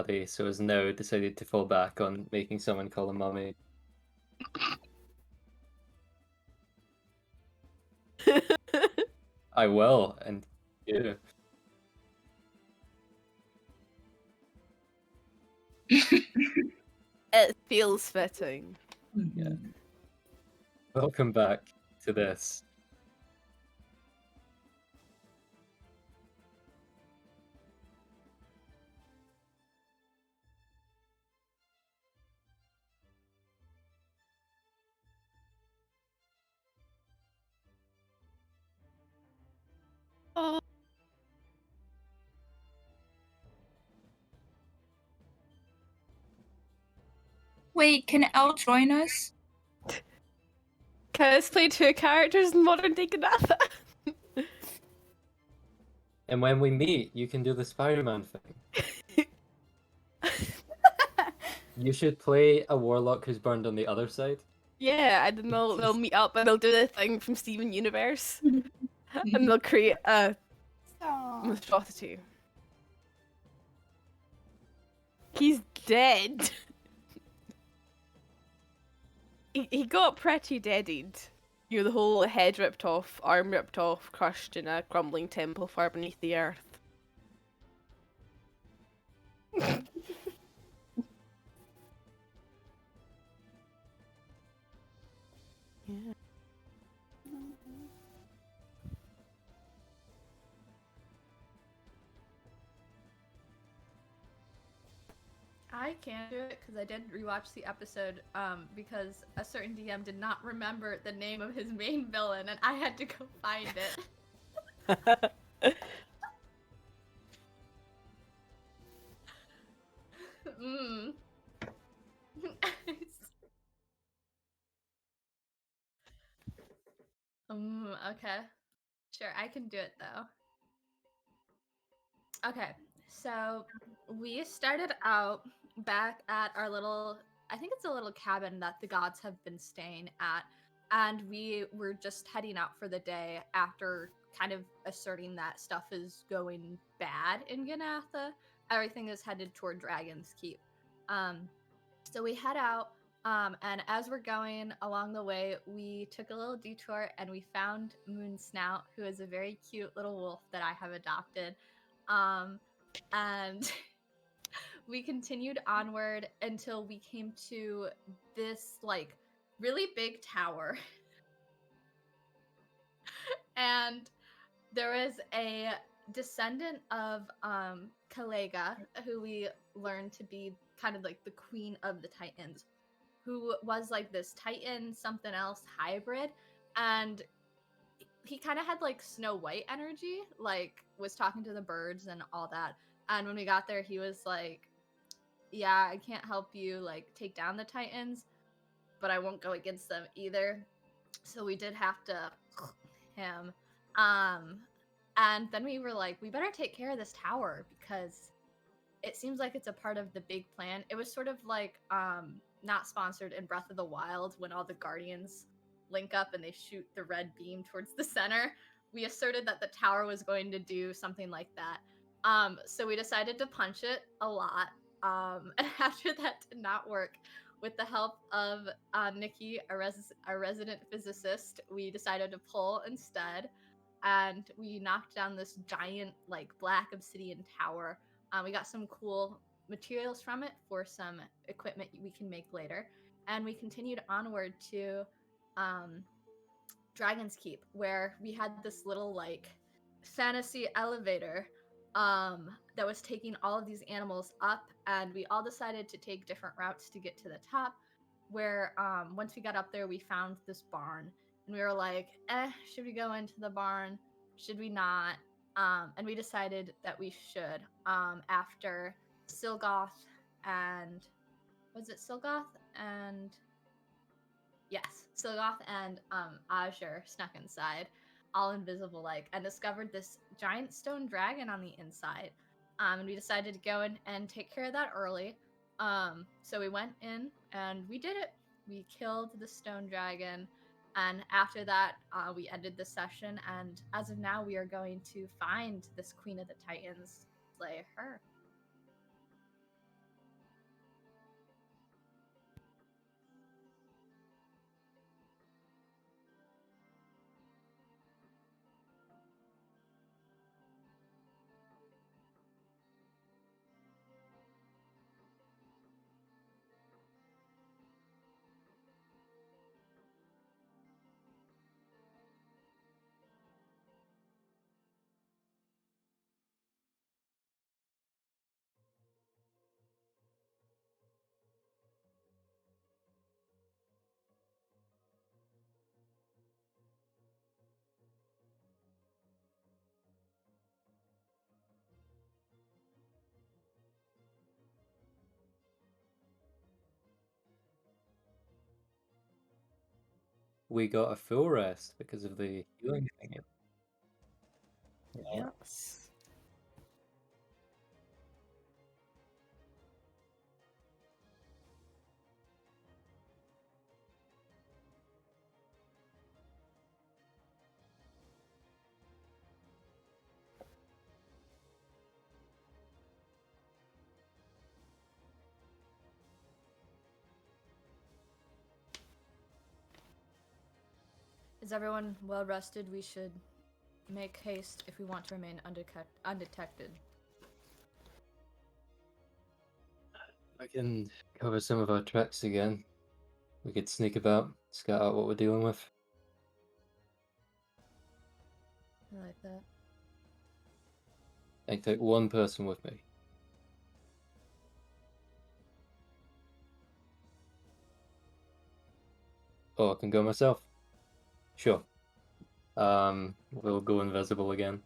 body, so has now decided to fall back on making someone call him mummy. I will, and you. It feels fitting. Yeah. Welcome back to this. Oh. Wait, can Elle join us? Can I play 2 characters in modern day Genatha? And when we meet, you can do the Spider-Man thing. You should play a warlock who's burned on the other side. Yeah, and then they'll meet up and they'll do the thing from Steven Universe. And they'll create a monstrosity. He's dead. He got pretty deaded. You know, the whole head ripped off, arm ripped off, crushed in a crumbling temple far beneath the earth. Yeah. I can't do it because I did rewatch the episode because a certain DM did not remember the name of his main villain and I had to go find it. Okay. Sure, I can do it though. Okay, so we started out back at our little, I think it's a little cabin that the gods have been staying at, and we were just heading out for the day after kind of asserting that stuff is going bad in Genatha. Everything is headed toward Dragon's Keep. So we head out, and as we're going along the way, we took a little detour and we found Moon Snout, who is a very cute little wolf that I have adopted. And we continued onward until we came to this like really big tower. And there was a descendant of Caliga, who we learned to be kind of like the queen of the Titans, who was like this Titan something else hybrid, and he kind of had like Snow White energy, like was talking to the birds and all that. And when we got there, he was like, yeah, I can't help you like take down the Titans, but I won't go against them either. So we did have to him. And then we were like, we better take care of this tower because it seems like it's a part of the big plan. It was sort of like not sponsored in Breath of the Wild when all the guardians link up and they shoot the red beam towards the center. We asserted that the tower was going to do something like that. So we decided to punch it a lot. And after that did not work, with the help of Nicky, our resident physicist, we decided to pull instead. And we knocked down this giant, like, black obsidian tower. We got some cool materials from it for some equipment we can make later. And we continued onward to Dragon's Keep, where we had this little, like, fantasy elevator that was taking all of these animals up, and we all decided to take different routes to get to the top, where once we got up there, we found this barn, and we were like, should we go into the barn? Should we not? And we decided that we should, after Silgoth and... Was it Silgoth and... Yes, Silgoth and Azure snuck inside, all invisible like, and discovered this giant stone dragon on the inside. And we decided to go in and take care of that early. So we went in and we did it. We killed the stone dragon, and after that, we ended the session. And as of now, we are going to find this Queen of the Titans, slay her. we got a full rest because of the healing thing. Yeah. Yes. Is everyone well rested? We should make haste if we want to remain undetected. I can cover some of our tracks again. We could sneak about, scout out what we're dealing with. I like that. I take one person with me. Oh, I can go myself. Sure. We'll go invisible again.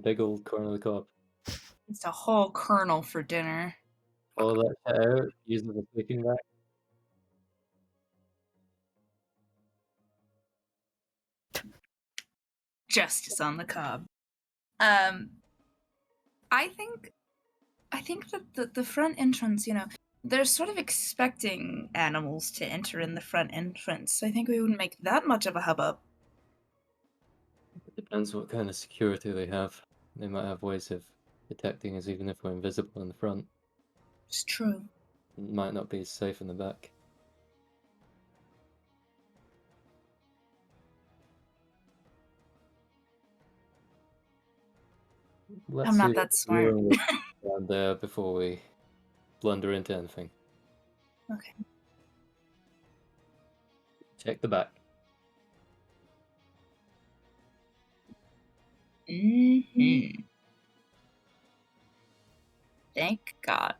Big old corn on the cob. It's a whole kernel for dinner. All that shit out, using the sleeping bag. Justice on the cob. I think that the front entrance, they're sort of expecting animals to enter in the front entrance. So I think we wouldn't make that much of a hubbub. It depends what kind of security they have. They might have ways of detecting us even if we're invisible in the front. It's true. It might not be as safe in the back. Let's I'm not see that what smart. we're dealing with around there before we blunder into anything. Okay. Check the back. Mm-hmm. Thank God.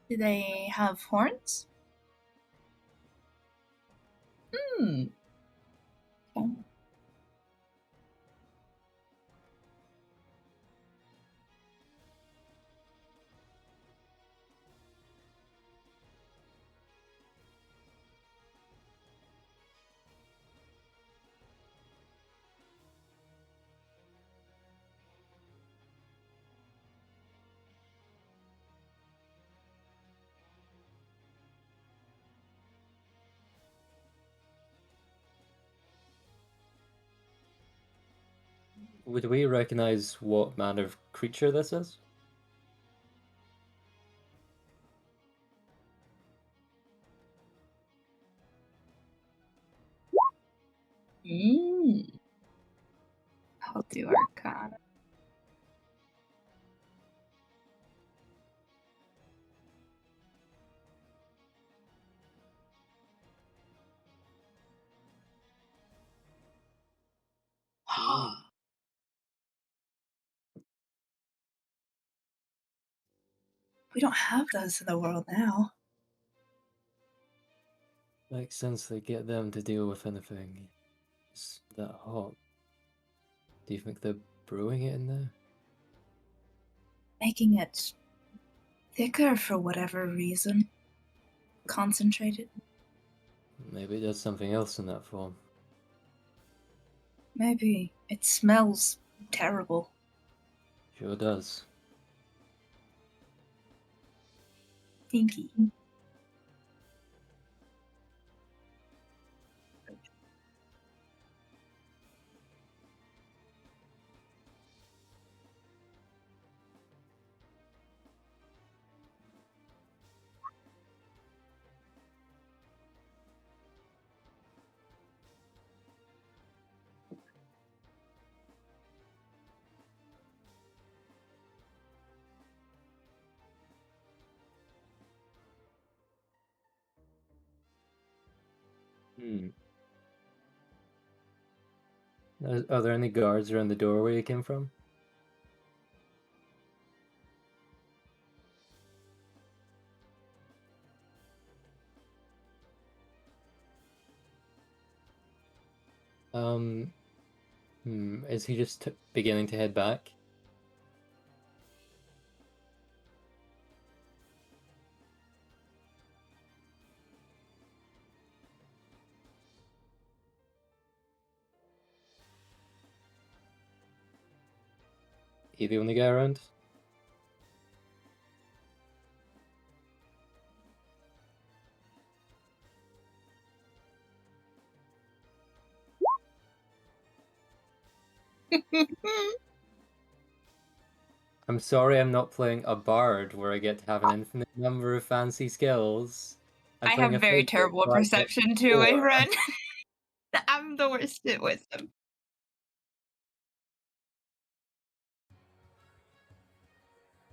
Do they have horns? Hmm. Okay. Would we recognize what manner of creature this is? Mm. I'll do Arcana. We don't have those in the world now. Makes sense they get them to deal with anything. It's that hot. Do you think they're brewing it in there? Making it thicker for whatever reason. Concentrated. Maybe it does something else in that form. Maybe it smells terrible. Sure does. Stinky. Hmm. Are there any guards around the door where you came from? Is he just beginning to head back? He the only guy around? I'm sorry I'm not playing a bard where I get to have an infinite number of fancy skills. I'm I playing have a very fighter terrible where I get perception too, 4. Aaron. I'm the worst at wisdom.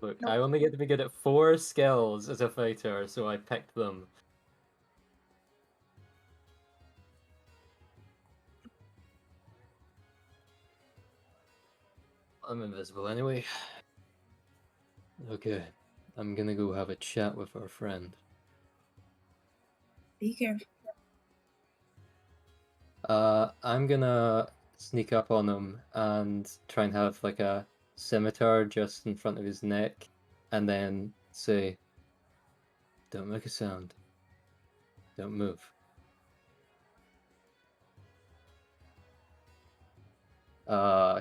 Look, Nope. I only get to be good at 4 skills as a fighter, so I picked them. I'm invisible anyway. Okay, I'm gonna go have a chat with our friend. Be careful. I'm gonna sneak up on him and try and have like a scimitar just in front of his neck, and then say, "Don't make a sound. Don't move."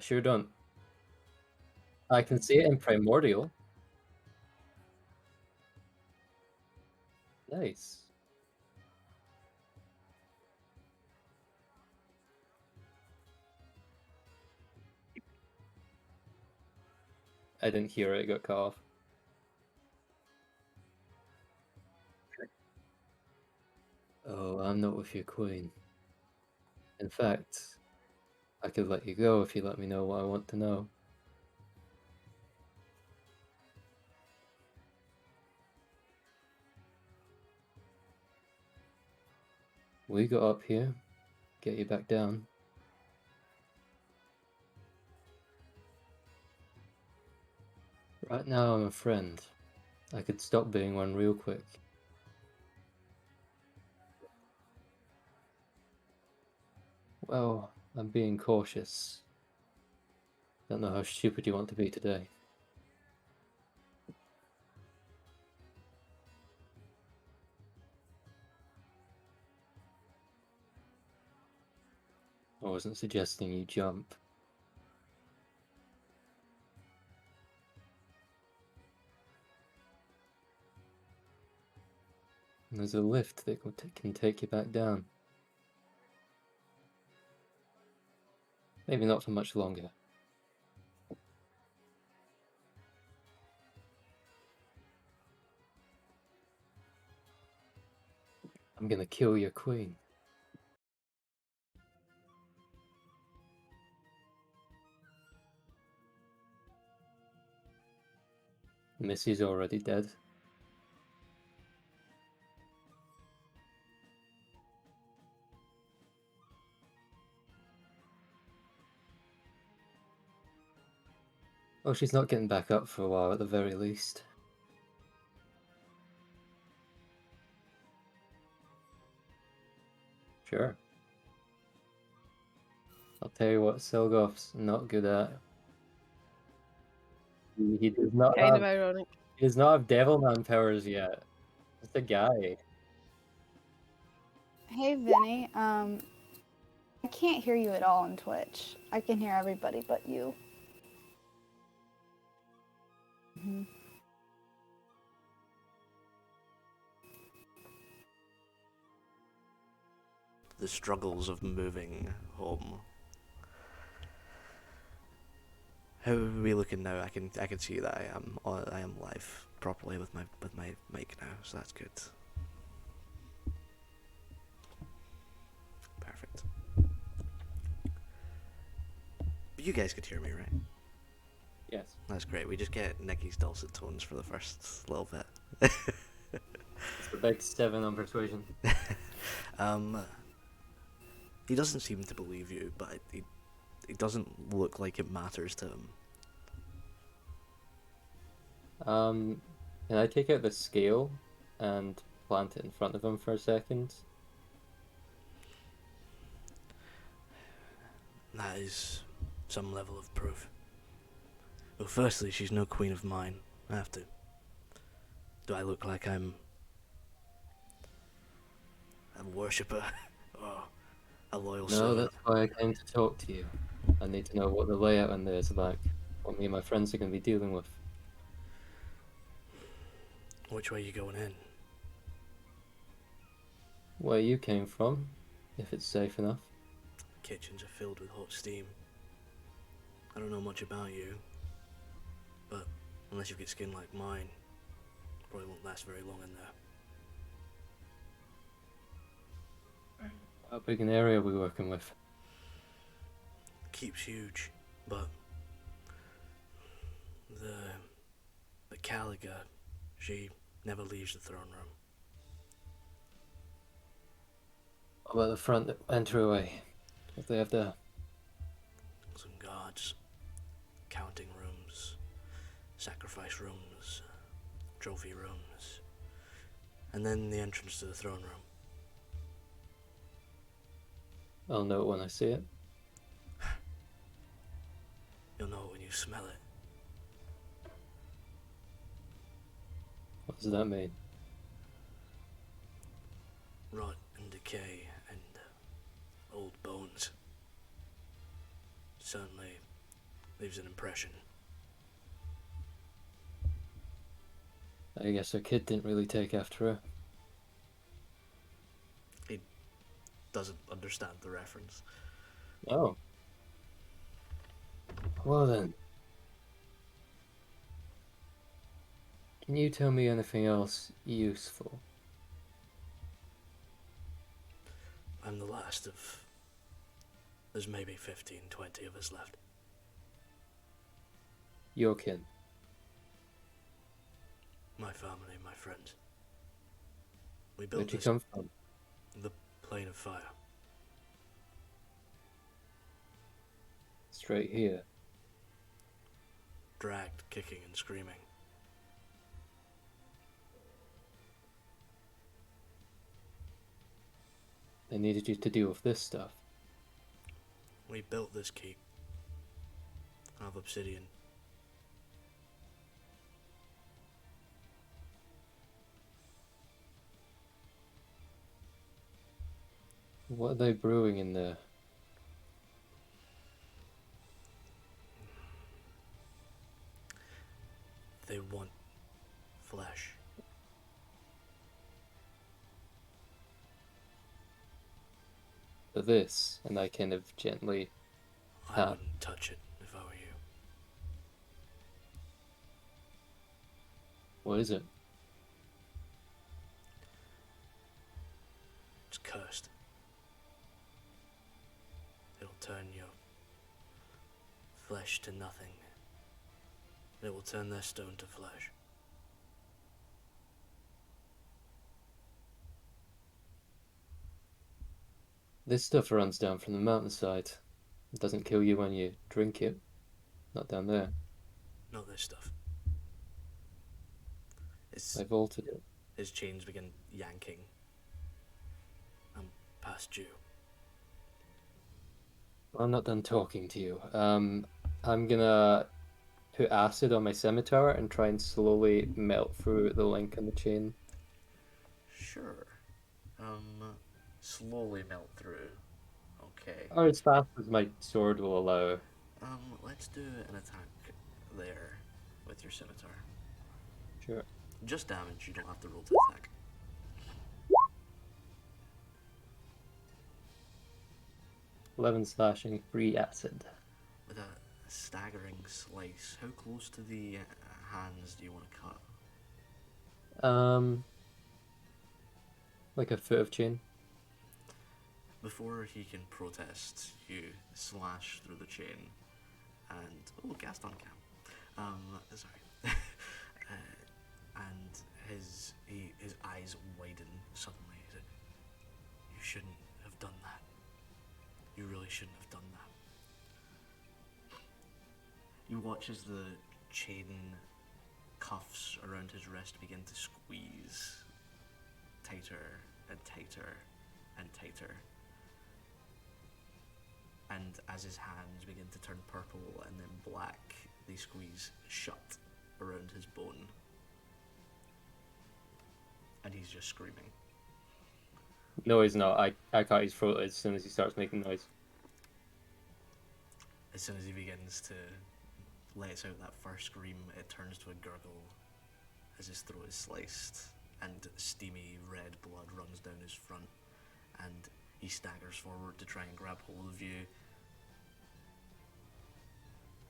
Sure don't. I can see it in Primordial. Nice. I didn't hear it, it got cut off. Oh, I'm not with your queen. In fact, I could let you go if you let me know what I want to know. We got up here, get you back down. Right now I'm a friend. I could stop being one real quick. Well, I'm being cautious. Don't know how stupid you want to be today. I wasn't suggesting you jump. There's a lift that can take you back down. Maybe not for much longer. I'm gonna kill your queen. Missy's already dead. Oh, she's not getting back up for a while at the very least. Sure. I'll tell you what Silgoth's not good at. He does not Kind of have ironic. He does not have Devilman powers yet. Just a guy. Hey, Vinny. I can't hear you at all on Twitch. I can hear everybody but you. Mm-hmm. The struggles of moving home. How are we looking now? I can see that I am live properly with my mic now, so that's good. Perfect. But you guys could hear me, right? Yes. That's great. We just get Nicky's dulcet tones for the first little bit. It's a big 7 on persuasion. He doesn't seem to believe you, but it doesn't look like it matters to him. Can I take out the scale and plant it in front of him for a second? That is some level of proof. Well, firstly, she's no queen of mine. I have to. Do I look like I'm a worshipper or a loyal No, servant? that's why I came to talk to you. I need to know what the layout in there is like. What me and my friends are going to be dealing with. Which way are you going in? Where you came from, if it's safe enough. Kitchens are filled with hot steam. I don't know much about you, but unless you've got skin like mine, probably won't last very long in there. How big an area are we working with? Keep's huge, but the Caliga, she never leaves the throne room. What about the front entryway? What do they have there? Some guards, counting rooms, sacrifice rooms, trophy rooms, and then the entrance to the throne room. I'll know it when I see it. You'll know it when you smell it. What does that mean? Rot and decay and old bones. Certainly leaves an impression. I guess her kid didn't really take after her. He doesn't understand the reference. Oh. Well then. Can you tell me anything else useful? I'm the last of... There's maybe 15, 20 of us left. Your kin. My family, my friends. We built Where'd you this... come from? The plane of fire. Straight here. Dragged, kicking and screaming. They needed you to deal with this stuff. We built this keep. Out of obsidian. What are they brewing in there? They want flesh. For this, and I kind of gently I wouldn't touch it if I were you. What is it? It's cursed. It'll turn your flesh to nothing. It will turn their stone to flesh. This stuff runs down from the mountainside. It doesn't kill you when you drink it. Not down there. Not this stuff. I've altered it. His chains begin yanking. I'm past due. I'm not done talking to you. I'm gonna put acid on my scimitar and try and slowly melt through the link in the chain. Sure. Slowly melt through. Okay. Or as fast as my sword will allow. Let's do an attack there with your scimitar. Sure. Just damage, you don't have to roll to attack. 11 slashing, 3 acid. With a staggering slice, how close to the hands do you want to cut? Like a foot of chain. Before he can protest, you slash through the chain, and Gaston can. Sorry. And his eyes widen suddenly. He said, "You shouldn't have done that. You really shouldn't have done that." You watch as the chain cuffs around his wrist begin to squeeze tighter and tighter and tighter. And as his hands begin to turn purple and then black, they squeeze shut around his bone. And he's just screaming. No, he's not. I cut his throat as soon as he starts making noise. As soon as he begins to let out that first scream, it turns to a gurgle as his throat is sliced and steamy red blood runs down his front, and he staggers forward to try and grab hold of you.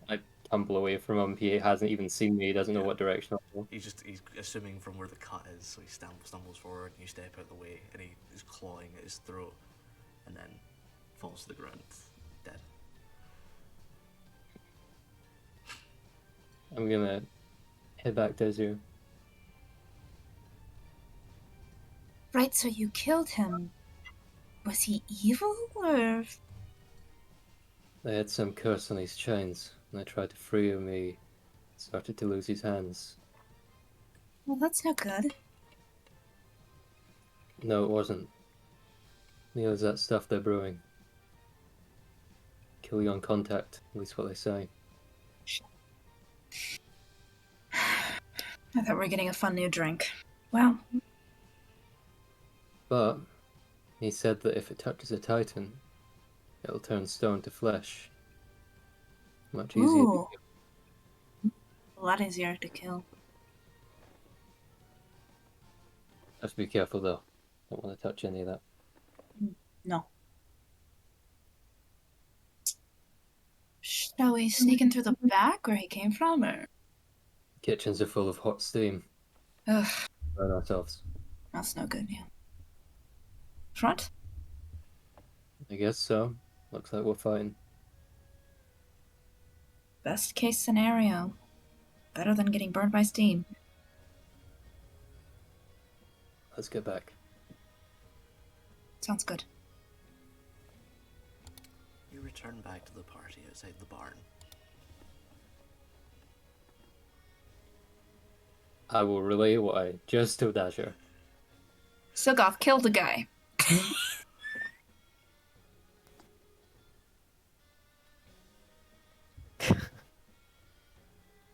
I tumble away from him. He hasn't even seen me. He doesn't know what direction I'll go. He's assuming from where the cut is, so he stumbles forward, and you step out the way, and he is clawing at his throat, and then falls to the ground, dead. I'm gonna head back to Azure. Right, so you killed him. Was he evil, or...? I had some curse on his chains, and I tried to free him. He started to lose his hands. Well, that's no good. No, it wasn't. It was that stuff they're brewing. Kill you on contact, at least what they say. I thought we were getting a fun new drink. Wow. But he said that if it touches a titan, it'll turn stone to flesh. Much easier to Ooh. A lot easier to kill. Just be careful though. Don't want to touch any of that. No. Shall we sneak in through the back where he came from, or...? Kitchens are full of hot steam. Ugh, Burn ourselves. that's no good, yeah. Front? I guess so. Looks like we're fighting. Best case scenario. Better than getting burned by steam. Let's get back. Sounds good. You return back to the party outside the barn. I will relay what I just told Azure. Silgoth killed the guy.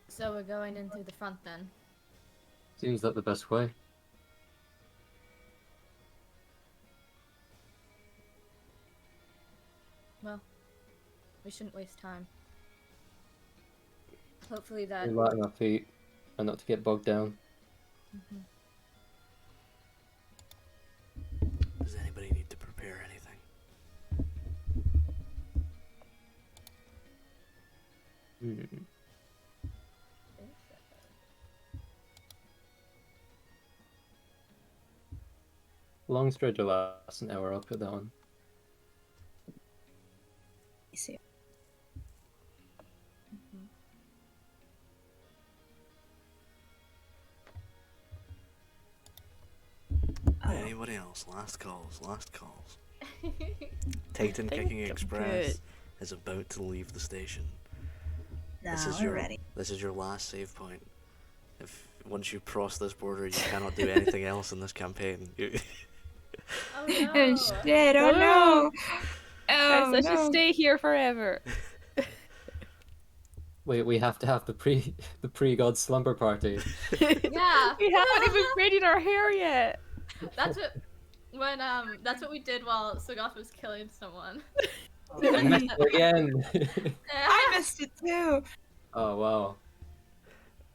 So we're going in through the front then. Seems like the best way. Well, we shouldn't waste time. Hopefully that... We're light on our feet, and not to get bogged down. Mhm. Does anybody need to prepare anything? Long stretch will last an hour. I'll put that on. You see. Anybody else? Last calls. Titan Kicking Express is about to leave the station. Now we're ready. This is your last save point. If once you cross this border, you cannot do anything else in this campaign. Oh no! Oh shit, oh no! Guys, Oh let's just no. stay here forever. we have to have the pre-god slumber party. Yeah. We haven't even braided our hair yet. That's what we did while Silgoth was killing someone. I missed it again. I missed it too. Oh wow.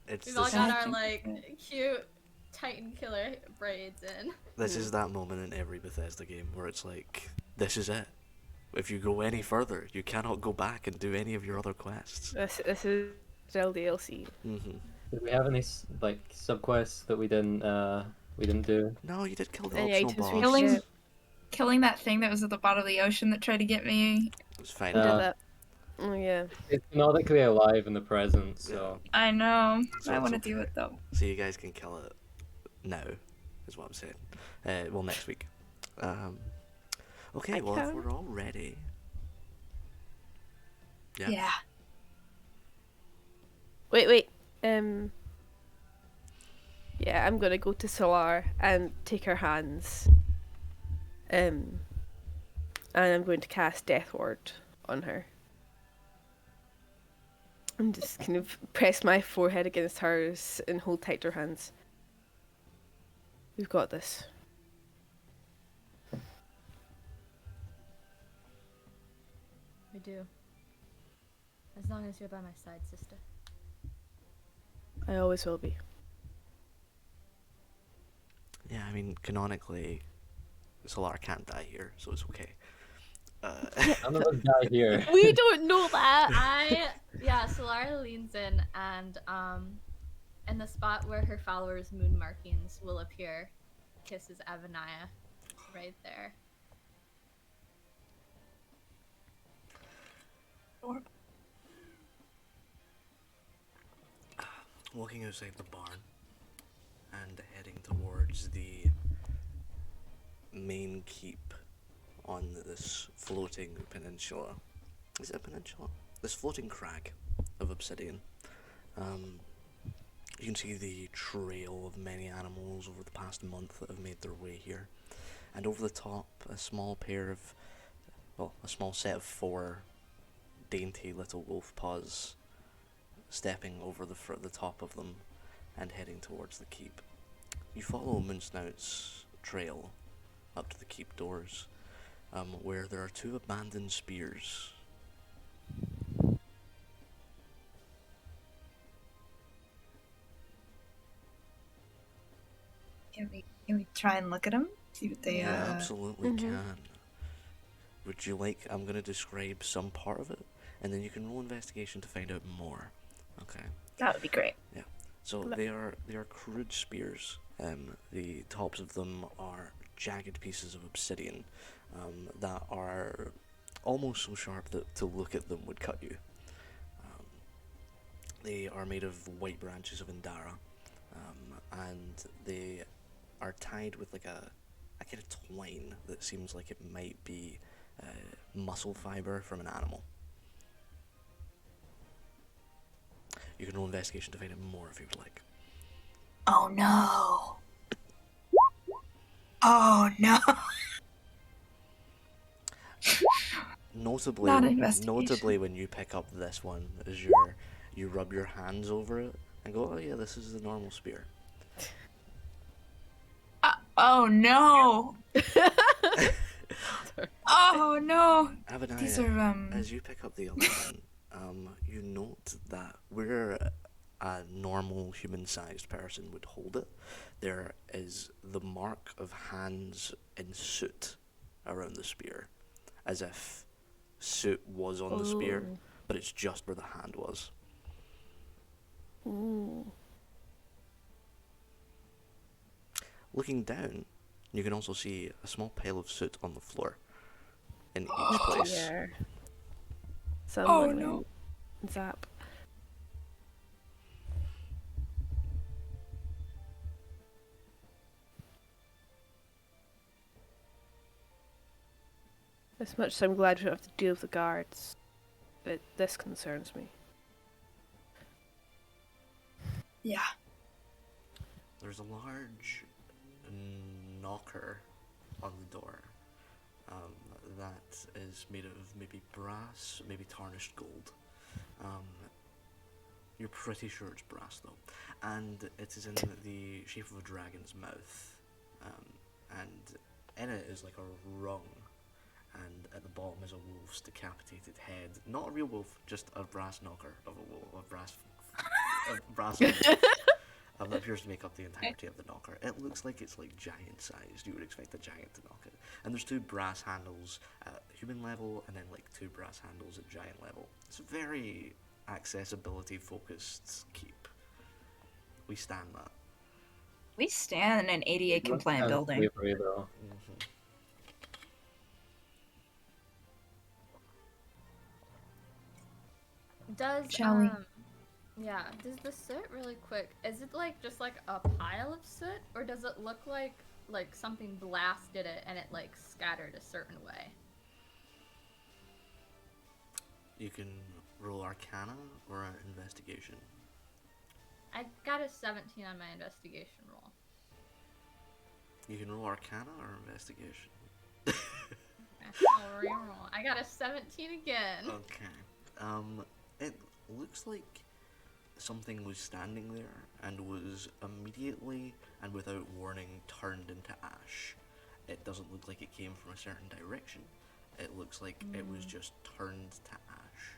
It's We've all this, got I our can like see it. cute Titan killer braids in. this is that moment in every Bethesda game where it's like, this is it. If you go any further, you cannot go back and do any of your other quests. This is still DLC. Mm-hmm. Did we have any like subquests that we didn't do? No, you did kill the Any optional items boss. we Killing- get. Killing that thing that was at the bottom of the ocean that tried to get me. It was fine. We did Uh, that. Oh yeah. It's canonically alive in the present, so I know. So I it's want to okay. do it though. So you guys can kill it now, is what I'm saying. Well, next week. Okay, well, if can. we're all ready. Yeah. Yeah. Wait. Yeah, I'm gonna go to Cely'r and take her hands. And I'm going to cast Death Ward on her. And just kind of press my forehead against hers and hold tight her hands. We've got this. We do. As long as you're by my side, sister. I always will be. Yeah, I mean, canonically, Cely'r can't die here, so it's okay. none of us die here. We don't know that! Cely'r leans in and in the spot where her followers' moon markings will appear, kisses Abonaya right there. Walking outside the barn and heading towards the main keep on this floating peninsula. Is it a peninsula? This floating crag of obsidian. You can see the trail of many animals over the past month that have made their way here. And over the top, a small set of 4 dainty little wolf paws stepping over the top of them and heading towards the keep. You follow Moonsnout's trail up to the keep doors, where there are 2 abandoned spears. Can we try and look at them? See what they You absolutely Mhm. can. Would you like? I'm going to describe some part of it, and then you can roll investigation to find out more. Okay. That would be great. So they are crude spears. The tops of them are jagged pieces of obsidian that are almost so sharp that to look at them would cut you. They are made of white branches of Indara, and they are tied with like a kind of twine that seems like it might be muscle fiber from an animal. You can roll investigation to find out more if you would like. Oh no. Oh no. Notably, Not investigation. notably, when you pick up this one, you rub your hands over it and go, "Oh yeah, this is the normal spear." Oh no. Oh no. Abonaya, These are as you pick up the 11, you note that where a normal human-sized person would hold it, there is the mark of hands in soot around the spear, as if soot was on the spear, Ooh. but it's just where the hand was. Ooh. Looking down, you can also see a small pile of soot on the floor in each place. Yeah. Oh, Someone no. Zap. As much as I'm glad we don't have to deal with the guards, but this concerns me. yeah. There's a large knocker on the door that is made of maybe brass, maybe tarnished gold. You're pretty sure it's brass though, and it is in the shape of a dragon's mouth, and in it is like a rung, and at the bottom is a wolf's decapitated head. Not a real wolf, just a brass knocker of a wolf, a brass wolf. That appears to make up the entirety of the knocker. It looks like it's like giant sized. You would expect a giant to knock it. And there's 2 brass handles at human level, and then like 2 brass handles at giant level. It's a very accessibility focused keep. We stand that. We stand in an ADA compliant building. Slavery, though. Does Shall we? Yeah, does the soot really quick? Is it like just like a pile of soot, or does it look like something blasted it and it like scattered a certain way? You can roll Arcana or an investigation. I got a 17 on my investigation roll. You can roll Arcana or investigation. I'll reroll. I got a 17 again. Okay. It looks like something was standing there and was immediately and without warning turned into ash. It doesn't look like it came from a certain direction. It looks like it was just turned to ash.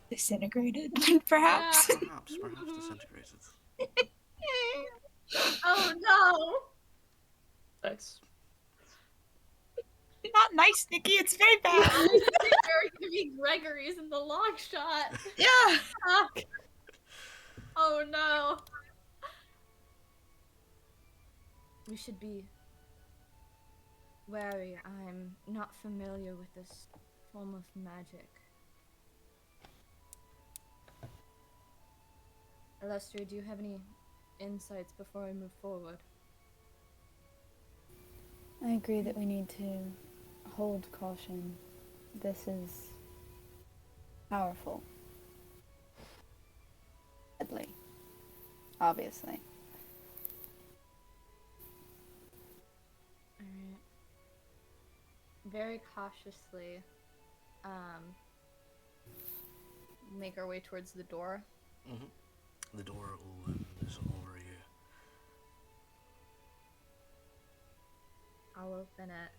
Disintegrated, perhaps. Yeah. Perhaps disintegrated. Oh no! Nice. Not nice, Nicky. It's very bad. Maybe Gregory's in the long shot. Yeah. Oh no. We should be wary. I'm not familiar with this form of magic. Ellestria, do you have any insights before we move forward? I agree that we need to hold caution. This is powerful. Deadly. Obviously. Alright. Very cautiously, make our way towards the door. Mm-hmm. The door opens over you. I'll open it.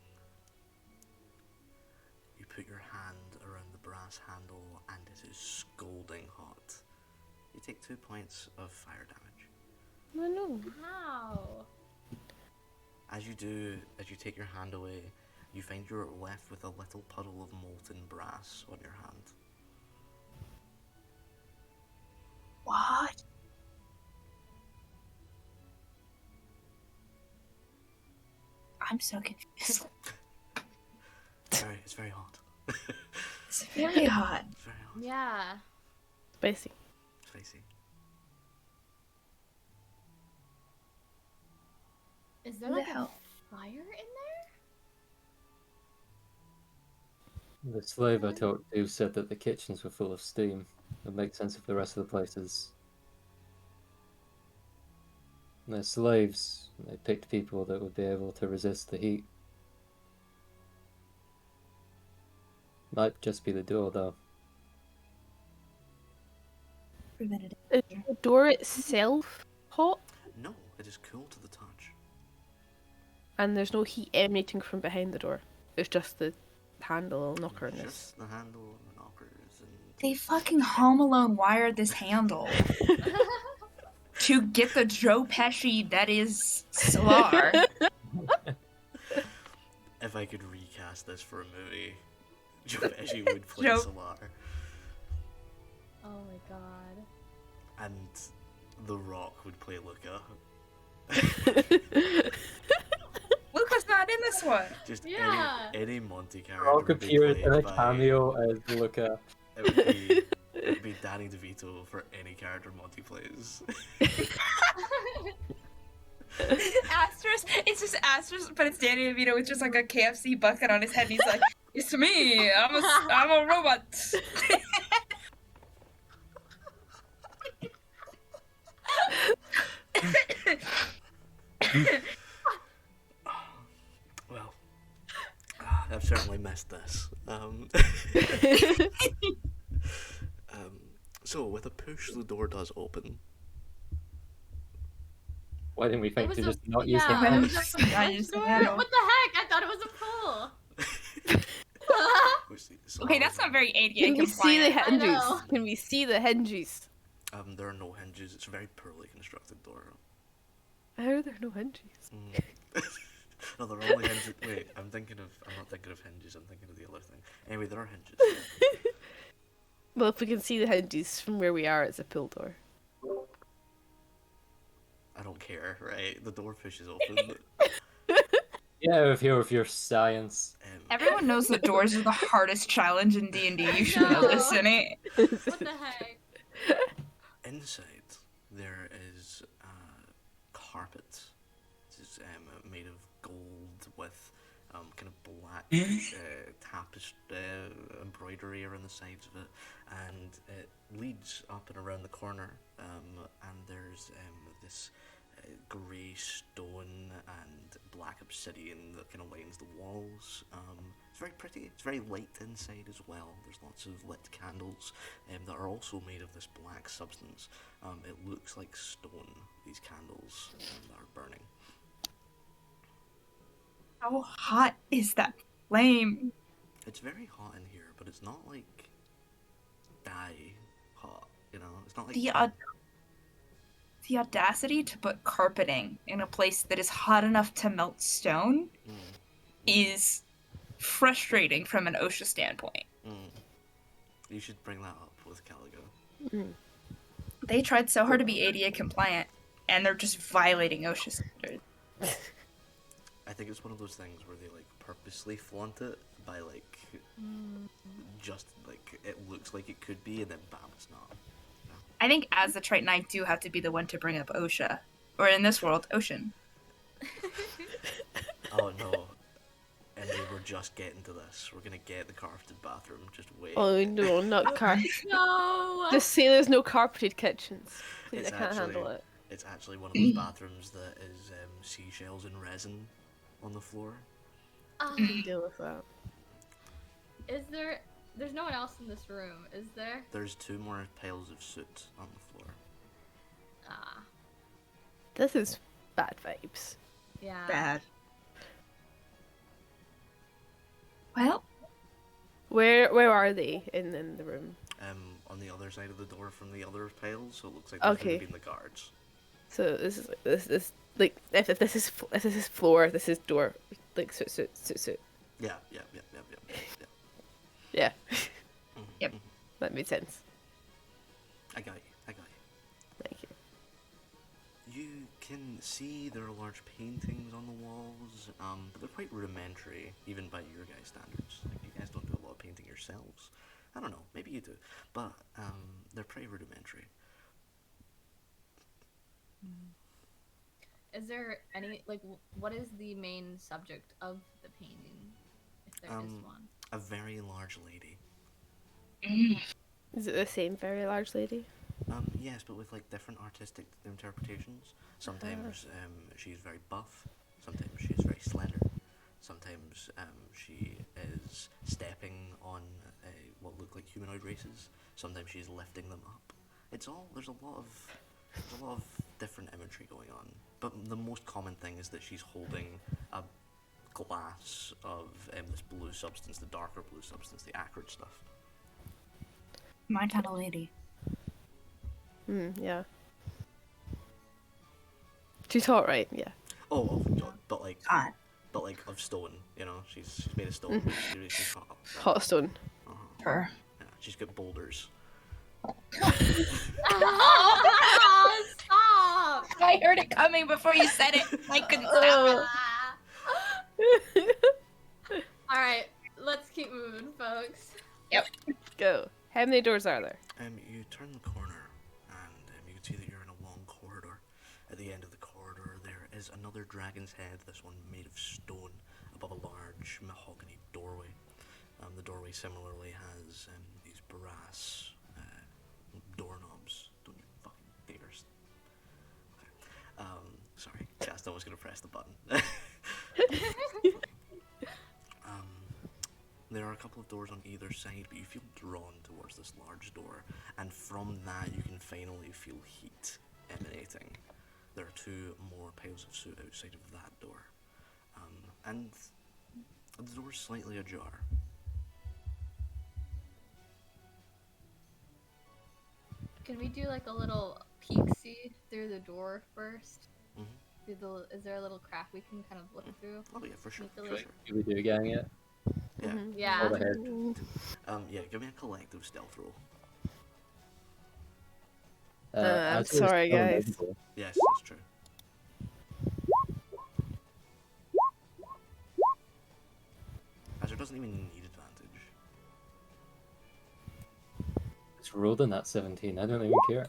You put your hand around the brass handle and it is scalding hot. You take 2 points of fire damage. No, no. How? As you take your hand away, you find you're left with a little puddle of molten brass on your hand. What? I'm so confused. It's very hot. It's very hot. It's very hot. Yeah. Spicy. Spicy. Is there Who the like a hell? fire in there? The slave I talked to said that the kitchens were full of steam. It makes sense if the rest of the places. They're slaves. They picked people that would be able to resist the heat. Might just be the door, though. Preventative. Is the door itself hot? No, it is cool to the touch. And there's no heat emanating from behind the door. It's just the handle knocker in this. Just the handle and the knockers and... They fucking Home Alone wired this handle to get the Joe Pesci that is Cely'r. If I could recast this for a movie, Joe Pesci would play Joe- Cely'r. Oh my god. And The Rock would play Luca. Luca's not in this one. Just Yeah. any Monty character Rock would be appeared in a played by... cameo as Luca. It would be Danny DeVito for any character Monty plays. Asterisk. It's just asterisk, but it's Danny DeVito with just like a KFC bucket on his head. And he's like, "It's me. I'm a robot." Well, I've certainly missed this. So with a push, the door does open. Why didn't we It think was to a, just not use the yeah, hand? it hands? was a Yeah, push use the door? handle. What the heck? I thought it was a pull. Okay, that's not very ADA Can we see the compliant. I hinges? know. Can we see the hinges? There are no hinges. It's a very poorly constructed door. How are there no hinges? No, there are only hinges. Wait, I'm not thinking of hinges. I'm thinking of the other thing. Anyway, there are hinges. Well, if we can see the hinges from where we are, it's a pull door. I don't care, right? The door pushes open. Yeah, with your science. Everyone knows that doors are the hardest challenge in D&D. You should know this, know. innit? What the heck? Inside, there is carpet. It's made of gold with kind of black tapestry embroidery around the sides of it, and it leads up and around the corner. And there's this grey stone and black obsidian that kind of lines the walls. It's very pretty. It's very light inside as well. There's lots of lit candles that are also made of this black substance. It looks like stone, these candles that are burning. How hot is that flame? It's very hot in here, but it's not like die hot, you know? It's not like The audacity to put carpeting in a place that is hot enough to melt stone is frustrating from an OSHA standpoint. You should bring that up with Caliga. They tried so hard to be ADA compliant, and they're just violating OSHA standards. I think it's one of those things where they like purposely flaunt it by like just like it looks like it could be, and then bam, it's not. I think as the Triton, I do have to be the one to bring up OSHA. Or in this world, Ocean. Oh no. And we're just getting to this. We're gonna get the carpeted bathroom. Just wait. Oh no, not carpet. No. Just say there's no carpeted kitchens. Please, It's I can't handle it. It's actually one of those bathrooms that is seashells and resin on the floor. Deal with that. Is there? There's no one else in this room, is there? There's 2 more piles of soot on the floor. Ah, This is bad vibes. yeah. Bad. Well, Where are they in the room? On the other side of the door from the other piles, so it looks like there's Okay. been the guards. So this is like if this is floor, this is door. Like so. Yeah. Yeah, Yep. that made sense. I got you. Thank you. You can see there are large paintings on the walls, but they're quite rudimentary, even by your guys' standards. Like, you guys don't do a lot of painting yourselves. I don't know, maybe you do, but they're pretty rudimentary. Is there any like what is the main subject of the painting, if there is one? A very large lady. Is it the same very large lady? Yes, but with like different artistic interpretations. Sometimes she's very buff, sometimes she's very slender, sometimes she is stepping on what look like humanoid races, sometimes she's lifting them up. There's a lot of different imagery going on, but the most common thing is that she's holding a glass of this blue substance, the darker blue substance, the acrid stuff. my kind of lady. Yeah. She's hot, right? Yeah. Oh, but like Hot. of stone, you know, she's made of stone. She's hot. Hot stone. Her. Yeah, she's got boulders. Oh, stop! I heard it coming before you said it. I couldn't stop it. All right, let's keep moving, folks. Yep. Go. How many doors are there? You turn the corner, and you can see that you're in a long corridor. At the end of the corridor, there is another dragon's head, this one made of stone, above a large mahogany doorway. The doorway similarly has these brass doorknobs. Don't you fucking dare. Okay. Sorry, Gaston was going to press the button. There are a couple of doors on either side, but you feel drawn towards this large door, and from that you can finally feel heat emanating. There are two more piles of soot outside of that door, and the door's slightly ajar. Can we do like a little peek-see through the door first? Is there a little crack we can kind of look through? Oh yeah, for sure. Do we do a gang yet? Yeah. Yeah. All ahead. Yeah, give me a collective stealth roll. I'm Azure's sorry, still guys. invisible. Yes, that's true. Azure doesn't even need advantage. It's rolled in that 17. I don't even care.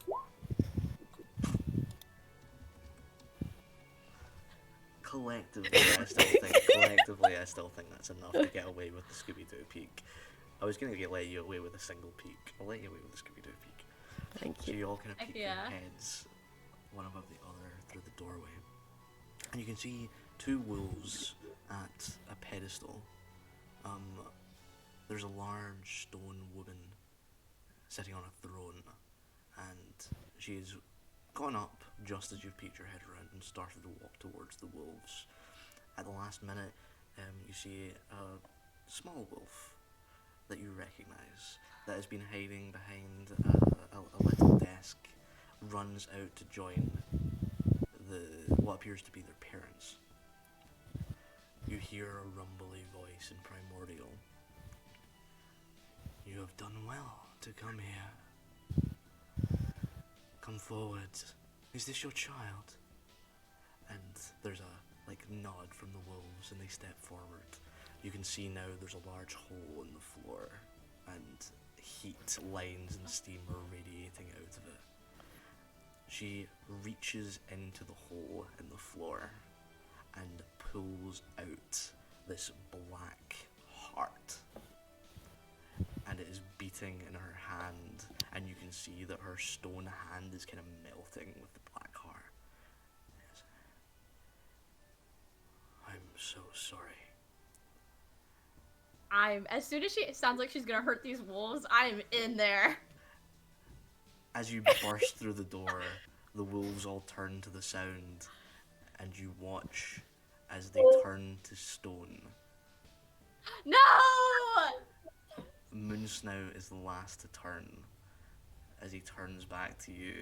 Collectively, I still think that's enough to get away with the Scooby-Doo peek. I was gonna let you away with a single peek. I'll let you away with the Scooby-Doo peek. Thank So you. you all kind of peek your Yeah. heads, one above the other, through the doorway, and you can see two wolves at a pedestal. There's a large stone woman sitting on a throne, and she's gone up just as you've peeked your head around and started to walk towards the wolves. At the last minute, you see a small wolf that you recognise that has been hiding behind a little desk, runs out to join what appears to be their parents. You hear a rumbly voice in Primordial. You have done well to come here. Come forward. Is this your child? And there's a nod from the wolves, and they step forward. You can see now there's a large hole in the floor, and heat lines and steam are radiating out of it. She reaches into the hole in the floor and pulls out this black heart. And it is beating in her hand, and you can see that her stone hand is kind of melting with the black heart. Yes. I'm so sorry. As soon as it sounds like she's gonna hurt these wolves, I'm in there. As you burst through the door, the wolves all turn to the sound, and you watch as they turn to stone. No! Moonsnout is the last to turn, as he turns back to you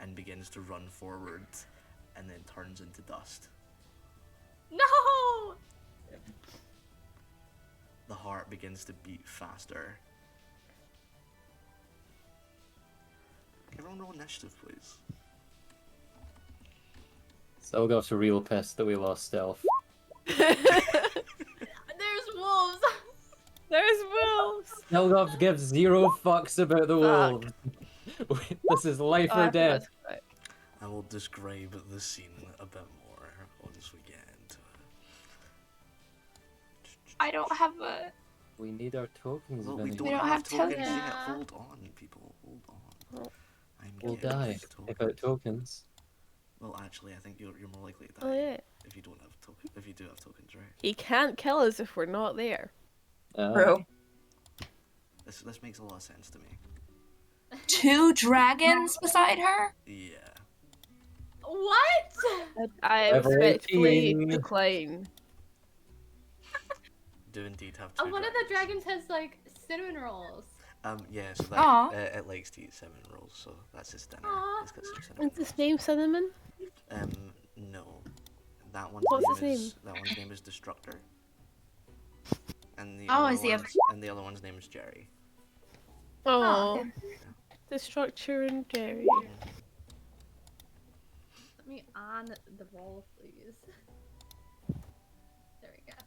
and begins to run forward, and then turns into dust. No! The heart begins to beat faster. Everyone roll initiative, please. Silgoth's real pissed that we lost stealth. There's wolves! There's wolves! Silgoth gives zero fucks about the wolves. This is life Oh, I or death. forgot to put- I will describe the scene a bit more once we get into it. I don't have a. We need our tokens, Well, Vinny. we don't don't have have tokens tokens. yet. Yeah. Hold on, people. Hold on. Oh. I'm We'll getting die these without tokens. Well, actually, I think you're more likely to die Oh yeah. if you don't have if you do have tokens, right? He can't kill us if we're not there. Bro. This makes a lot of sense to me. 2 dragons beside her? Yeah. What? I Level respectfully 18. decline. Do indeed have 2 One of the dragons has like cinnamon rolls. Yeah, so Aw. that it likes to eat cinnamon rolls, so that's his dinner. Aw. It's got some cinnamon What's his rolls. name, Cinnamon? No. That one's What's name his is that one's name is Destructor. And the Oh, other is he a- one's, and the other one's name is Jerry. Oh, okay. the structure and Jerry. Let me on the roll, please. There we go.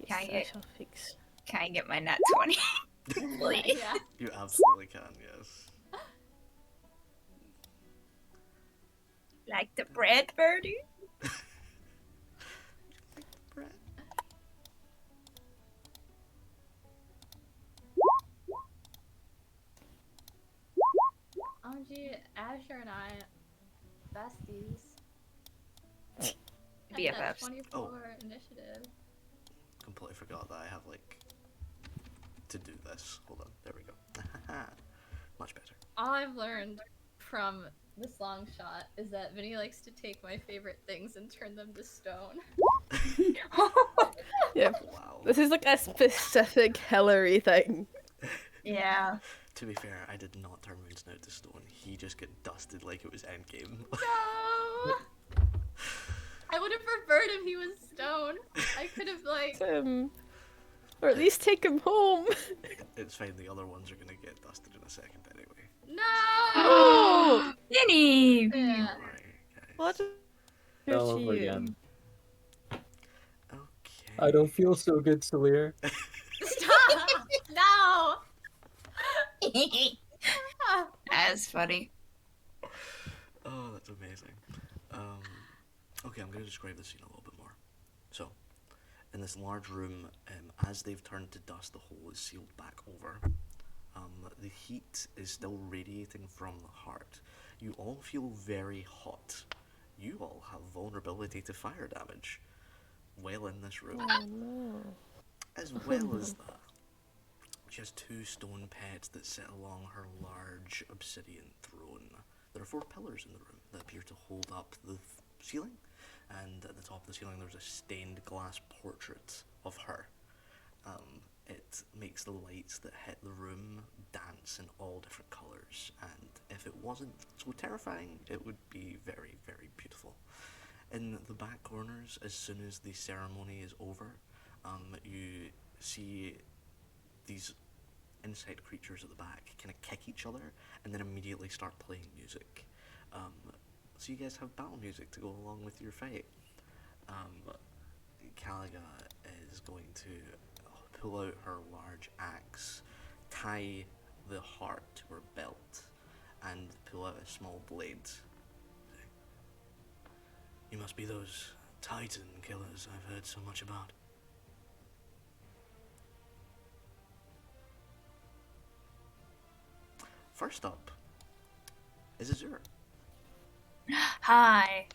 Can I Yes, get- shall fix. Can I get my nat 20? Please. Yeah. You absolutely can, yes. Like the bread, birdie? Brett. Oh gee, Azure and I, besties. And that's BFFs. 24 initiative. completely forgot that I have, like, to do this. Hold on, there we go. Much better. All I've learned from this long shot is that Vinny likes to take my favorite things and turn them to stone. Yeah. Wow. This is like a specific Hillary thing. Yeah. To be fair, I did not turn Moonsnout to stone. He just got dusted like it was endgame. No! I would have preferred if he was stone. I could have, like... Or at least take him home. It's fine, the other ones are gonna get dusted in a second anyway. No! Vinny! Yeah. Alright, What? guys. All over again. Okay. I don't feel so good, Cely'r. Stop! No! That's funny. Oh, that's amazing. Okay, I'm going to describe the scene a little bit more. So, in this large room, as they've turned to dust, the hole is sealed back over. The heat is still radiating from the heart. You all feel very hot. You all have vulnerability to fire damage. Well in this room. Oh no. As well as that, she has 2 stone pets that sit along her large obsidian throne. There are 4 pillars in the room that appear to hold up the ceiling, and at the top of the ceiling there's a stained glass portrait of her. It makes the lights that hit the room dance in all different colours, and if it wasn't so terrifying, it would be very, very beautiful. In the back corners, as soon as the ceremony is over, you see these insect creatures at the back kind of kick each other and then immediately start playing music. So you guys have battle music to go along with your fight. Caliga is going to pull out her large axe, tie the heart to her belt, and pull out a small blade. You must be those Titan killers I've heard so much about. First up is Azure. Hi.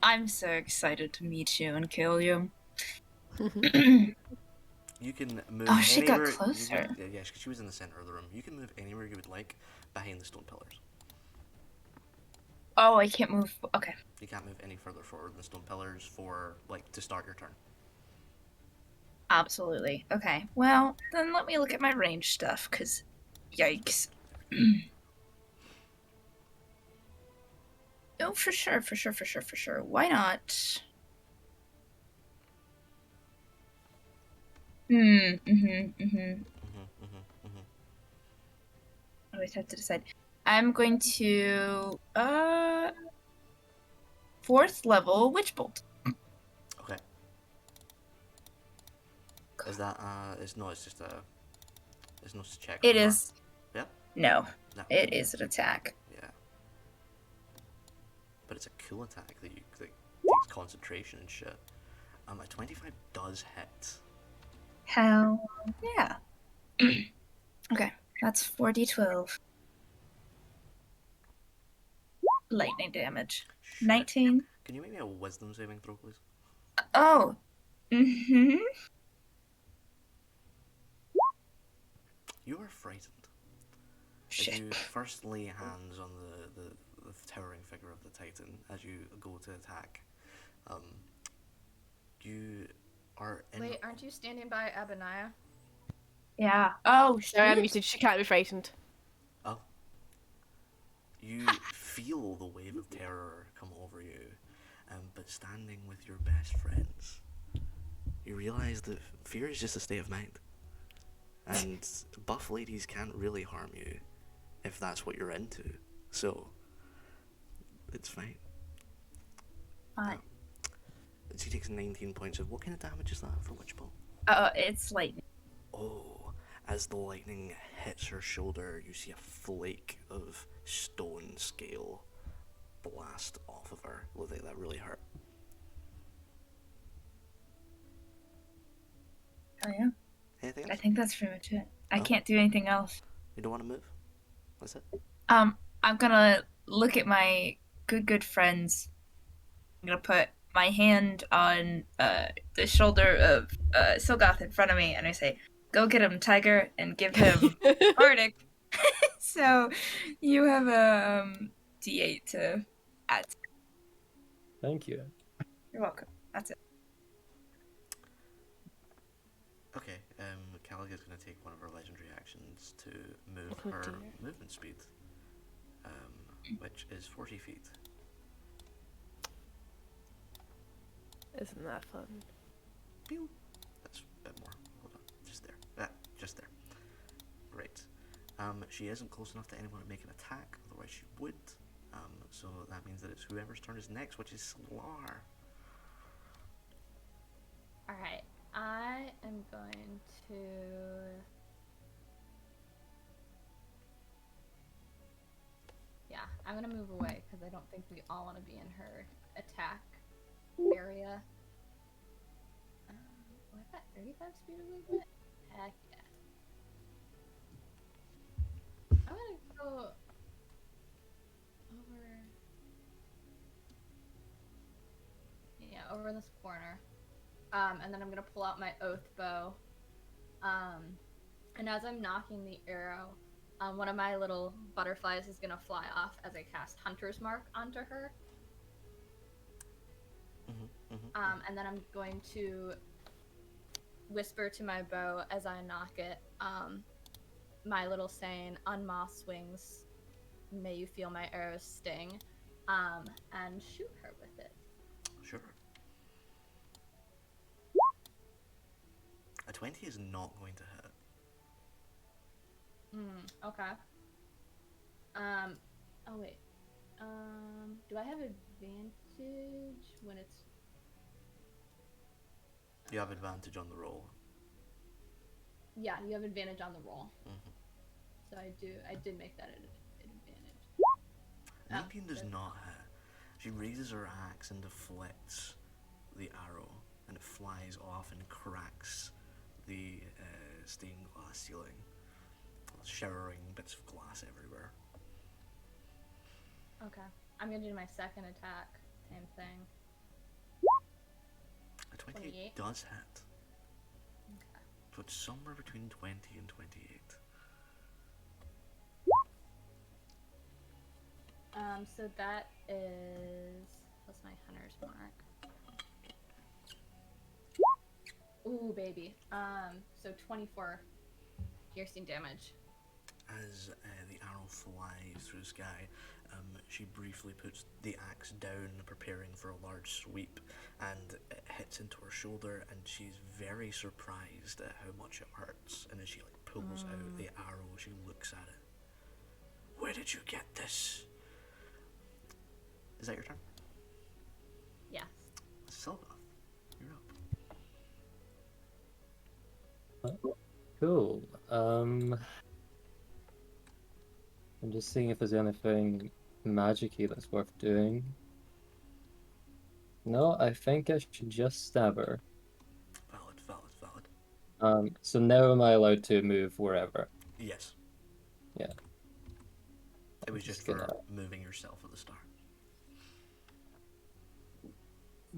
I'm so excited to meet you and kill you. You can move Oh, she got anywhere. closer. Yeah, she was in the center of the room. You can move anywhere you would like behind the stone pillars. Oh, I can't move. Okay. You can't move any further forward than the stone pillars for, like, to start your turn. Absolutely. Okay. Well, then let me look at my range stuff, because yikes. Oh, for sure. Why not? I always have to decide. I'm going to 4th level Witch Bolt. Okay. Is that it's just a it's no check. It on is. that. No, Yeah. No. it is an attack. Yeah. But it's a cool attack that takes concentration and shit. A 25 does hit. Hell yeah. Okay, that's 4d12. Lightning damage. Shit. 19. Can you make me a wisdom saving throw, please? Oh. Mm-hmm. You are frightened. As Shit. you first lay hands on the towering figure of the Titan as you go to attack, you are in... Wait, aren't you standing by Abonaya? Yeah. Oh, Sorry, I'm shit. muted. She can't be frightened. Oh. You feel the wave of terror come over you, but standing with your best friends, you realise that fear is just a state of mind. And buff ladies can't really harm you if that's what you're into. So, it's fine. Fine. She takes 19 points of... What kind of damage is that for Witch Bolt? It's lightning. Oh, as the lightning hits her shoulder, you see a flake of stone scale blast off of her. Looks like that really hurt. Oh yeah. Anything I else? think that's pretty much it. I Oh. can't do anything else. You don't want to move? That's it? I'm gonna look at my good friends. I'm gonna put my hand on the shoulder of Silgoth in front of me, and I say, "Go get him, Tiger, and give him bardic." So you have a D8 to add. Thank you. You're welcome. That's it. Okay, Caliga's going to take one of her legendary actions to move Oh, her dear. movement speed, which is 40 feet. Isn't that fun? Pew. That's a bit more. Hold on, just there. Just there. Right. She isn't close enough to anyone to make an attack, otherwise she would. So that means that it's whoever's turn is next, which is Cely'r. Alright, I am going to... Yeah, I'm gonna move away because I don't think we all want to be in her attack area. What, I've got 35 speed of movement? Heck yeah. I'm gonna go over... Yeah, over in this corner. And then I'm gonna pull out my oath bow. And as I'm knocking the arrow, one of my little butterflies is gonna fly off as I cast Hunter's Mark onto her. And then I'm going to whisper to my bow as I knock it, my little saying, "Unmoss wings, may you feel my arrows sting," and shoot her with it. Sure. A 20 is not going to hit. Okay. Oh wait. Do I have advantage when it's... You have advantage on the roll. Yeah, you have advantage on the roll. Mm-hmm. So I did make that an advantage. 19 does not hit. She raises her axe and deflects the arrow, and it flies off and cracks the stained glass ceiling, showering bits of glass everywhere. Okay. I'm gonna do my second attack. Same thing. A 28 28. does hit. Okay. So it's somewhere between 20 and 28. So that is plus my hunter's mark. Ooh, baby. So 24 piercing damage. As the arrow flies through the sky, she briefly puts the axe down, preparing for a large sweep, and it hits into her shoulder, and she's very surprised at how much it hurts. And as she pulls out the arrow, she looks at it. Where did you get this? Is that your turn? Yes. Silgoth, you're up. Cool. I'm just seeing if there's anything magic-y that's worth doing. No, I think I should just stab her. Valid. So now am I allowed to move wherever? Yes. Yeah. It was I'm just gonna- for moving yourself at the start.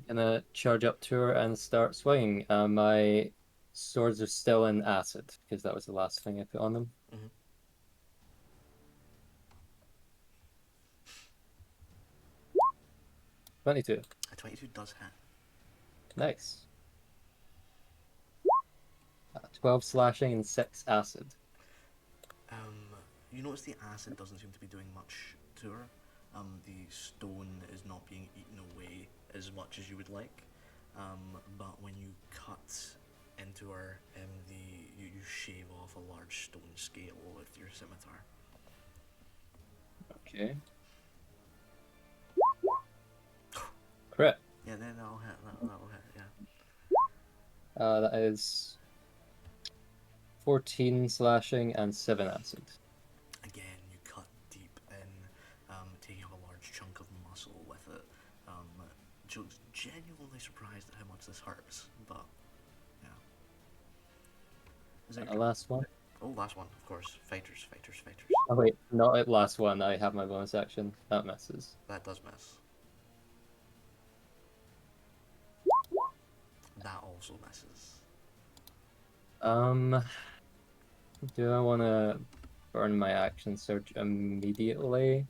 Gonna charge up to her and start swinging. My swords are still in acid because that was the last thing I put on them. Mhm. 22. A 22 does hit. Nice. 12 slashing and 6 acid. You notice the acid doesn't seem to be doing much to her. The stone is not being eaten away as much as you would like. But when you cut into her, you shave off a large stone scale with your scimitar. Okay. Crit. Yeah, then that'll hit. That'll hit. Yeah. That is 14 slashing and 7 acid. Again, you cut deep in, taking a large chunk of muscle with it. Joe's genuinely surprised at how much this hurts, but yeah. Is that your Last one. Oh, last one, of course. Fighters. Oh wait, not at last one. I have my bonus action. That misses. That does miss. also misses. Do I want to burn my action surge immediately?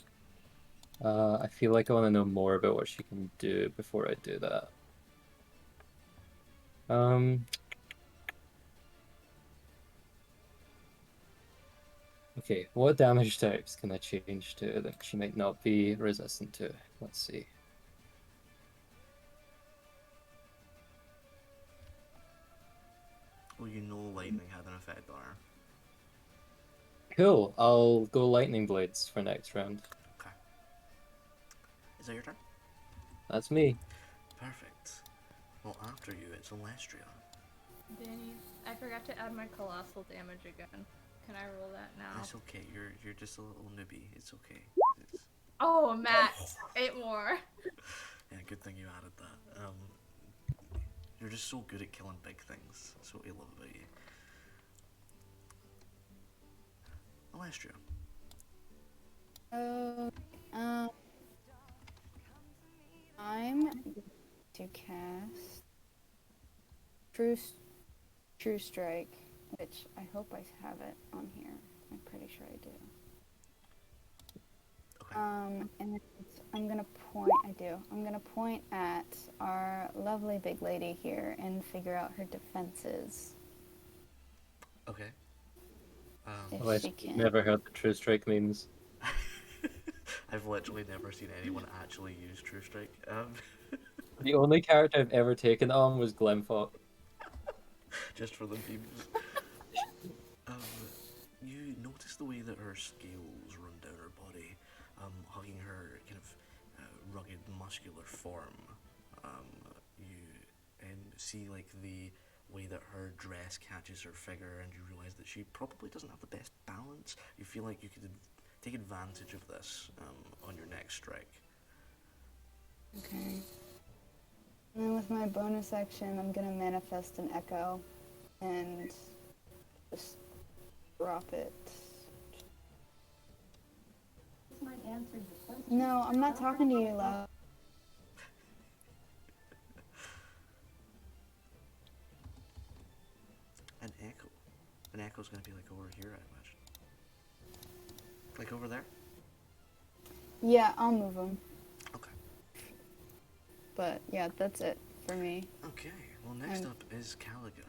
I feel like I want to know more about what she can do before I do that. Okay, what damage types can I change to that she might not be resistant to? Let's see. Well, you know lightning had an effect on her. Cool, I'll go lightning blades for next round. Okay. Is that your turn? That's me. Perfect. Well, after you, it's Ellestria. Danny, I forgot to add my colossal damage again. Can I roll that now? It's okay. You're just a little newbie. It's okay. It's... Oh, Matt, 8 more. Yeah, good thing you added that. You're just so good at killing big things. That's what we love about you. Ellestria. I'm going to cast True Strike, which I hope I have it on here. I'm pretty sure I do. Okay. And I'm gonna point. I do. I'm gonna point at our lovely big lady here and figure out her defenses. Okay. If she can. Never heard the True Strike memes. I've literally never seen anyone actually use True Strike. The only character I've ever taken on was Glenfok. Just for the memes. You notice the way that her scales run down her body, hugging her kind of rugged, muscular form. You see like the way that her dress catches her figure, and you realize that she probably doesn't have the best balance. You feel like you could take advantage of this on your next strike. Okay. And then with my bonus action, I'm gonna manifest an echo and just drop it. No, I'm not talking to you, love. An echo. An echo's gonna be like over here, I imagine. Like over there? Yeah, I'll move them. Okay. But yeah, that's it for me. Okay, well next up is Caliga.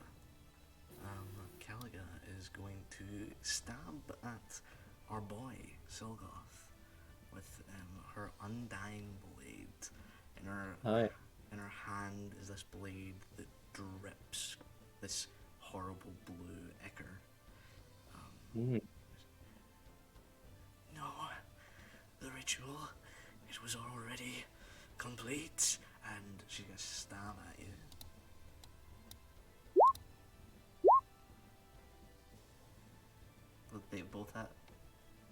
Caliga is going to stab at our boy, Silgoth, with her undying blade. In her hand is this blade that drips this horrible blue ichor. No, the ritual, it was already complete, and she's gonna stab at you. They both hit.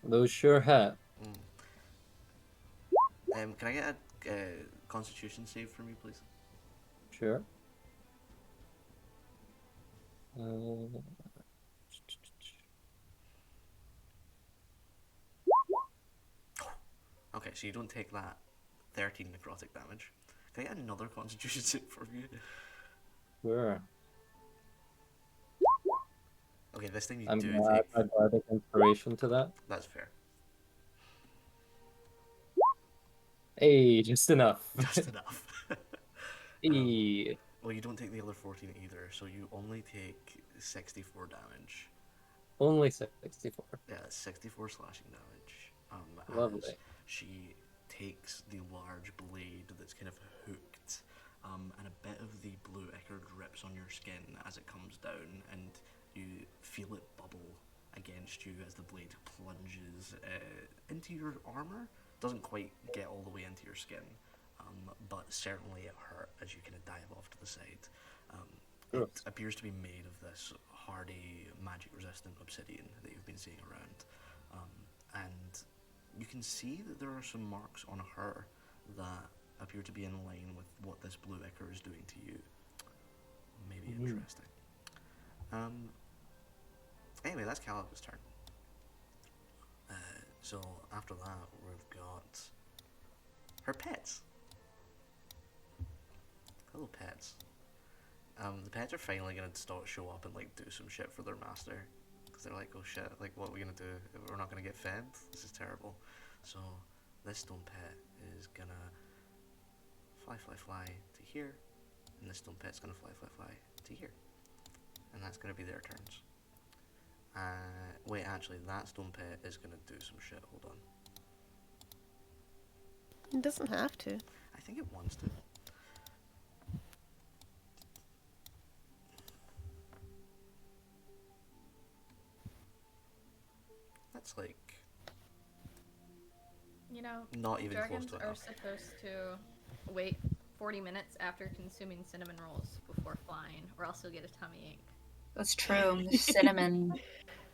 Those sure hit. Can I get a Constitution save for me, please? Sure. Okay, so you don't take that 13 necrotic damage. Can I get another Constitution save for you? Sure. Okay, this thing you I'm do gonna take. add my bardic inspiration to that. That's fair. Hey, just enough. Just enough. Hey. Well, you don't take the other 14 either, so you only take 64 damage. Only 64. Yeah, 64 slashing damage. Lovely. As she takes the large blade that's kind of hooked, and a bit of the blue ichor drips on your skin as it comes down, and you feel it bubble against you as the blade plunges into your armor. Doesn't quite get all the way into your skin, but certainly it hurt as you kind of dive off to the side. It appears to be made of this hardy, magic-resistant obsidian that you've been seeing around. And you can see that there are some marks on her that appear to be in line with what this blue ichor is doing to you. Maybe interesting. Anyway, that's Caliga's turn. So after that, we've got her pets. Hello, pets. The pets are finally gonna start show up and like do some shit for their master, because they're like, oh shit, like what are we gonna do? We're not gonna get fed. This is terrible. So this stone pet is gonna fly to here, and this stone pet's gonna fly to here, and that's gonna be their turns. Wait, actually, that stone pet is gonna do some shit. Hold on. It doesn't have to. I think it wants to. That's like You know, not even close dragons to are enough. supposed to wait 40 minutes after consuming cinnamon rolls before flying, or else you'll get a tummy ache. That's true. The cinnamon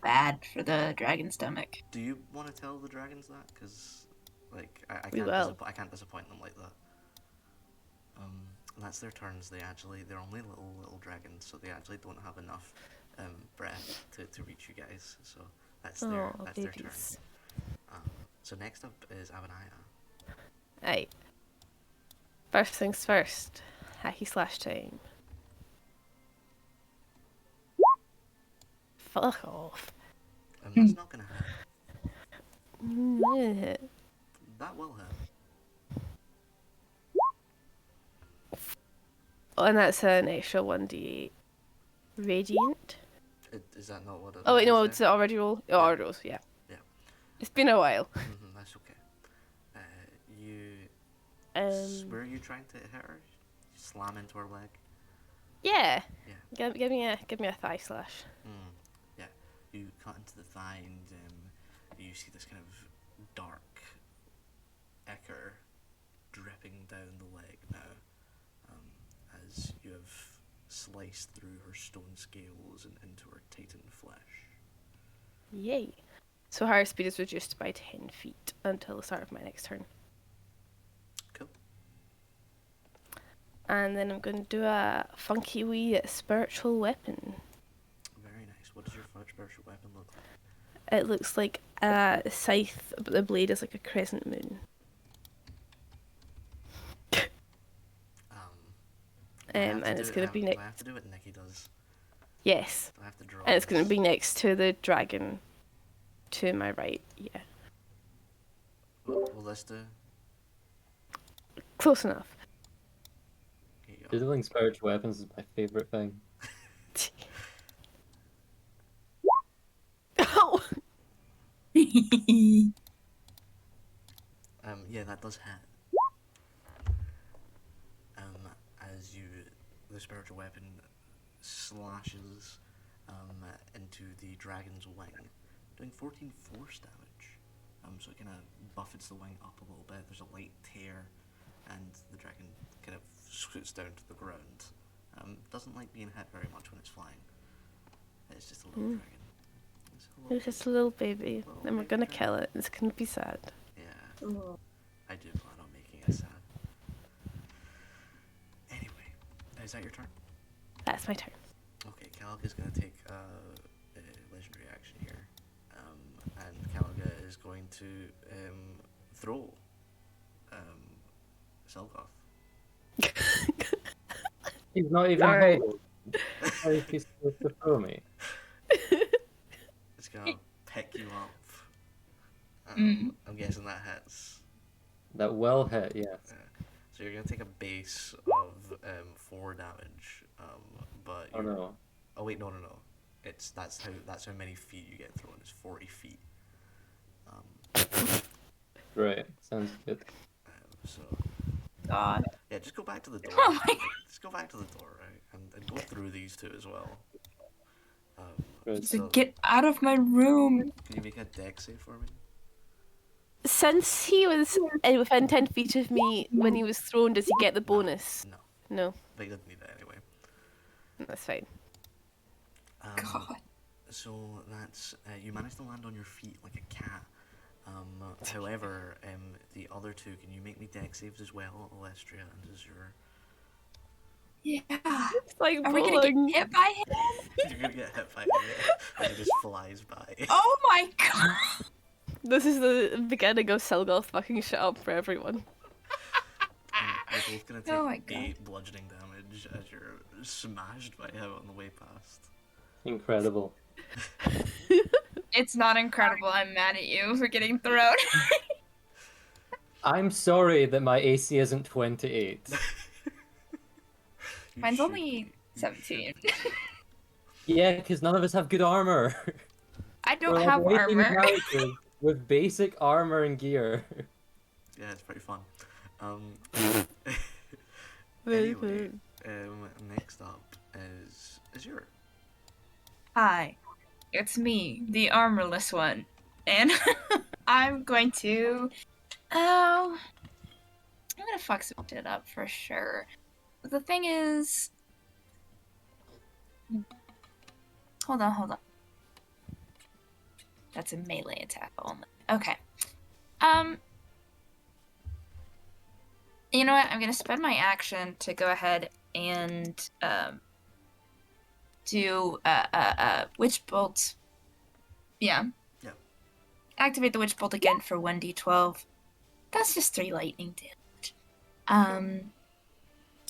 bad for the dragon stomach. Do you want to tell the dragons that? Because, like, I We can't will. I can't disappoint them like that. That's their turns. They're only little dragons, so they actually don't have enough breath to reach you guys. So that's their Oh, turn. babies. So next up is Abonaya. Right. First things first. Hacky slash time. Fuck off. That's not gonna hit. That will hit. Oh, and that's an extra 1d8. Radiant. Is that not what it Oh wait, no, is it's there? already roll. Oh, already rolls, yeah. Yeah. It's been a while. That's okay. You. Where are Um, you trying to hit her? You slam into her leg. yeah. Yeah. Give me a thigh slash. Yeah. You cut into the thigh and you see this kind of dark ichor dripping down the leg now, as you have sliced through her stone scales and into her titan flesh. Yay. So her speed is reduced by 10 feet until the start of my next turn. Cool. And then I'm going to do a funky wee spiritual weapon. Very nice. What does your spiritual weapon look like? It looks like a scythe, but the blade is like a crescent moon. And it's going to be Do next. I have to do what Nicky does? Yes. Do I have to draw? And it's going to this? be next to the dragon to my right. Yeah. What will this do? Close enough. Here you go. Doodling spiritual weapons is my favourite thing. Oh! Yeah, that does hit. As the spiritual weapon slashes into the dragon's wing, doing 14 force damage. So it kind of buffets the wing up a little bit. There's a light tear, and the dragon kind of scoots down to the ground. Doesn't like being hit very much when it's flying. It's just a little dragon. It's just a little baby. And we're going to kill it. It's going to be sad. Yeah. I do plan on making it sad. Anyway, is that your turn? That's my turn. Okay, Caliga's gonna take a legendary action here, and Caliga is going to throw Silgoth. He's not even Sorry. hold. How is he supposed to throw me? It's gonna pick you up. I'm guessing that hits. That will hit, yes. So you're gonna take a base of 4 damage. But Oh you're... no. Oh wait, no. That's how many feet you get thrown. It's 40 feet. Right, sounds good. So God. yeah, just go back to the door. Oh my Just go back to the door, right, and go through these two as well. Right. So So get out of my room. can you make a dex save for me? Since he was within 10 feet of me when he was thrown, does he get the bonus? No, No, but he doesn't need that anyway. that's fine. God. So that's you managed to land on your feet like a cat. However, the other two, can you make me dex saves as well, Ellestria and Azure? Yeah. It's like Are we gonna bowling. get hit by him? You're gonna get hit by it, and it just flies by. Oh my god. This is the beginning of Silgoth fucking shit up for everyone. You're both gonna take Oh my God. 8 bludgeoning damage. damage as you're smashed by him on the way past. Incredible. It's not incredible. I'm mad at you for getting thrown. I'm sorry that my AC isn't 28. You Mine's should only be. 17. Yeah, because none of us have good armor. I don't We're like have waiting armor. characters with basic armor and gear. Yeah, it's pretty fun. Very Anyway, fun. next up is Azure. Hi, it's me, the armorless one, and I'm going to. Oh, I'm gonna fuck some shit up for sure. But the thing is, hold on. That's a melee attack only. Okay. You know what? I'm gonna spend my action to go ahead and do witch bolt. Yeah. Yeah. Activate the witch bolt again for 1d12. That's just 3 lightning damage. And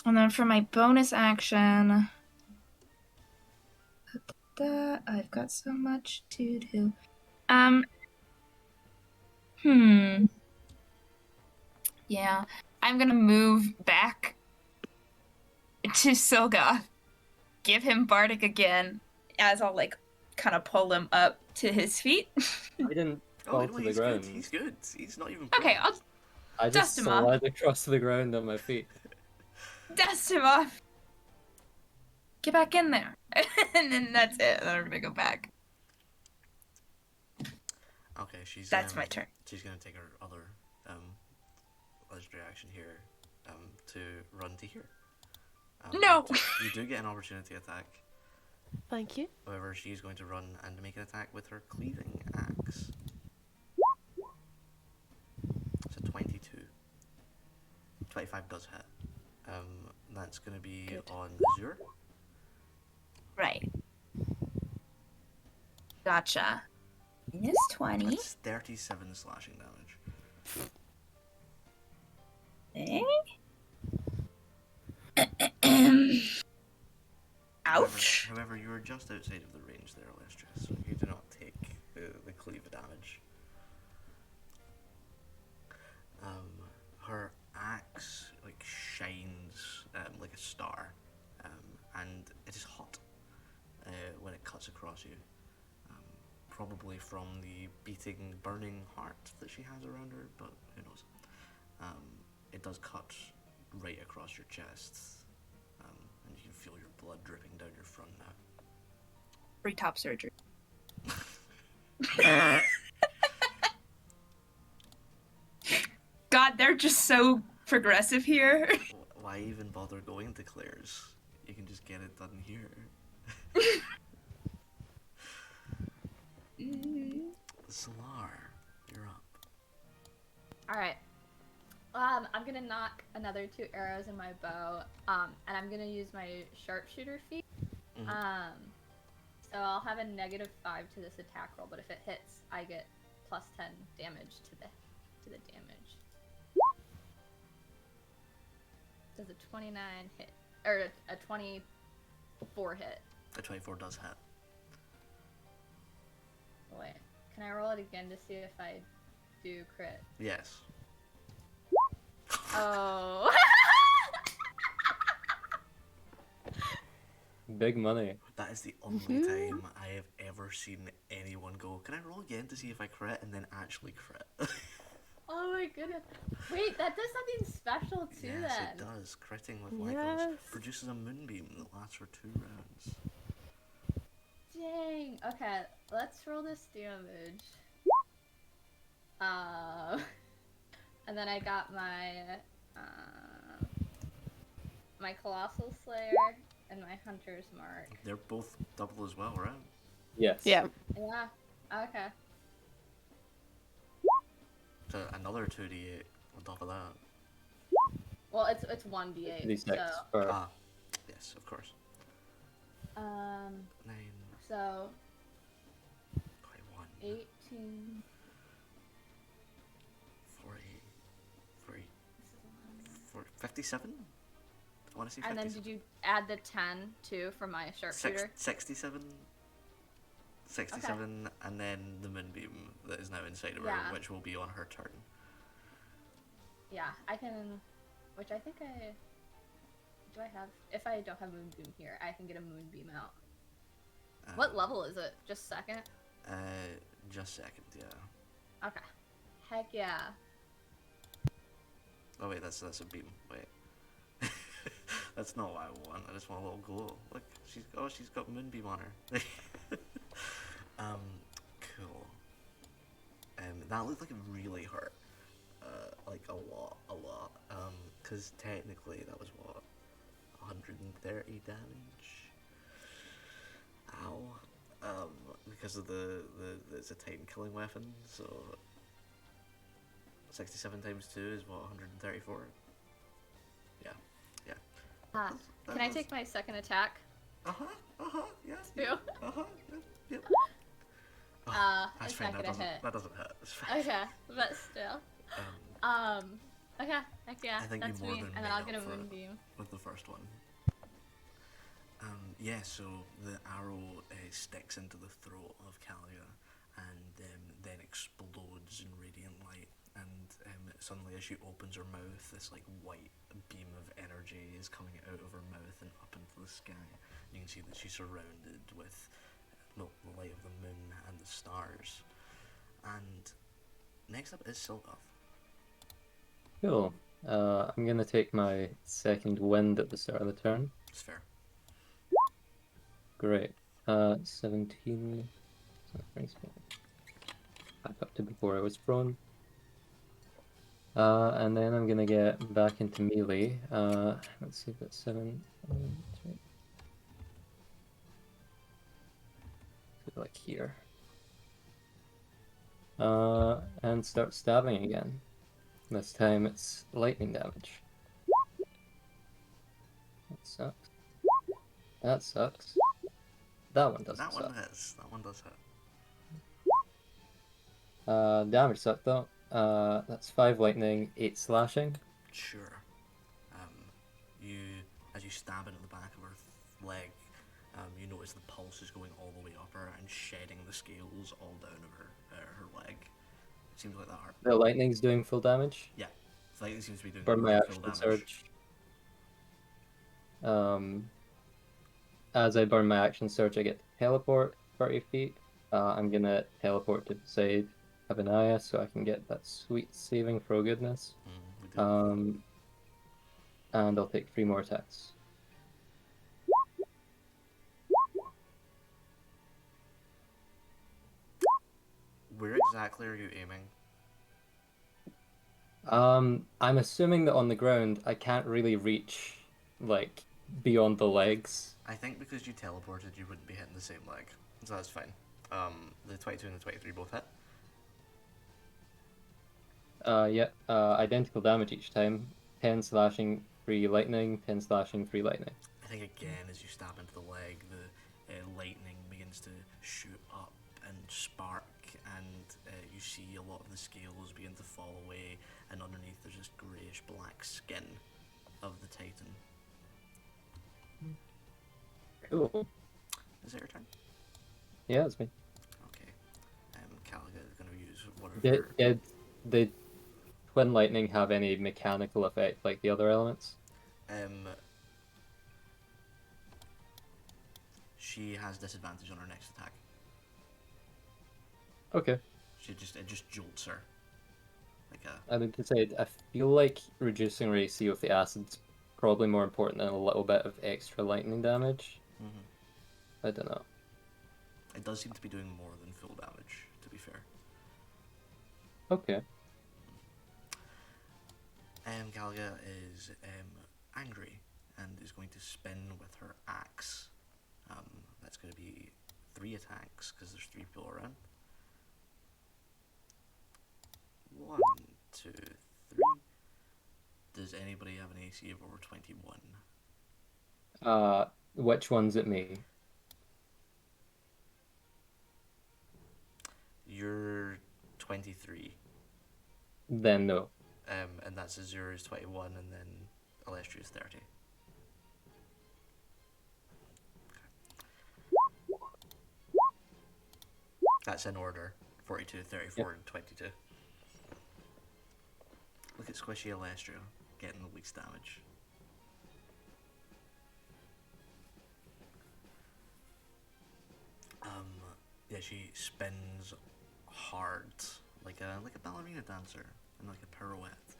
then for my bonus action, I've got so much to do. Yeah, I'm gonna move back to Silgoth, give him Bardic again, as I'll like kind of pull him up to his feet. I didn't fall to the he's ground. good. He's good. He's not even. Okay, prone. I'll I just dust him off. slid across the ground on my feet. dust him off. Get back in there. And then that's it. Then I'm gonna go back. Okay, she's. That's my turn. She's gonna take her other legendary action here, to run to here. No! You do get an opportunity attack. Thank you. However, she's going to run and make an attack with her cleaving axe. It's a 22. 25 does hit. That's going to be Good. on Azure. Right. Gotcha. Minus 20. That's 37 slashing damage. Eh? Ouch. However, you are just outside of the range there, Ellestria, so you do not take the cleave damage. Her axe like shines like a star, and it is hot when it cuts across you. Probably from the beating, burning heart that she has around her, but who knows? It does cut right across your chest, and you can feel your blood dripping down your front now. Free top surgery. God, they're just so progressive here. Why even bother going to Claire's? You can just get it done here. Cely'r, you're up. Alright. I'm gonna knock another 2 arrows in my bow, and I'm gonna use my sharpshooter feat. Mhm. So I'll have a -5 to this attack roll, but if it hits, I get +10 damage to the damage. Does a 29 hit, or a 24 hit? A 24 does hit. Wait, can I roll it again to see if I do crit? Yes. Oh. Big money. That is the only time I have ever seen anyone go, can I roll again to see if I crit, and then actually crit? Oh my goodness. Wait, that does something special too Yes, then. it does. Critting with Lycos Yes. produces a moonbeam that lasts for 2 rounds. Dang. Okay, let's roll this damage. And then I got my my Colossal Slayer and my Hunter's Mark. They're both double as well, right? Yes. Yeah. Yeah. Okay. So another 2d8 on top of that. Well, it's 1d8. D6 So for Ah, yes, of course. 9, so 21, 18. 43, This is a lot. 57? want to see 57? And then did you add the 10 too for my sharpshooter? 67. 67, and then the moonbeam that is now inside of her, Yeah. which will be on her turn. Yeah, I can. Which I think I. Do I have? If I don't have moonbeam here, I can get a moonbeam out. What level is it? Just second? Just second, yeah. Okay. Heck yeah. Oh wait, that's a beam. Wait. That's not what I want. I just want a little glow. Look, she's got moonbeam on her. Cool. That looked like it really hurt. Like a lot. Cause technically that was what, 130 damage. Ow. Because of the it's a Titan killing weapon, so 67 times 2 is what, 134? Yeah. Can I take my second attack? Yeah. Two. Yep. That's It's fine, not gonna hit. that doesn't hit. It's fine. Okay, but still. Okay, heck yeah, I think that's you more me, than and then made I'll up get a for it moonbeam. with the first one. Yeah, so the arrow sticks into the throat of Caliga and then explodes in radiant light, and suddenly as she opens her mouth, this like white beam of energy is coming out of her mouth and up into the sky. You can see that she's surrounded with the light of the moon and the stars. And next up is Silgoth. Cool. I'm gonna take my second wind at the start of the turn. It's fair. Great. 17. So that brings me back up to before I was prone. And then I'm gonna get back into melee. Let's see if that's 7. Like here. And start stabbing again. This time it's lightning damage. That sucks. That sucks. That one doesn't That suck. one hits. That one does hit. Damage sucked though. That's 5 lightning, 8 slashing. Sure. As you stab into the back of her leg, you notice the pulse is going all the way up her and shedding the scales all down of her leg. Seems like that hurt. The lightning's doing full damage. Yeah, lightning seems to be doing Burn my really full action damage. surge. As I burn my action surge, I get to teleport 30 feet. I'm gonna teleport to beside Abonaya so I can get that sweet saving throw goodness. We do. And I'll take 3 more attacks. Where exactly are you aiming? I'm assuming that on the ground I can't really reach, like, beyond the legs. I think because you teleported, you wouldn't be hitting the same leg, so that's fine. The 22 and the 23 both hit. Yeah, identical damage each time. 10 slashing, 3 lightning, 10 slashing, 3 lightning. I think again, as you stab into the leg, the lightning begins to shoot up and spark, and you see a lot of the scales begin to fall away, and underneath there's this greyish black skin of the Titan. Cool. Is it your turn? Yeah, that's me. Okay. Caliga is going to use one of her... Did the twin lightning have any mechanical effect like the other elements? She has disadvantage on her next attack. Okay. It just jolts her. Like a... I would say I feel like reducing her AC with the acid's probably more important than a little bit of extra lightning damage. I don't know. It does seem to be doing more than full damage, to be fair. Okay. Caliga is angry and is going to spin with her axe. That's going to be 3 attacks because there's 3 people around. 1, 2, 3. Does anybody have an AC of over 21? Which one's it me? You're 23. Then no. And that's Azure is 21, and then Ellestria is 30. That's in order. 42, 34, and 22. Look at Squishy Ellestria getting the least damage. Yeah, she spins hard like a ballerina dancer and like a pirouette.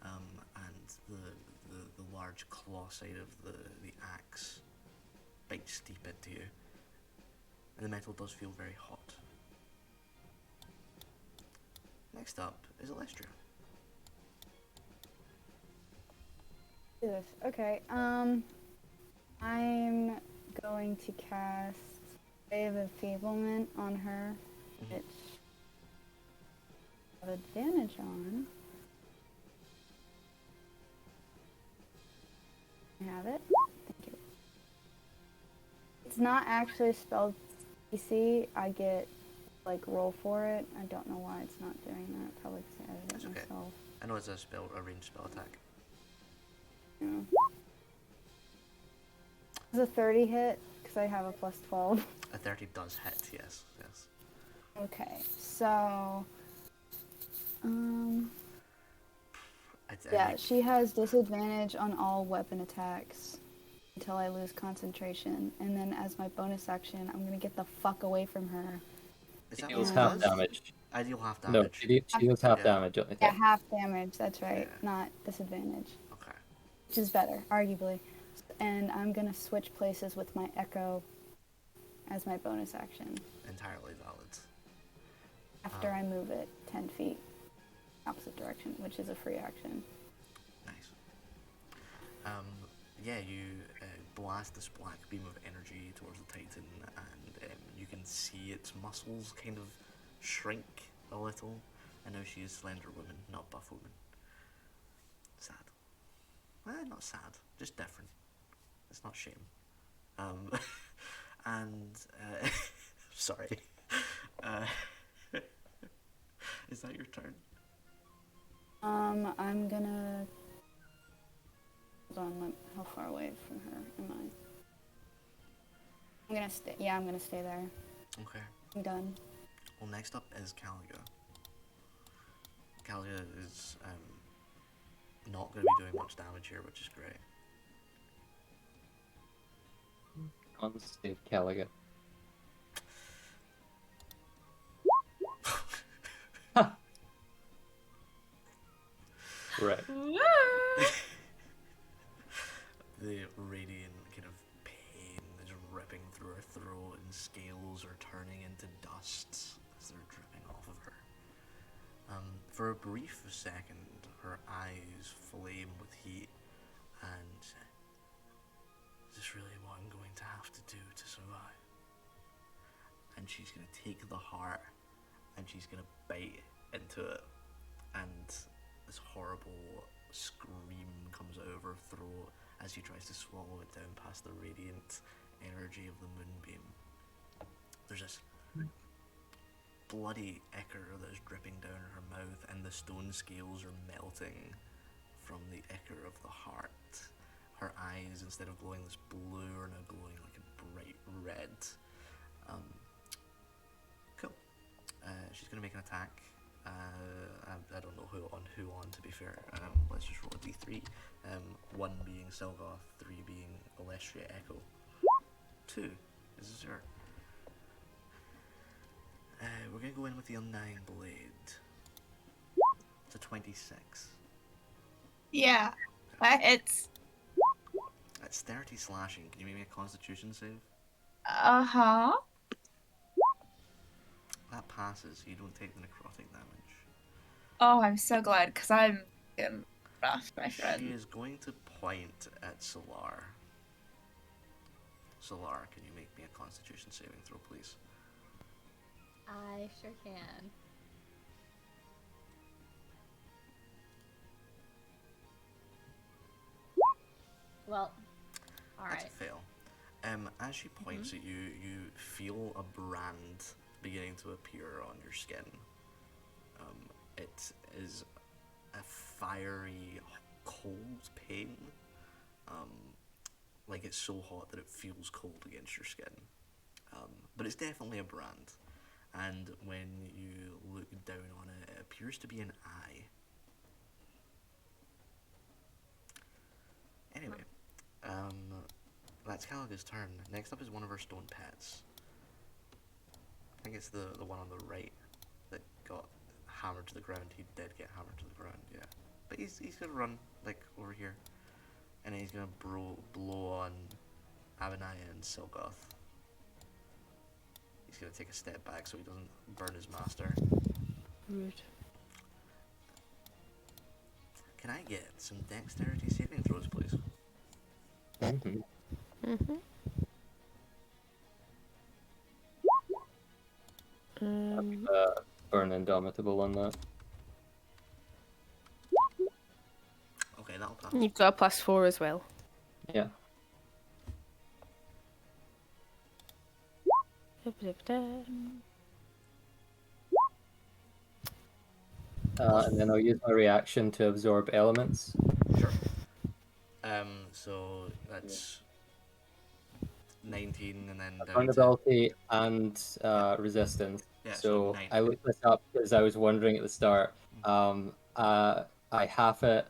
And the large claw side of the axe bites deep into you. And the metal does feel very hot. Next up is Ellestria. Yes. Okay. I'm going to cast Ray of Enfeeblement on her, which I have advantage on. I have it. Thank you. It's not actually spelled CC. I get like roll for it. I don't know why it's not doing that. Probably because I edited That's it okay. myself. I know it's a ranged spell attack. Yeah. Does a 30 hit? Because I have a plus 12. A 30 does hit, yes. Okay, so yeah, she has disadvantage on all weapon attacks until I lose concentration, and then as my bonus action, I'm gonna get the fuck away from her. Is that She what deals it half does? damage. I deal half No, damage. she deals half Yeah. damage on the Yeah, hit. half damage. That's right, Yeah. not disadvantage, Okay. which is better, arguably. And I'm gonna switch places with my echo as my bonus action Entirely valid. after I move it 10 feet opposite direction, which is a free action. Nice. Yeah, you blast this black beam of energy towards the Titan, and you can see its muscles kind of shrink a little. And now she is slender woman, not buff woman. Sad. Well, not sad, just different. It's not shame. And sorry. Is that your turn? I'm gonna. Hold on, how far away from her am I? I'm gonna stay. Yeah, I'm gonna stay there. Okay. I'm done. Well, next up is Caliga. Caliga is not going to be doing much damage here, which is great. On save Caliga. Right. The radiant kind of pain is ripping through her throat, and scales are turning into dust as they're dripping off of her. For a brief second, her eyes flame with heat, and is this really what I'm going to have to do to survive? And she's going to take the heart, and she's going to bite into it, and this horrible scream comes out of her throat as she tries to swallow it down past the radiant energy of the moonbeam. There's this bloody ichor that is dripping down her mouth, and the stone scales are melting from the ichor of the heart. Her eyes, instead of glowing this blue, are now glowing like a bright red. Cool. She's going to make an attack. I don't know who on, to be fair. Let's just roll a d3. 1 being Silgoth, 3 being Ellestria Echo. 2 is Azure. We're going to go in with the Undying Blade. It's a 26. Yeah, that hits. That's 30 slashing. Can you make me a Constitution save? Uh-huh. That passes. You don't take the necrotic damage. Oh, I'm so glad, because I'm rough, my She friend. is going to point at Cely'r. Cely'r, can you make me a Constitution saving throw, please? I sure can. Well, That's alright. a fail. As she points at you, you feel a brand beginning to appear on your skin. It is a fiery, cold pain. Like it's so hot that it feels cold against your skin. But it's definitely a brand. and when you look down on it, it appears to be an eye. Anyway, that's Caliga's turn. Next up is one of our stone pets. I think it's the one on the right that got hammered to the ground. He did get hammered to the ground, yeah. But he's gonna run like over here, and then he's gonna blow on Abonaya and Silgoth. He's gonna take a step back so he doesn't burn his master. Rude. Can I get some dexterity saving throws, please? Burn Indomitable on that. Okay, that'll pass. You've got a +4 as well. Yeah. And then I'll use my reaction to absorb elements. Sure. So that's 19 and then down to... Vulnerability and resistance. Yeah, so 9. I looked this up because I was wondering at the start. I half it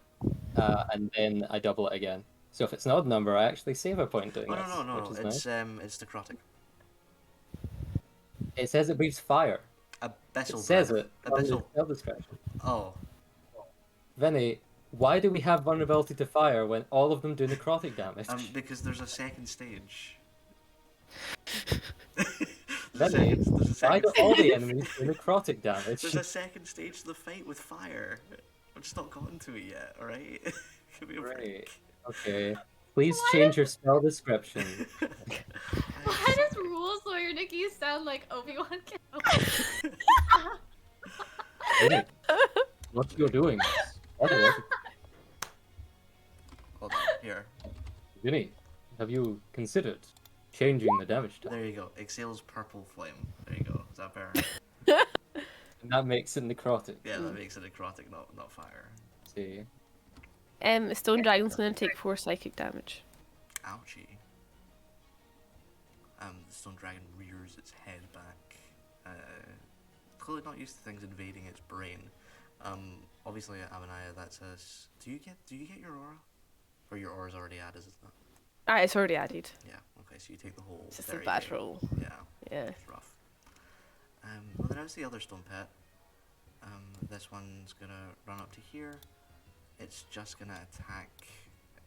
and then I double it again. So if it's an odd number, I actually save a point doing Oh, this. no, which is it's nice. it's necrotic. It says it breathes fire. Abyssal It says breath. it on the Abyssal. spell description. Oh. Vinny, why do we have vulnerability to fire when all of them do necrotic damage? Because there's a second stage. Vinny, why do all the enemies do necrotic damage? There's a second stage to the fight with fire. I've just not gotten to it yet, alright? Give me a break. Okay. Please change your spell description. Why does Rules Lawyer Nicky sound like Obi-Wan Kenobi? Vinny, what you're doing? Hold on, here. Vinny, have you considered changing the damage type? There you go. Exhales purple flame. There you go. Is that better? And that makes it necrotic. Yeah, that makes it necrotic, not fire. See. Stone Dragon's gonna take 4 psychic damage. Ouchie. The stone dragon rears its head back. Clearly not used to things invading its brain. Obviously Abonaya, that's us. Do you get your aura? Or your aura's already added, isn't it? It's already added. Yeah, okay, so you take the whole It's just a 30K. bad roll. Yeah. Yeah. It's rough. Well then how's the other stone pet? This one's gonna run up to here. It's just gonna attack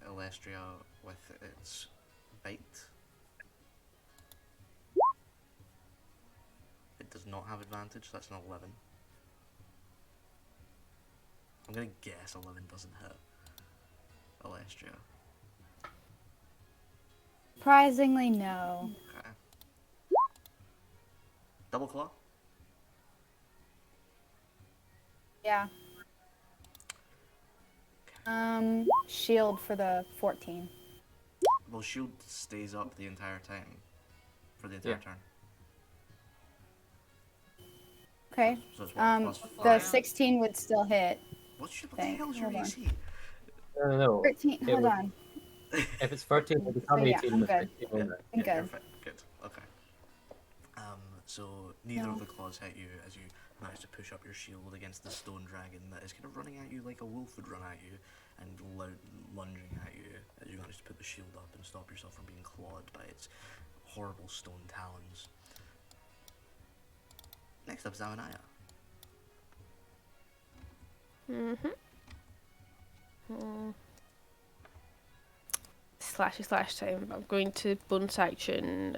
Ellestria with its bite. It does not have advantage, so that's an 11. I'm gonna guess 11 doesn't hit Ellestria. Surprisingly, no. Okay. Double claw? Yeah. Shield for the 14. Well, shield stays up the entire time. For the entire Yeah. turn. Okay. So it's what, plus The 5? 16 would still hit. What the Thank- hell is your hold on. AC? No. 13. It Hold would- on. If it's 13, it'll become So, yeah, 18 I'm with good. 15 in there. I'm Yeah, good. perfect. Good. Okay. So neither No. of the claws hit you as you manage to push up your shield against the stone dragon that is kind of running at you like a wolf would run at you and lunging at you as you manage to put the shield up and stop yourself from being clawed by its horrible stone talons. Next up is Abonaya. Slash time. I'm going to bonus action,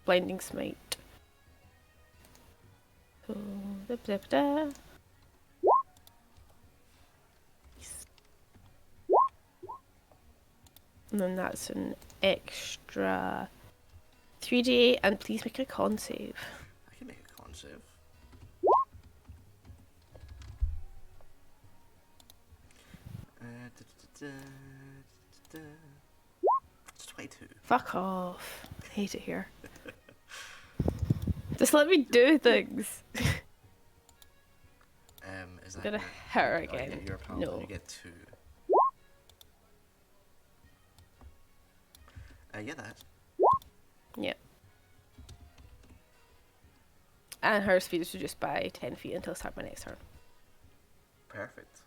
blinding smite. So, da. And then that's an extra 3d8, and please make a con save. I can make a con save. It's 22. Fuck off. I hate it here. Just let me do things. Is that Gonna your- hit her oh, yeah, again. you're a paladin, No. you get 2. Yeah, that. Yeah. And her speed is reduced by 10 feet until start my next turn. Perfect.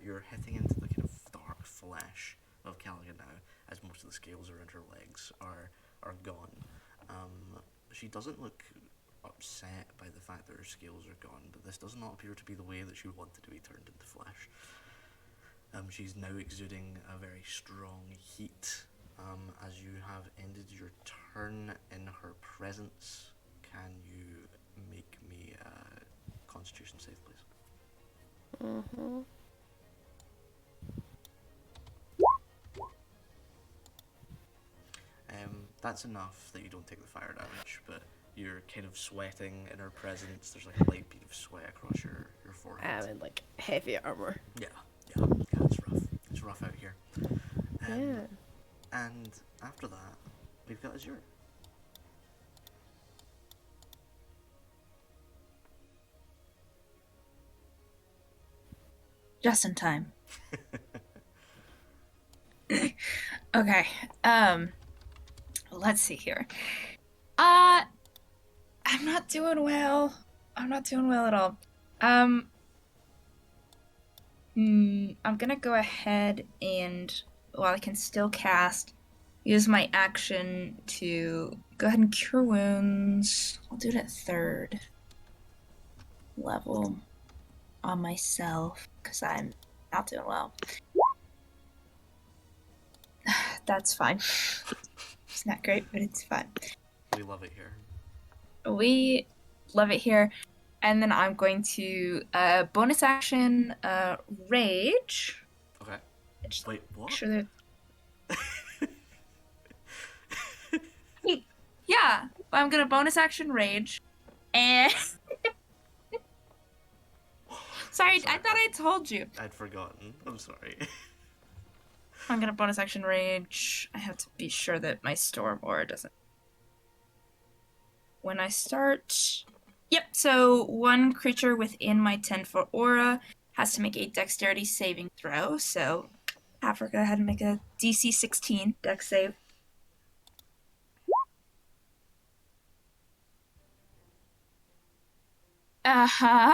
You're hitting into the kind of dark flesh of Caliga now, as most of the scales around her legs are gone. She doesn't look upset by the fact that her scales are gone, but this does not appear to be the way that she wanted to be turned into flesh. She's now exuding a very strong heat. As you have ended your turn in her presence, can you make me a Constitution save, please? Mm-hmm. That's enough that you don't take the fire damage, but you're kind of sweating in her presence. There's like a light bead of sweat across your forehead. I'm in like heavy armor. Yeah, it's rough. It's rough out here. Yeah. And after that, we've got Azure. Just in time. Okay. Let's see here. I'm not doing well. I'm not doing well at all. I'm gonna go ahead and, while I can still cast, use my action to go ahead and cure wounds. I'll do it at 3rd level on myself because I'm not doing well. That's fine. It's not great, but it's fine. We love it here. We love it here. And then I'm going to bonus action rage. Okay. Just Wait, what? make sure that... Yeah, I'm gonna bonus action rage. And sorry, I thought I told you. I'd forgotten. I'm sorry. I'm gonna bonus action rage. I have to be sure that my storyboard doesn't. When I start. Yep, so one creature within my 10-foot aura has to make a dexterity saving throw. So have her go ahead and make a DC 16 dex save. Uh-huh.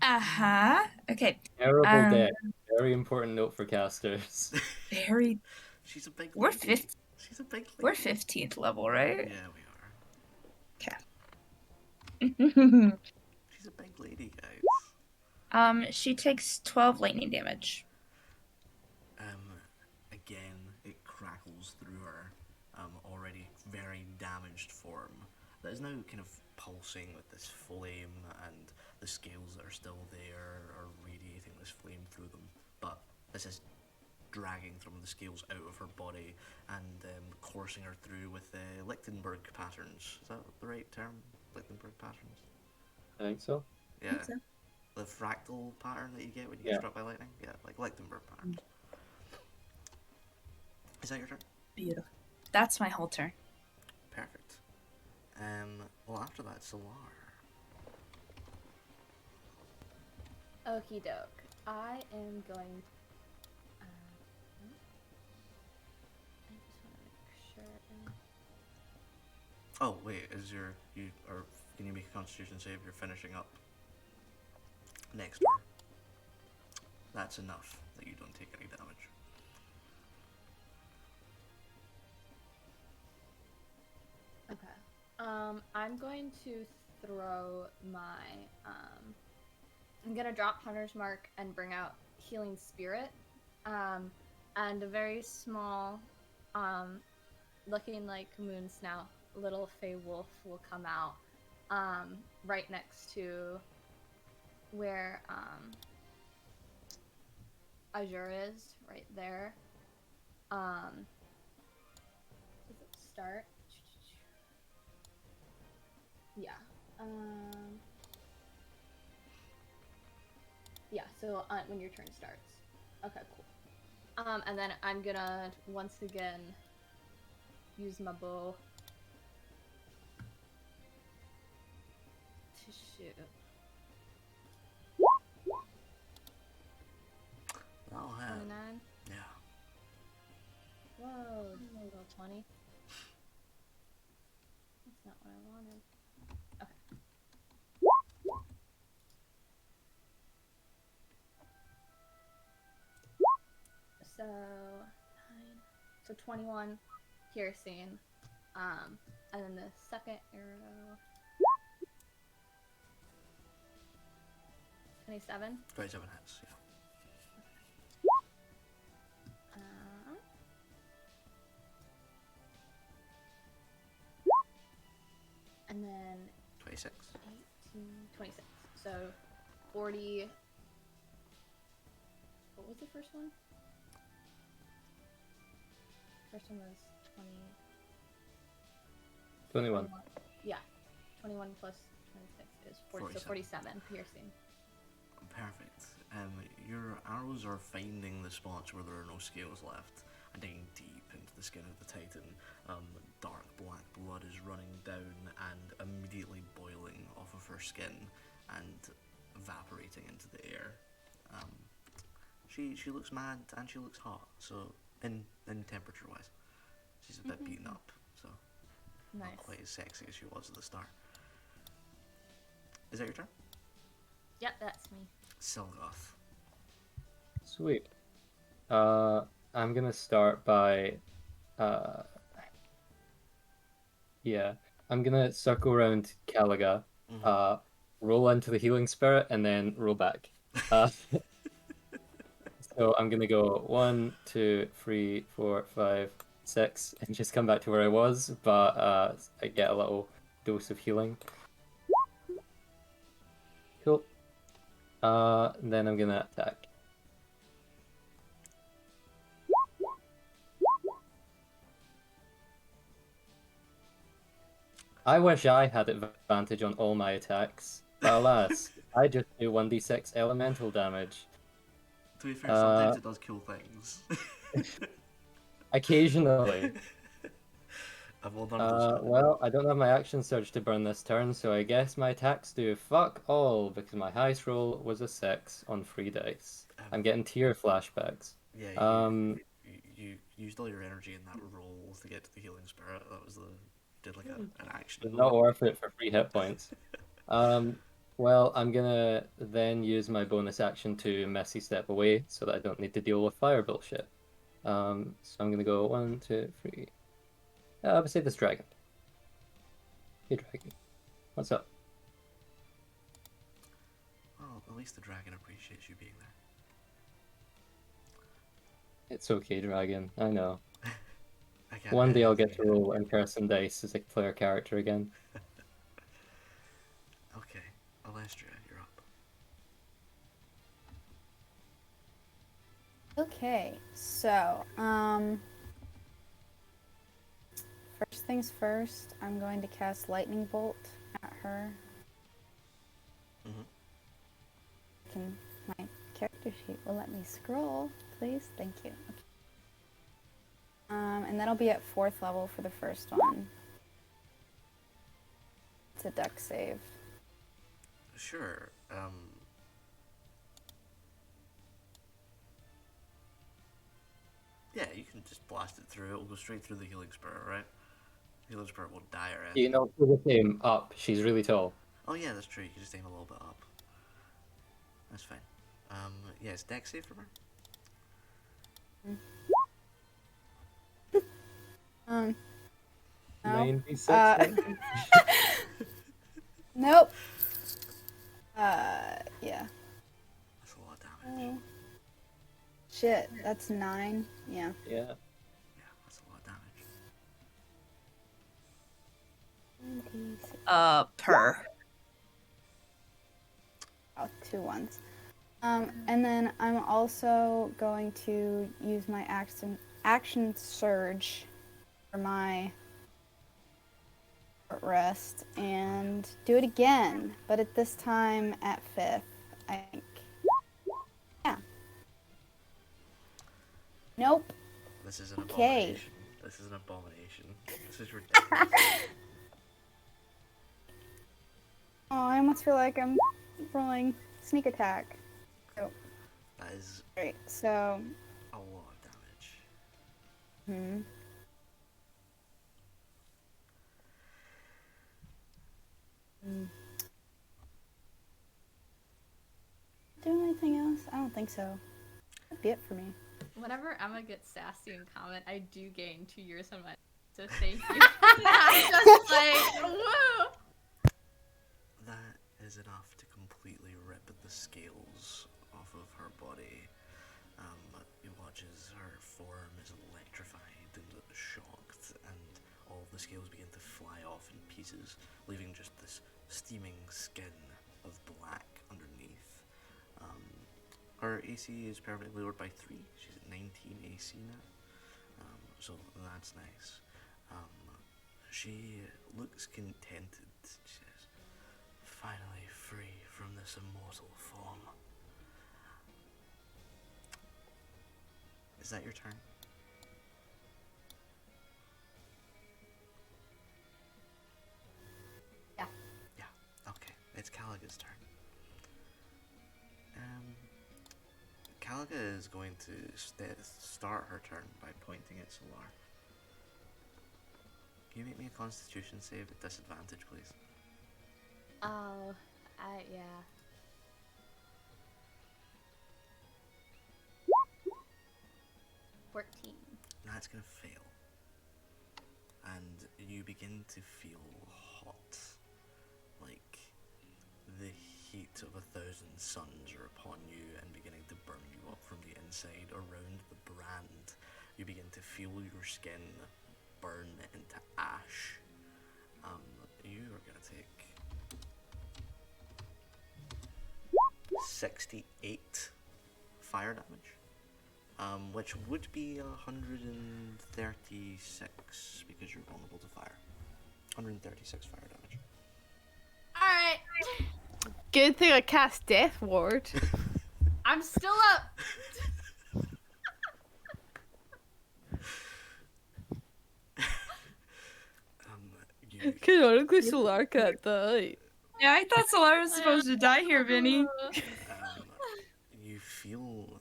Uh-huh. Okay. Terrible deck. Very important note for casters. Very. She's a big We're lady. fifth. She's a big lady. We're 15th level, right? Yeah, we are. Okay. She's a big lady, guys. She takes 12 lightning damage. Again, it crackles through her, already very damaged form that is now kind of pulsing with this flame, and the scales that are still there are radiating this flame through them. But this is dragging some of the scales out of her body and coursing her through with Lichtenberg patterns. Is that the right term? Lichtenberg patterns? I think so. Yeah. I think so. The fractal pattern that you get when you Yeah. get struck by lightning? Yeah, like Lichtenberg patterns. Is that your turn? Beautiful. That's my whole turn. Perfect. Well, after that, Cely'r. Okie doke. I am going. I just want to make sure. Oh, wait, can you make a Constitution save? You're finishing up next turn. That's enough that you don't take any damage. Okay. I'm going to throw my. I'm gonna drop Hunter's Mark and bring out Healing Spirit, and a very small, looking like moon snout little fey wolf will come out, right next to where Azure is, right there. Does it start? Yeah. Yeah, so when your turn starts. Okay, cool. And then I'm gonna once again use my bow to shoot. That'll have. 29. Yeah. Whoa, just a little 20. That's not what I wanted. So 9. So 21 piercing. And then the second arrow. 27. 27 hits, yeah. And then 26. 18, 26. So 40. What was the first one? First one was 20. 21. Yeah. 21 plus 26 is 40. So 47 piercing. Perfect. Your arrows are finding the spots where there are no scales left and digging deep into the skin of the Titan. Dark black blood is running down and immediately boiling off of her skin and evaporating into the air. She looks mad and she looks hot, so in temperature wise. She's a bit beaten up, so Nice. not quite as sexy as she was at the start. Is that your turn? Yep, that's me. Silgoth. Sweet. I'm gonna start by, yeah, I'm gonna circle around Caliga, roll into the healing spirit, and then roll back. So I'm gonna go 1, 2, 3, 4, 5, 6, and just come back to where I was, but I get a little dose of healing. Cool. Then I'm gonna attack. I wish I had advantage on all my attacks, but alas, I just do 1d6 elemental damage. To be fair, sometimes it does cool things. Occasionally. Well done, Bullshit. Well, I don't have my action surge to burn this turn, so I guess my attacks do fuck all, because my highest roll was a 6 on 3 dice. I'm getting tear flashbacks. Yeah, you used all your energy in that roll to get to the healing spirit. That was did like an action. It's not worth it for 3 hit points. Well, I'm gonna then use my bonus action to messy step away so that I don't need to deal with fire bullshit. So I'm gonna go 1, 2, 3. I would say this dragon. Hey, dragon. What's up? Well, at least the dragon appreciates you being there. It's okay, dragon. I know. I can't One day I'll get anything to yet. roll in-person dice as a player character again. Okay, Ellestria, you're up. Okay, so, first things first, I'm going to cast Lightning Bolt at her. My character sheet will let me scroll, please? Thank you. Okay. And that'll be at 4th level for the first one. It's a dex save. Sure. Yeah, you can just blast it through. It'll go straight through the healing spirit, right? The healing spirit will die or anything. You know, for the same up. She's really tall. Oh yeah, that's true. You can just aim a little bit up. That's fine. Yeah, it's dex save for her. No. 96. Nope. Yeah. That's a lot of damage. Shit, that's 9. Yeah. Yeah. Yeah, that's a lot of damage. Per. Oh, 2 ones. And then I'm also going to use my action surge for my short rest and do it again, but at this time at 5th, I think. Yeah. Nope. This is an Okay. abomination. This is an abomination. This is ridiculous. Oh, I almost feel like I'm rolling sneak attack. Oh, That is great. So, a lot of damage. do anything else? I don't think so. That'd be it for me. Whenever Emma gets sassy in comment, I do gain 2 years on my. So thank you. I'm just like, woo! That is enough to completely rip the scales off of her body. You watch as her form is electrified and shocked, and all of the scales begin to fly off in pieces, leaving just this steaming skin of black underneath. Her AC is permanently lowered by 3. She's at 19 AC now, so that's nice. She looks contented. She says, "Finally free from this immortal form." Is that your turn? Yeah. Yeah, okay. It's Caliga's turn. Caliga is going to start her turn by pointing at Cely'r. Can you make me a Constitution save at disadvantage, please? Oh, yeah. That's gonna fail. And you begin to feel hot. Like the heat of 1,000 suns are upon you and beginning to burn you up from the inside. Around the brand, you begin to feel your skin burn into ash. You are gonna take 68 fire damage, which would be 136 because you're vulnerable to fire. 136 fire damage. Alright. Good thing I cast Death Ward. I'm still up. Canonically, Cely'r can't die. Yeah, I thought Cely'r was supposed to die here, Vinny. You feel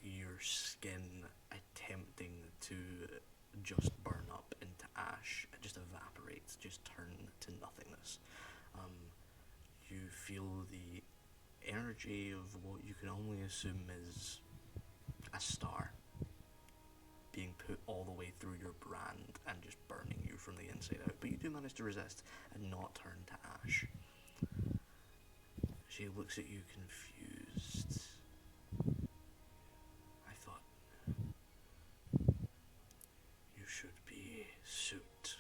your skin attempting to just burn up into ash. It just evaporates, just turn to nothingness. You feel the energy of what you can only assume is a star being put all the way through your brand and just burning you from the inside out. But you do manage to resist and not turn to ash. She looks at you confused. I thought you should be suit.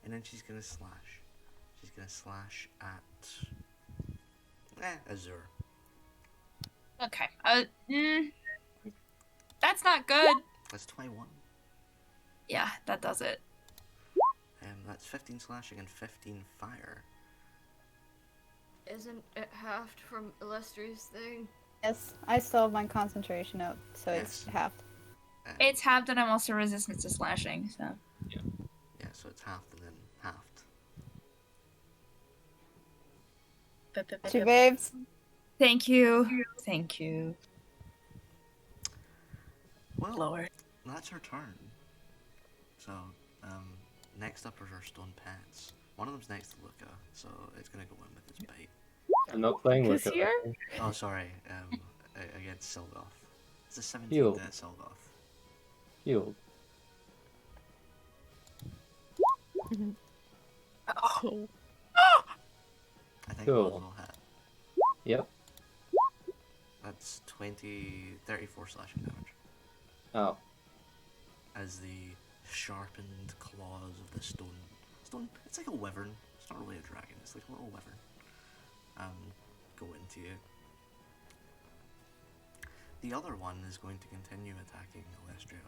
And then she's gonna slash. She's gonna slash at Azure. Okay. That's not good. That's 21. Yeah, that does it. That's 15 slashing and 15 fire. Isn't it halved from Illestria's thing? Yes, I still have my concentration up, so it's Yes. halved. It's halved and I'm also resistant to slashing, so. Yeah, so it's halved and then halved. 2 babes. Thank you. Thank you. Well, Lower. that's her turn. So, next up are her stone pets. One of them's next to Luca, so it's gonna go in with its bite. I'm not playing with Cely'r? it. Oh, sorry, against Silgoth. It's a 17 Heal. to hit Silgoth. Healed. Oh. I think Cool. those will hit. Yep. That's 34 slashing damage. Oh. As the sharpened claws of the stone, it's like a wyvern. It's not really a dragon. It's like a little wyvern. Go into you. The other one is going to continue attacking Ellestria.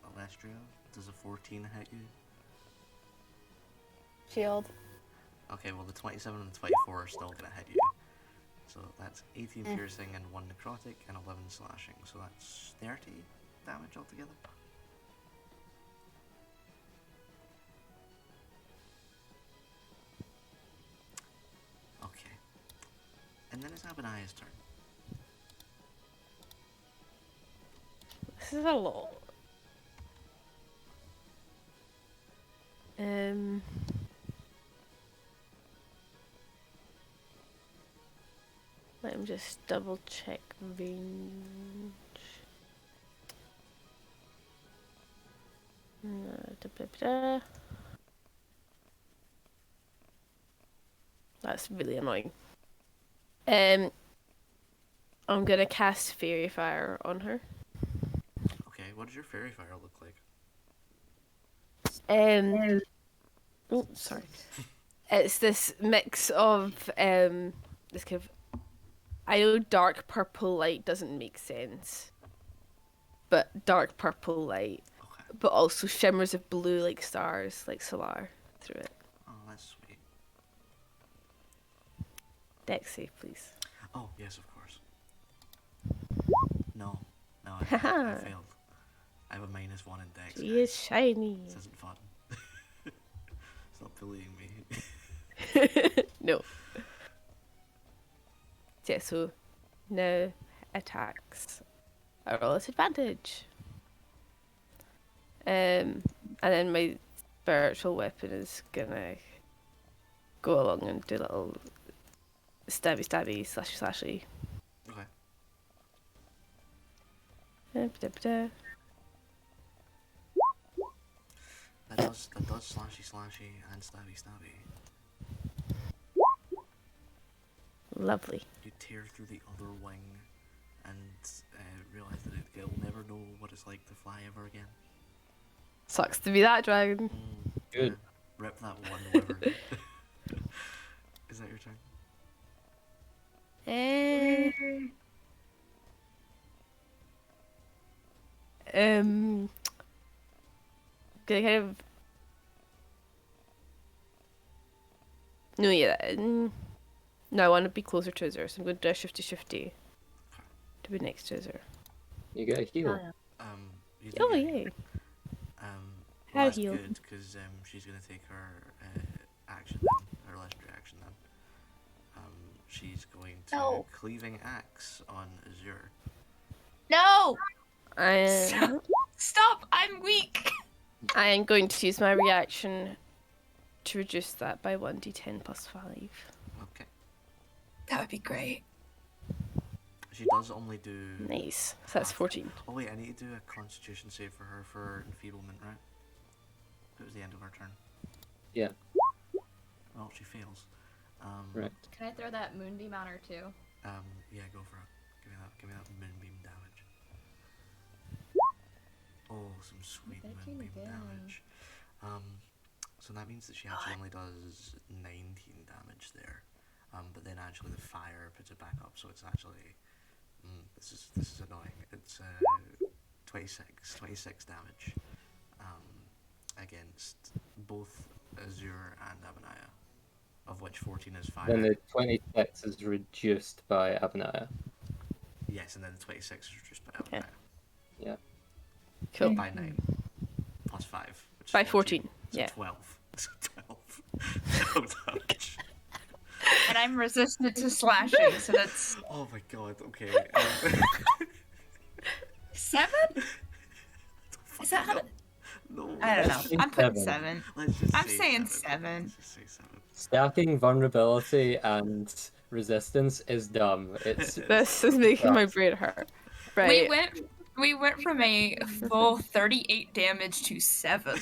Ellestria, does a 14 hit you? Shield. Okay, well the 27 and the 24 are still gonna hit you. So that's 18 piercing and 1 necrotic and 11 slashing. So that's 30 damage altogether. Okay. And then it's Abonaya's turn. This is a lot. Let me just double check range. Da-da-da. That's really annoying. I'm gonna cast Fairy Fire on her. Okay, what does your fairy fire look like? Oh, sorry. It's this mix of this kind of. I know dark purple light doesn't make sense, but dark purple light, Okay. but also shimmers of blue like stars, like Cely'r, through it. Oh, that's sweet. Dex save, please. Oh, yes, of course. No, I failed. I have a -1 in Dex. She is shiny. This isn't fun. Stop bullying me. No. Yeah, so now attacks are all at advantage. And then my spiritual weapon is gonna go along and do little stabby, slashy, slashy. Okay. Da-da-da. That does slashy and stabby. Lovely. You tear through the other wing and realize that it will never know what it's like to fly ever again. Sucks to be that dragon. Good. Rip that one wyvern. Is that your turn? Gonna kind of. No, yeah. No, I want to be closer to Azure, so I'm going to do a shifty to be next to Azure. You get a heal. You do Oh, get- yay. Well, How that's heal? good, because she's going to take her action then, her Ellestria action then. She's going to No. cleaving axe on Azure. No! I Stop! I'm weak! am going to use my reaction to reduce that by 1d10 plus 5. Okay. That would be great. She does only do... Nice. So that's 14. Oh wait, I need to do a constitution save for her for enfeeblement, right? It was the end of her turn. Yeah. Well, she fails. Right. Can I throw that moonbeam on her too? Yeah, go for it. Give me that moonbeam damage. Oh, some sweet 13 moonbeam again. damage. So that means that she actually only does 19 damage there. But then actually the fire puts it back up, so it's actually this is annoying. It's 26 damage against both Azure and Abonaya, of which 14 is fire. Then the 26 is reduced by Abonaya. Yes, and then the 26 is reduced by Abonaya. Yeah. Cool. By 9 plus 5, which is By 14, so yeah. 12. 12. No damage. And I'm resistant to slashing, so that's Oh my god, okay. 7? Is that how? No. I don't know. Let's say I'm putting 7. 7. Let's just I'm say saying 7. 7. Let's just say 7. Stacking vulnerability and resistance is dumb. It's This is making my brain hurt. Right. We went from a full 38 damage to 7.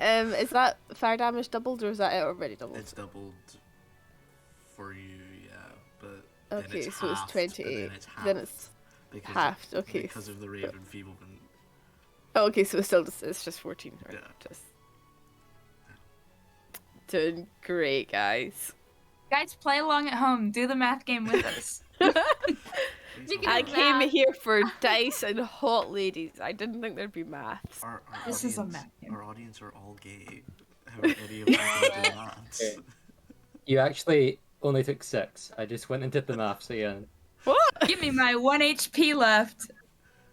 Is that fire damage doubled or is that it already doubled? It's doubled for you, yeah, but then Okay, it's so it's halved, 28. and Then it's because halved, okay. because of the rate of enfeeblement. oh, okay, so it's just 14. Right? Yeah. Just doing great, guys. Guys, play along at home. Do the math game with us. You can I do came math. here for dice and hot ladies. I didn't think there'd be maths. Our This audience, is a math game. Our audience are all gay. How are any of them gonna do maths? Okay. You actually only took 6. I just went and did the maths again. Give me my 1 HP left.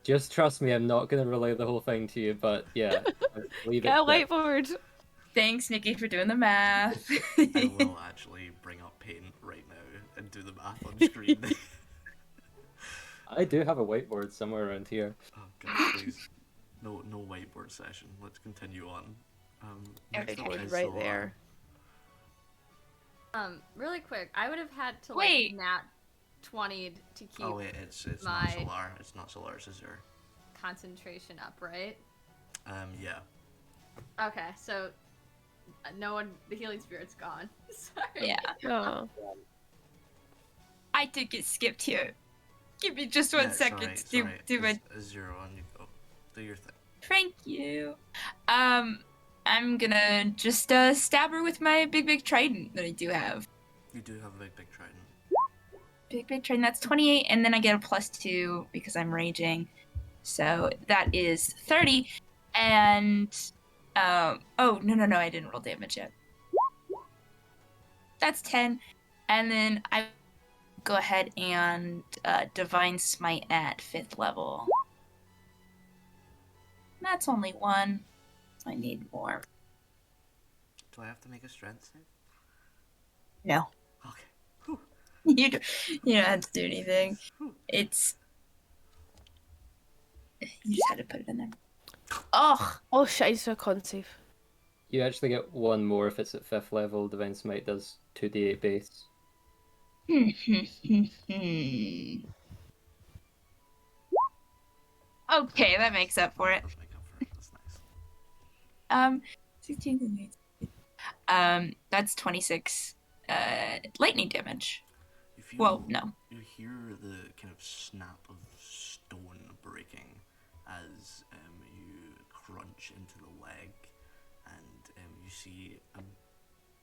Just trust me, I'm not going to relay the whole thing to you, but yeah, leave Get a it there. whiteboard. Thanks, Nicky, for doing the math. I will actually bring up Paint right now and do the math on screen. I do have a whiteboard somewhere around here. Oh god, please. No whiteboard session. Let's continue on. Next up Whiteboard is right Cely'r. there. Really quick, I would have had to Wait. like nat 20 to keep Oh wait, it's not my- Cely'r. It's not Cely'r. It's Azure. concentration up, right? Yeah. Okay, so no one, the healing spirit's gone. Sorry. Yeah. Oh. I did get skipped here. Give me just one Yeah, second to sorry. do my. Azure on you go. Do your thing. Thank you. I'm gonna just stab her with my big trident that I do have. You do have a big trident. Big trident. That's 28, and then I get a +2 because I'm raging. So that is 30, and oh no, I didn't roll damage yet. That's 10, and then I go ahead and divine smite at 5th level. That's only 1. I need more. Do I have to make a strength save? No. Okay. Whew. You don't have to do anything. Whew. It's you just had to put it in there. Ugh. Oh shit, I just saw a con save. You actually get one more if it's at 5th level. Divine Smite does 2d8 base. Okay, that makes up for it. Does make up for it. That's nice. 16 that's 26 lightning damage. You feel, Well, no. You hear the kind of snap of stone breaking as you crunch into the leg, and you see a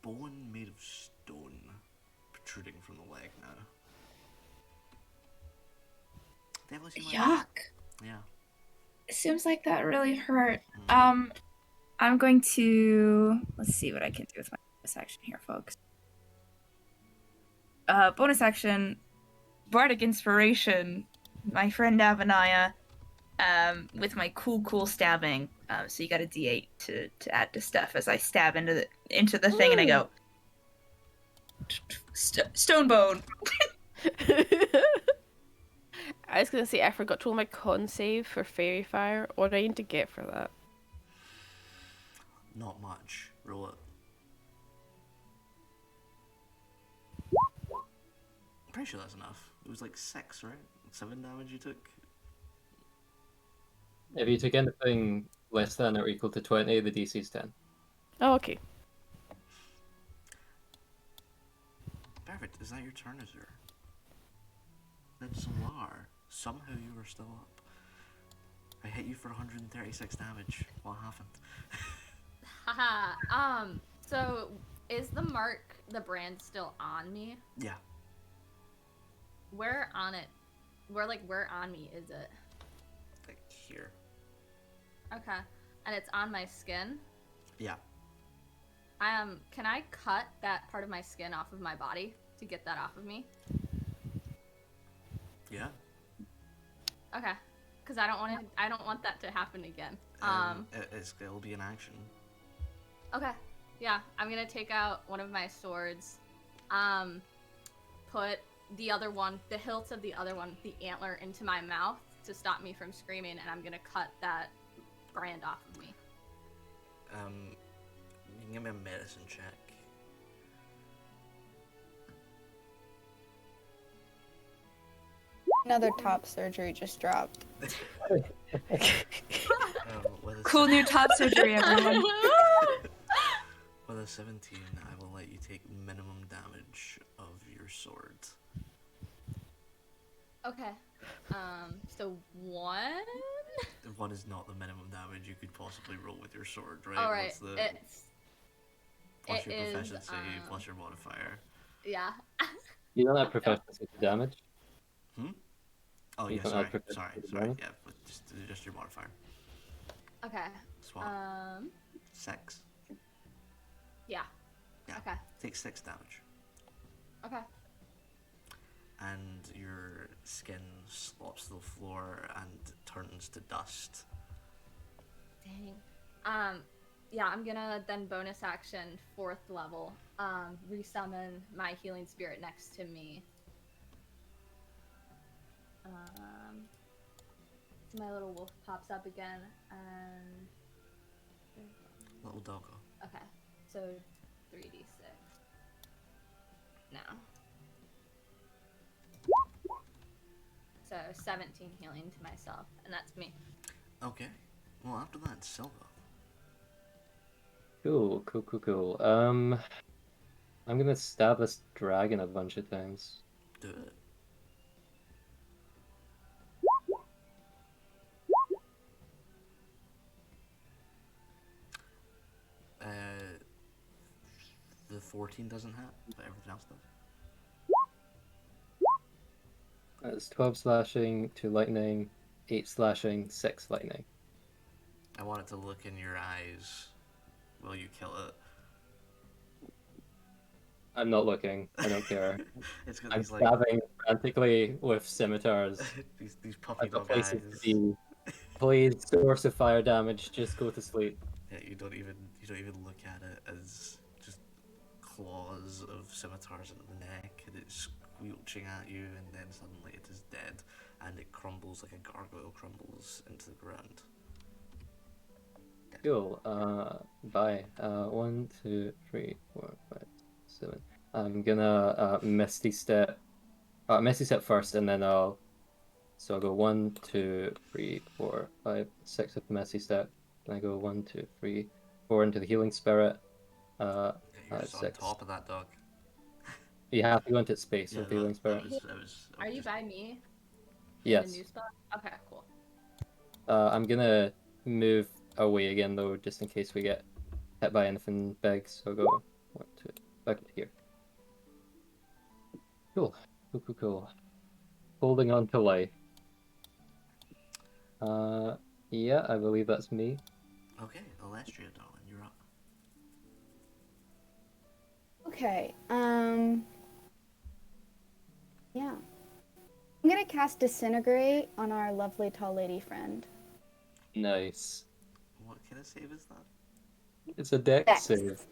bone made of stone protruding from the leg now. Definitely seen my leg. Yuck. Yeah. It seems like that really hurt. I'm going to let's see what I can do with my bonus action here, folks. Bonus action, Bardic Inspiration, my friend Abonaya, with my cool stabbing. So you got a D8 to add to stuff as I stab into the thing, and I go stone bone. I was gonna say I forgot to roll my con save for Fairy Fire. What do I need to get for that? Not much. Roll it. I'm pretty sure that's enough. It was like 6, right? 7 damage you took. If you take anything less than or equal to 20, the DC is 10. Oh, okay. Perfect. Is that your turn, Azure? Then Cely'r. Somehow you were still up. I hit you for 136 damage. What happened? Haha. So is the mark, the brand still on me? Yeah. Where on it? Where on me is it? Like here. Okay. And it's on my skin? Yeah. Can I cut that part of my skin off of my body to get that off of me? Yeah. Okay. Because I don't want that to happen again. It'll be an action. Okay. Yeah, I'm gonna take out one of my swords, put the other one, the hilt of the other one, the antler, into my mouth to stop me from screaming, and I'm gonna cut that brand off of me. You can give me a medicine check. Another top surgery just dropped. With a Cool new top surgery, everyone. With a 17, I will let you take minimum damage of your sword. Okay. So 1? 1 is not the minimum damage you could possibly roll with your sword, right? All right. Plus it your is, proficiency, plus your modifier. Yeah. You don't have proficiency to damage? Oh You yeah, don't sorry, have proficiency to sorry, damage? yeah, but just your modifier. Okay. Swap. 6. Yeah. Yeah. Okay. Take 6 damage. Okay. And your skin slops to the floor and turns to dust. Dang. Yeah, I'm gonna then bonus action 4th level, resummon my healing spirit next to me. My little wolf pops up again, and Little doggo. okay, so 3d6. now. So 17 healing to myself, and that's me. Okay. Well, after that, Silgoth. Cool. I'm gonna stab this dragon a bunch of times. Do it. The 14 doesn't hit, but everything else does. It's 12 slashing, 2 lightning, 8 slashing, 6 lightning. I want it to look in your eyes while you kill it. I'm not looking. I don't care. It's got I'm these like stabbing frantically with scimitars. these puppy I've got dog eyes. places to be. Please, source of fire damage, just go to sleep. Yeah, you don't even look at it as just claws of scimitars in the neck, and it's squelching at you, and then suddenly it is dead, and it crumbles like a gargoyle crumbles into the ground. Cool. Bye. 1, 2, 3, 4, 5, 7. I'm gonna misty step. Misty step first, and then I'll. So I'll go 1, 2, 3, 4, 5, 6 with the misty step. Then I go 1, 2, 3, 4 into the healing spirit. Yeah, you're just on 6. top of that dog. You have to go into space Yeah, with the healing spirit. Are you by me? Yes. In the new spot? Okay, cool. I'm gonna move away again though, just in case we get hit by anything big. So I'll go 1, 2, back to here. Cool. Holding on to life. Yeah, I believe that's me. Okay, Ellestria, darling, you're up. Okay, yeah. I'm gonna cast Disintegrate on our lovely tall lady friend. Nice. What kind of save is that? It's a dex Dex. save.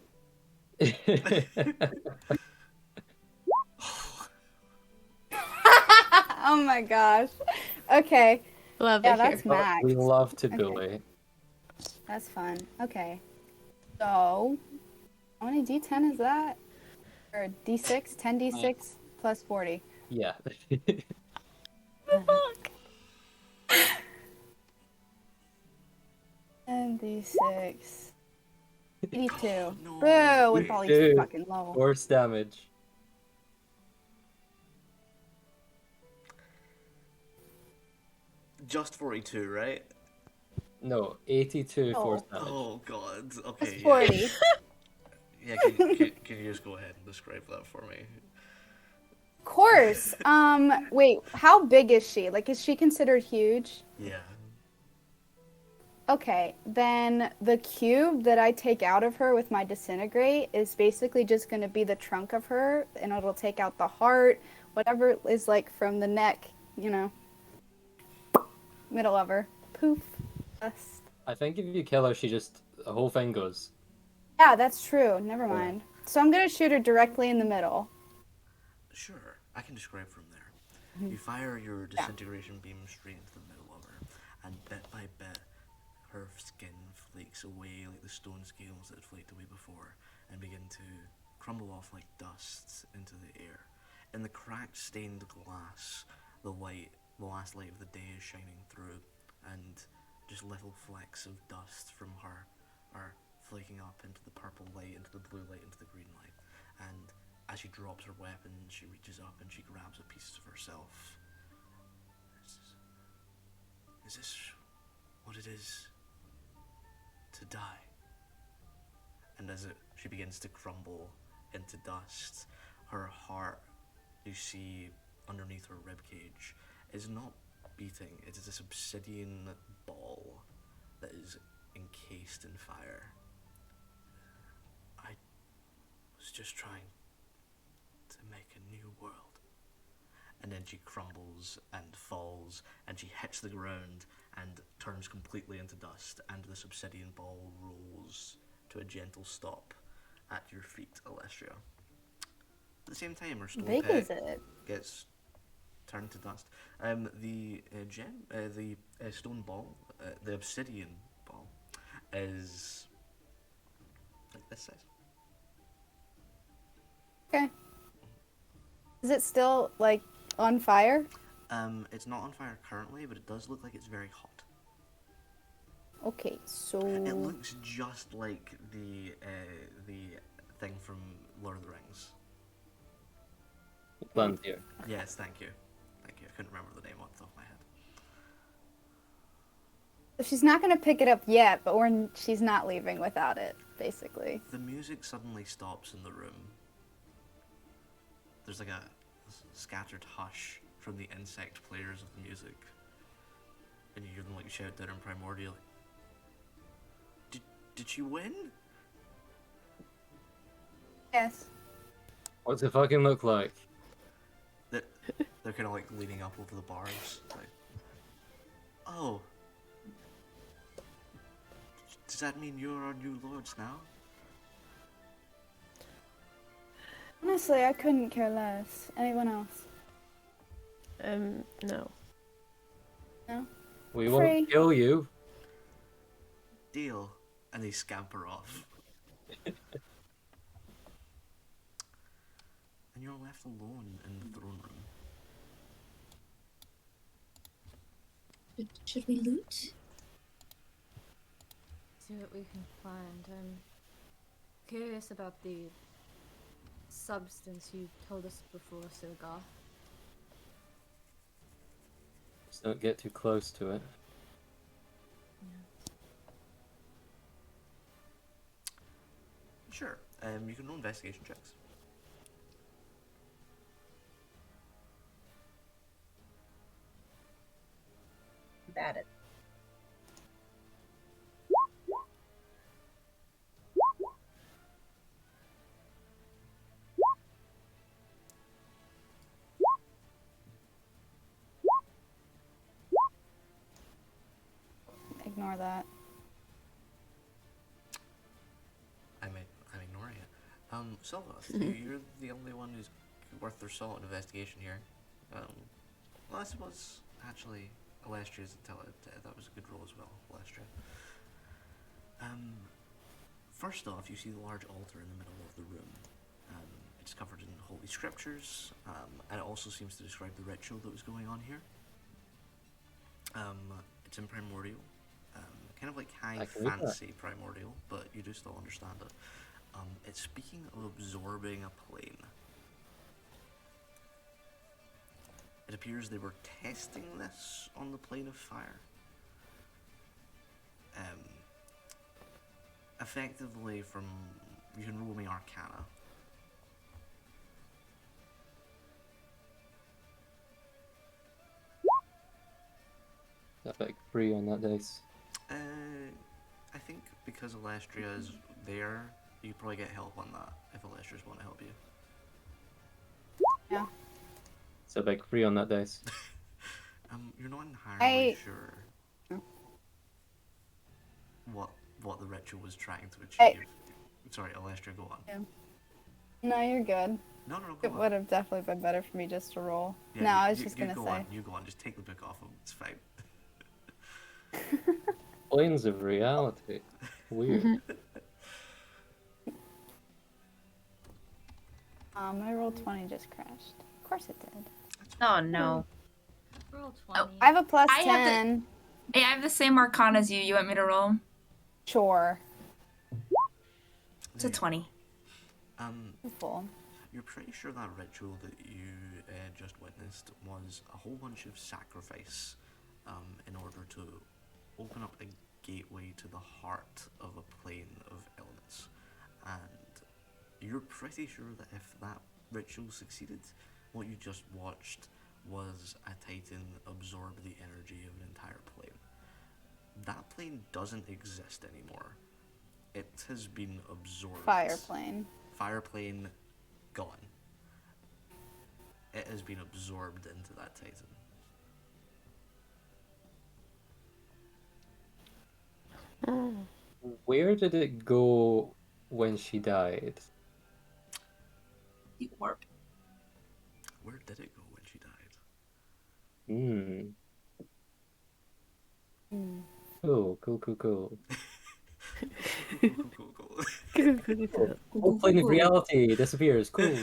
Oh my gosh. Okay, Love yeah, it that's here. max. We love to Okay. bully. That's fun. Okay, so how many d10 is that? Or d6? 10d6 plus 40. Yeah. And d6. 82. Oh, no. Boo! With all these Dude, fucking low. Force damage. Just 42, right? No, 82 Oh. force damage. Oh god. That's Okay. 40. Yeah, can you just go ahead and describe that for me? Of course. Wait, how big is she? Like, is she considered huge? Yeah. Okay, then the cube that I take out of her with my Disintegrate is basically just going to be the trunk of her, and it'll take out the heart, whatever is like from the neck, you know, middle of her. Poof. Dust. I think if you kill her, the whole thing goes. Yeah, that's true. Never mind. So I'm going to shoot her directly in the middle. Sure, I can describe from there. You fire your disintegration beam straight into the middle of her, and bit by bit, her skin flakes away like the stone scales that had flaked away before, and begin to crumble off like dust into the air. In the cracked, stained glass, the last light of the day is shining through, and just little flecks of dust from her are flaking up into the purple light, into the blue light, into the green light. And as she drops her weapon, she reaches up and she grabs a piece of herself. Is this what it is to die? And as she begins to crumble into dust, her heart, you see underneath her ribcage, is not beating. It is this obsidian ball that is encased in fire. I was just trying to make a new world. And then she crumbles and falls, and she hits the ground and turns completely into dust, and this obsidian ball rolls to a gentle stop at your feet, Ellestria. At the same time, her stone Big pet is it? gets turned to dust. The stone ball, the obsidian ball, is like this size. Okay. Is it still, like, on fire? It's not on fire currently, but it does look like it's very hot. Okay, so... It looks just like the thing from Lord of the Rings. Land here. Yes, thank you. Thank you. I couldn't remember the name off the top of my head. She's not going to pick it up yet, but she's not leaving without it, basically. The music suddenly stops in the room. There's like a scattered hush from the insect players of the music. And you hear them like shout down in Primordial. Did she win? Yes. What's it fucking look like? They're kind of like leaning up over the bars. Like, oh. Does that mean you're our new lords now? Honestly, I couldn't care less. Anyone else? No. No? We Free. won't kill you. Deal. And they scamper off. And you're left alone in the throne room. Should we loot? See what we can find. I'm curious about the substance you told us before, Silgoth. Just don't get too close to it. Sure. You can roll investigation checks. Bad it. Ignore that. I'm ignoring it. Silgoth, you're the only one who's worth their salt in investigation here. Well, I suppose, actually, Ellestria that was a good roll as well, Ellestria. First off, you see the large altar in the middle of the room. It's covered in holy scriptures, and it also seems to describe the ritual that was going on here. It's in Primordial, kind of like high fantasy Primordial, but you do still understand it. It's speaking of absorbing a plane. It appears they were testing this on the plane of fire. Effectively from... You can roll me Arcana. That like 3 on that dice. I think because Ellestria is there, you could probably get help on that if Illestria's want to help you. Yeah. It's a big 3 on that dice. You're not entirely sure what the ritual was trying to achieve. Sorry, Ellestria, go on. Yeah. No, you're good. No, go It on. would have definitely been better for me just to roll. Yeah, no, I was just gonna say. You go on, just take the book off him, it's fine. Planes of reality. Weird. My roll 20 just crashed. Of course it did. Oh no. Roll 20. I have a plus I have 10. Hey, I have the same Arcana as you. You want me to roll? Sure. It's a 20. Full. You're pretty sure that ritual that you just witnessed was a whole bunch of sacrifice in order to open up a gateway to the heart of a plane of elements. And you're pretty sure that if that ritual succeeded, what you just watched was a titan absorb the energy of an entire plane. That plane doesn't exist anymore. It has been absorbed. Fireplane. Fireplane gone. It has been absorbed into that titan. Where did it go when she died? The orb. Where did it go when she died? Cool. Cool. Whole plane of reality disappears. Cool.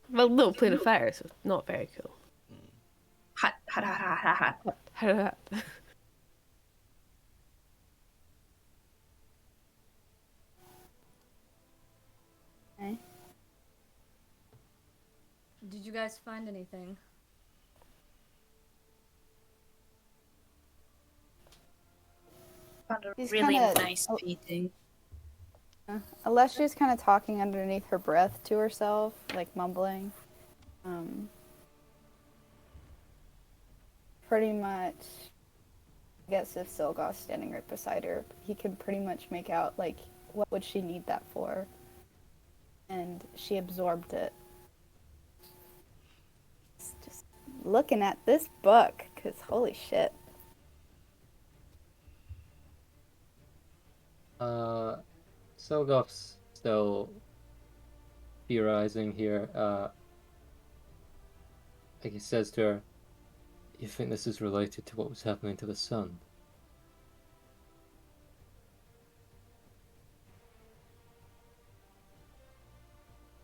Well, little plane of fire, so not very cool. Hot, hot, hot, hot, hot, hot. Okay. Did you guys find anything? Found a He's really kinda- nice painting. Alestria's kind of talking underneath her breath to herself, like mumbling. Pretty much, I guess if Silgoth's standing right beside her, he can pretty much make out, like, what would she need that for? And she absorbed it. Just looking at this book, because holy shit. Silgoth's still theorizing here. Like he says to her, "You think this is related to what was happening to the sun?"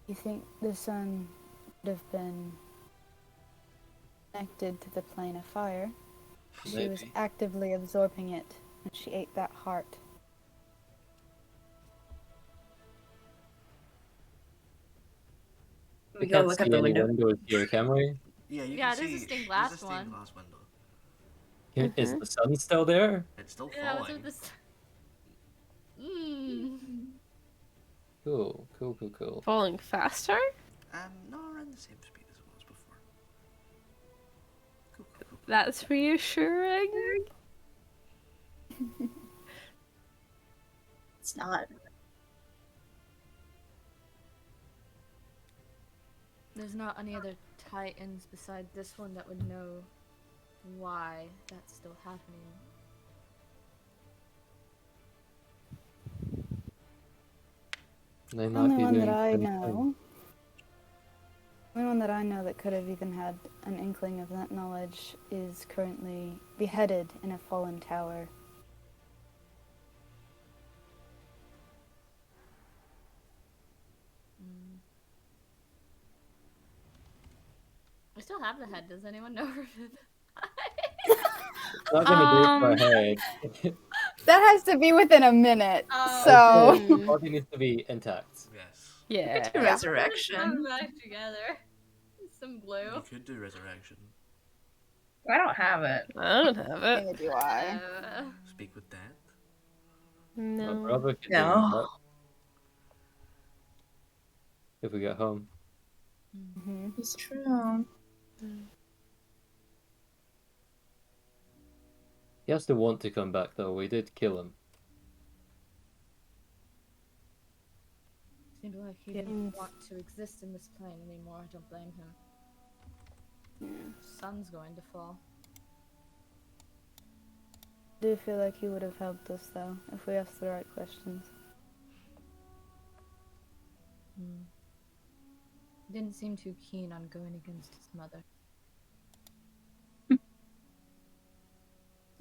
You think the sun would have been connected to the plane of fire? She was Maybe. actively absorbing it when she ate that heart. We We go can't look see out the any window. windows here, can we? Yeah, you Yeah, can there's a see stained there's glass a stained one. glass window. Is the sun still there? It's still Yeah, what's falling. with this? Mmm. Cool. Falling faster? No, around the same speed as it was before. Cool. That's reassuring. It's not. There's not any other titans beside this one that would know why that's still happening. They The might only be one doing that I the same know. thing. The only one that I know that could have even had an inkling of that knowledge is currently beheaded in a fallen tower. I still have the head. Does anyone know where it is? It's not gonna do it for a head. That has to be within a minute, Oh. so... The body needs to be intact. Yes. Yeah. Do resurrection. Put them back together. Some glue. You could do resurrection. I don't have it. I don't have it. Neither do I. Speak with dead. My No. brother could No. do that. If we get home. Mhm. It's true. He has to want to come back though. We did kill him. Seemed like he didn't want to exist in this plane anymore. I don't blame him. Yeah. Sun's going to fall. I do feel like he would have helped us, though, if we asked the right questions. Didn't seem too keen on going against his mother.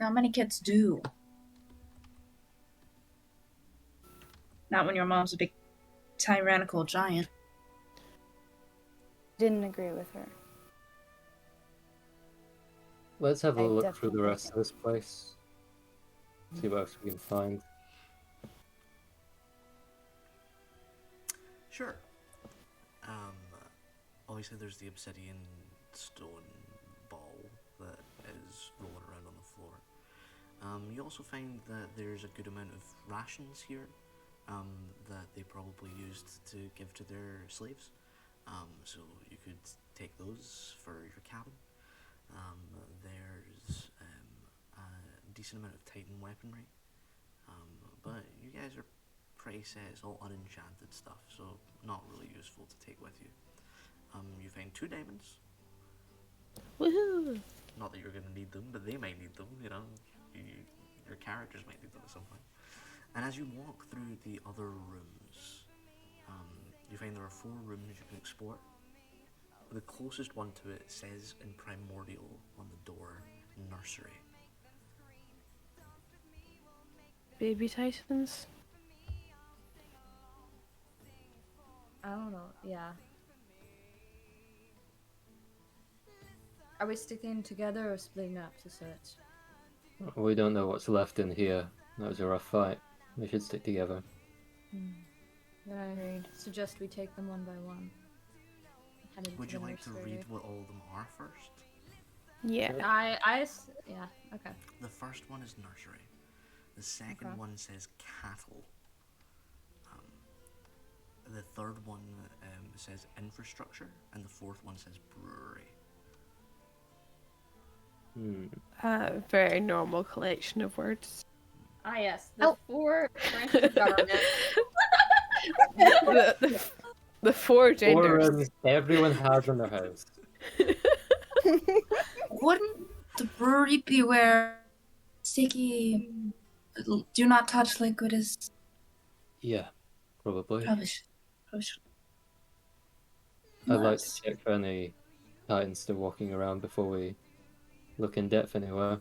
Not many kids do. Not when your mom's a big tyrannical giant. Didn't agree with her. Let's have a I look through the definitely rest of this place. See what else we can find. Sure. Obviously there's the obsidian stone ball that is rolling around on the floor. You also find that there's a good amount of rations here that they probably used to give to their slaves. So you could take those for your cabin. There's a decent amount of Titan weaponry. But you guys are pretty set, it's all unenchanted stuff, so not really useful to take with you. You find 2 diamonds. Woohoo! Not that you're going to need them, but they might need them, you know. Your characters might need them at some point. And as you walk through the other rooms, you find there are 4 rooms you can explore. The closest one to it says in Primordial on the door, Nursery. baby titans? I don't know. Yeah. Are we sticking together or splitting up to search? We don't know what's left in here. That was a rough fight. We should stick together. Then I suggest we take them one by one. Headed Would to you the like to nursery. read what all of them are first? Yeah. Yeah, okay. The first one is nursery. The second Okay. one says cattle. The third one says infrastructure, and the fourth one says brewery. Very normal collection of words. Ah, yes. The four branches of government. The four Four genders. rooms everyone has in their house. Wouldn't the brewery be where sticky do not touch liquid is Yeah, probably. probably should. I'd like to Nice. check for any titans still walking around before we look in depth anywhere.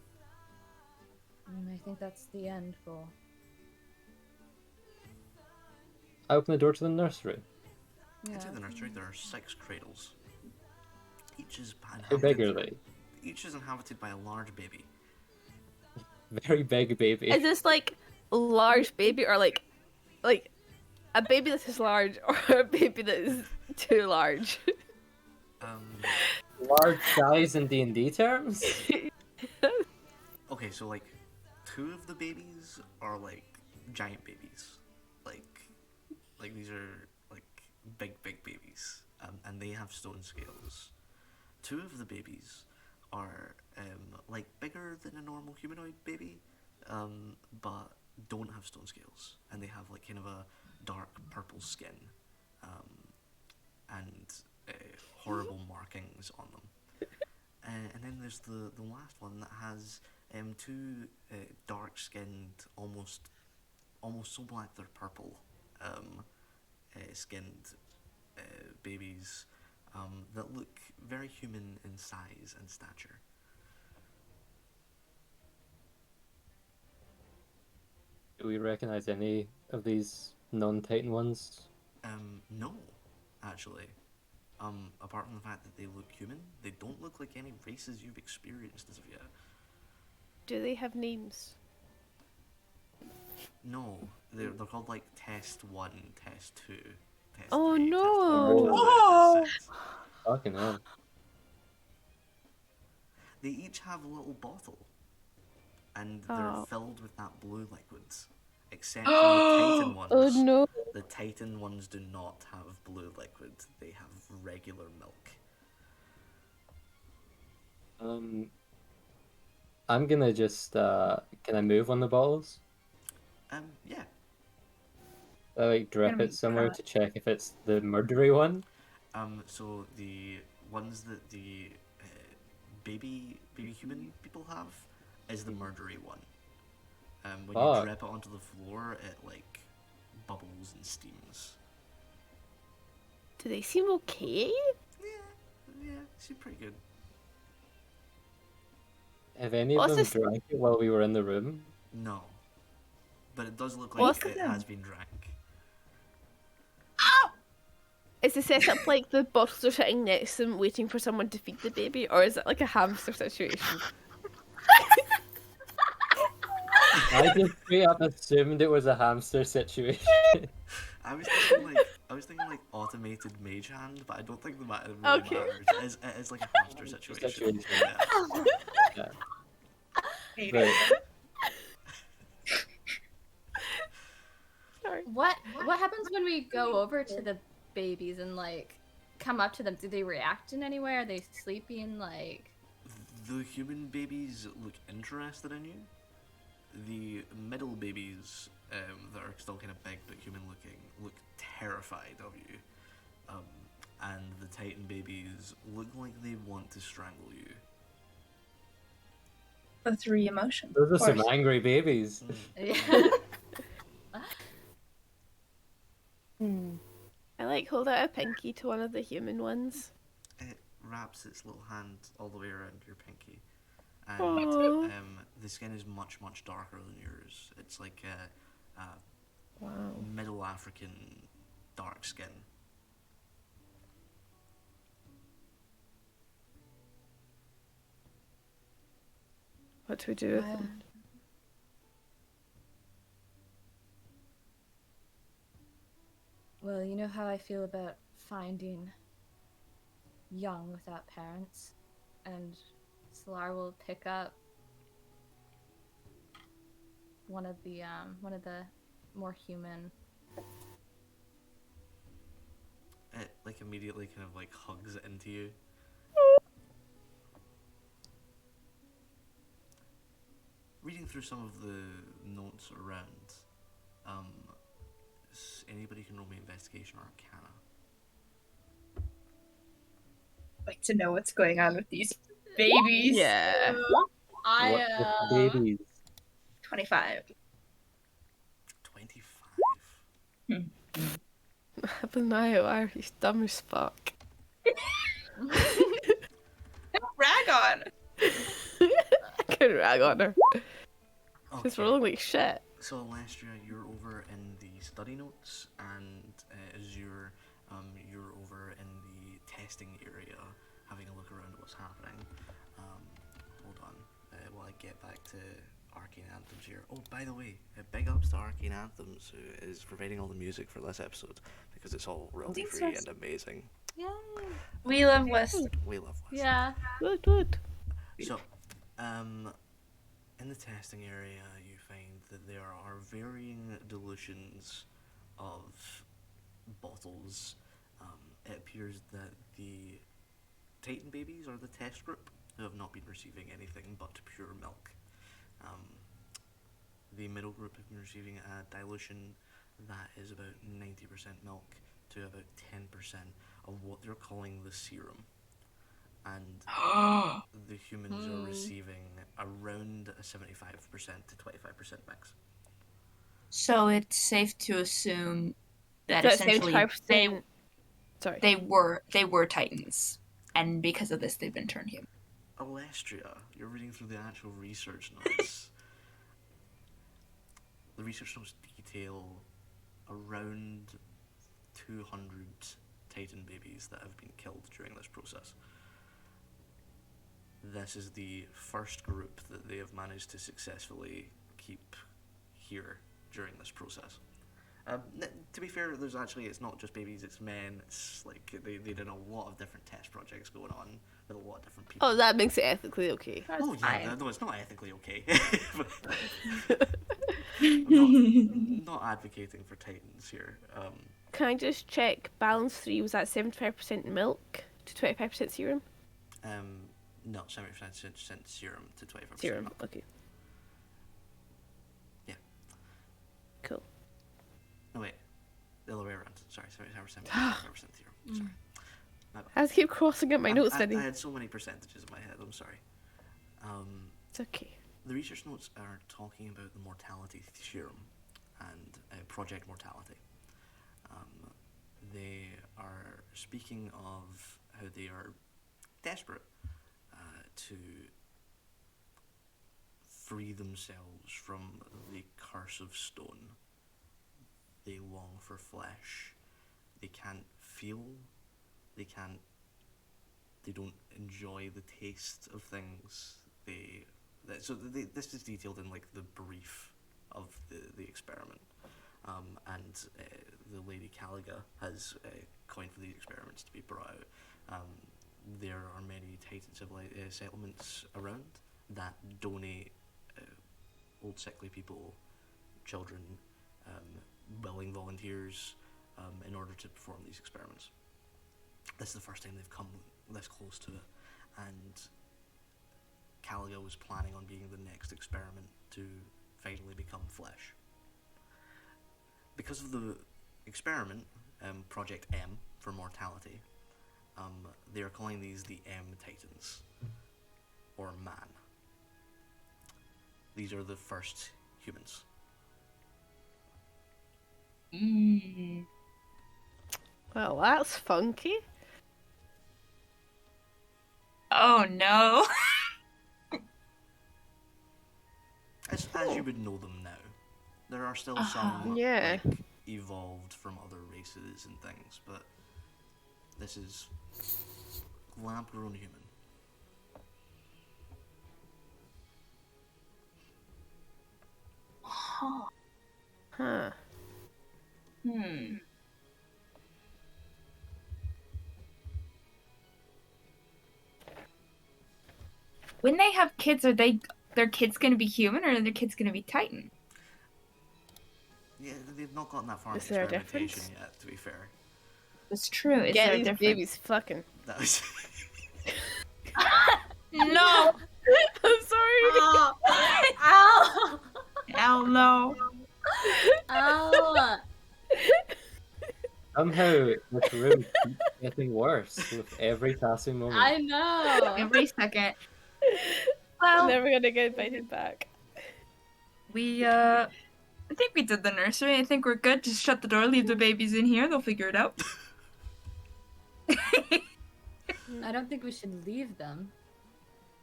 I think that's the end goal. I open the door to the nursery. Into the nursery, there are 6 cradles. Each is How big are inhabited. they? Each is inhabited by a large baby. Very big baby. Is this like large baby or like a baby that is large or a baby that is too large? Large size in D&D terms? Okay, so like 2 of the babies are like giant babies. Like these are like big babies. And they have stone scales. 2 of the babies are like bigger than a normal humanoid baby, but don't have stone scales, and they have like kind of a dark purple skin, and horrible markings on them. And then there's the last one that has 2 dark-skinned, almost so black they're purple, skinned babies that look very human in size and stature. Do we recognize any of these non-Titan ones? No, actually. Apart from the fact that they look human, they don't look like any races you've experienced as of yet. Do they have names? No, they're called like Test 1, Test 2, Test Oh, 3, no. Test 4, Test 5, Test 6. Fucking hell. They each have a little bottle, and they're Oh. filled with that blue liquid. Except for the Titan ones. Oh no. The Titan ones do not have blue liquid, they have regular milk. I'm gonna just, can I move on the bottles? Yeah. I like drip Gonna it be somewhere cut. to check if it's the murdery one. So the ones that the baby human people have is the murdery one. When Fuck. you drip it onto the floor, it like bubbles and steams. Do they seem okay? Yeah, seems pretty good. Have any of What's them this- drank it while we were in the room? No, but it does look What's like it them? has been drank. Is the setup like the bottles are sitting next to them waiting for someone to feed the baby, or is it like a hamster situation? I just straight up assumed it was a hamster situation. I was thinking like automated mage hand, but I don't think that really Okay. matters. It is like a hamster situation. Yeah. Yeah. Right. Sorry. What happens when we go over to the babies and like come up to them? Do they react in any way? Are they sleepy and like? The human babies look interested in you. The middle babies, that are still kind of big but human looking, look terrified of you. And the Titan babies look like they want to strangle you. The 3 emotions. Those are of some course. angry babies. Yeah. I like hold out a pinky to one of the human ones. It wraps its little hand all the way around your pinky, and Aw. the skin is much darker than yours. It's like a Wow. Middle African dark skin. What do we do with him? Well, you know how I feel about finding young without parents, and Cely'r will pick up one of the more human. It like immediately kind of like hugs into you. Reading through some of the notes around, anybody can roll me investigation or arcana. Like to know what's going on with these babies. Yeah. I What with babies? 25. 25. Abonaya, why are you dumb as fuck? Rag on. I can rag on her. She's Okay. rolling like shit. So Ellestria, you're over in the study notes, and Azure, you're over in the testing area, having a look around at what's happening. Hold on, while I get back to Arcane Anthems here. Oh, by the way, big ups to Arcane Anthems, who is providing all the music for this episode, because it's all royalty Thanks, free Wes. and amazing. yeah. We love West. We love West. Yeah. Good. So, in the testing area, you find that there are varying dilutions of bottles. It appears that the Titan babies are the test group, who have not been receiving anything but pure milk. The middle group have been receiving a dilution that is about 90% milk to about 10% of what they're calling the serum. And the humans are receiving around a 75% to 25% mix. So it's safe to assume that That's essentially 75%. Sorry. they were Titans, and because of this, they've been turned human. Ellestria, you're reading through the actual research notes. The research notes detail around 200 Titan babies that have been killed during this process. This is the first group that they have managed to successfully keep here during this process. To be fair, it's not just babies, it's men. It's like they did a lot of different test projects going on with a lot of different people. Oh, that makes it ethically okay. Oh yeah, fine. no, it's not ethically okay. I'm not advocating for Titans here. Can I just check? Balance 3, was that 75% milk to 25% serum? No, 70% serum to 25% Serum, milk. okay. Yeah. Cool. No wait, the other way around. Sorry, 75% serum. Sorry. My bad. I have to keep crossing out my notes, I Vinny. had so many percentages in my head. I'm sorry. It's okay. The research notes are talking about the mortality serum and Project Mortality. They are speaking of how they are desperate to free themselves from the curse of stone. They long for flesh. They can't feel. They don't enjoy the taste of things. This is detailed in like the brief of the experiment, and the lady Caliga has coined for these experiments to be brought out. There are many Titan settlements around that donate old sickly people, children, willing volunteers in order to perform these experiments. This is the first time they've come this close to it, and Caliga was planning on being the next experiment to finally become flesh. Because of the experiment, Project M for mortality, they are calling these the M Titans, or man. These are the first humans. Well, that's funky. Oh no. as you would know them now. There are still some Yeah. like, evolved from other races and things, but this is lab-grown human. Huh. When they have kids, are their kids gonna be human or are their kids gonna be Titan? Yeah, they've not gotten that far in Is there a experimentation difference? yet, to be fair. That's true. Is Get there a these difference? babies fucking. That was... No! I'm sorry. Ow! Ow! Hell no. Ow! Somehow this room keeps getting worse with every passing moment. I know. Every second. I'm Well, never gonna get invited back. I think we did the nursery. I think we're good. Just shut the door, leave the babies in here. They'll figure it out. I don't think we should leave them.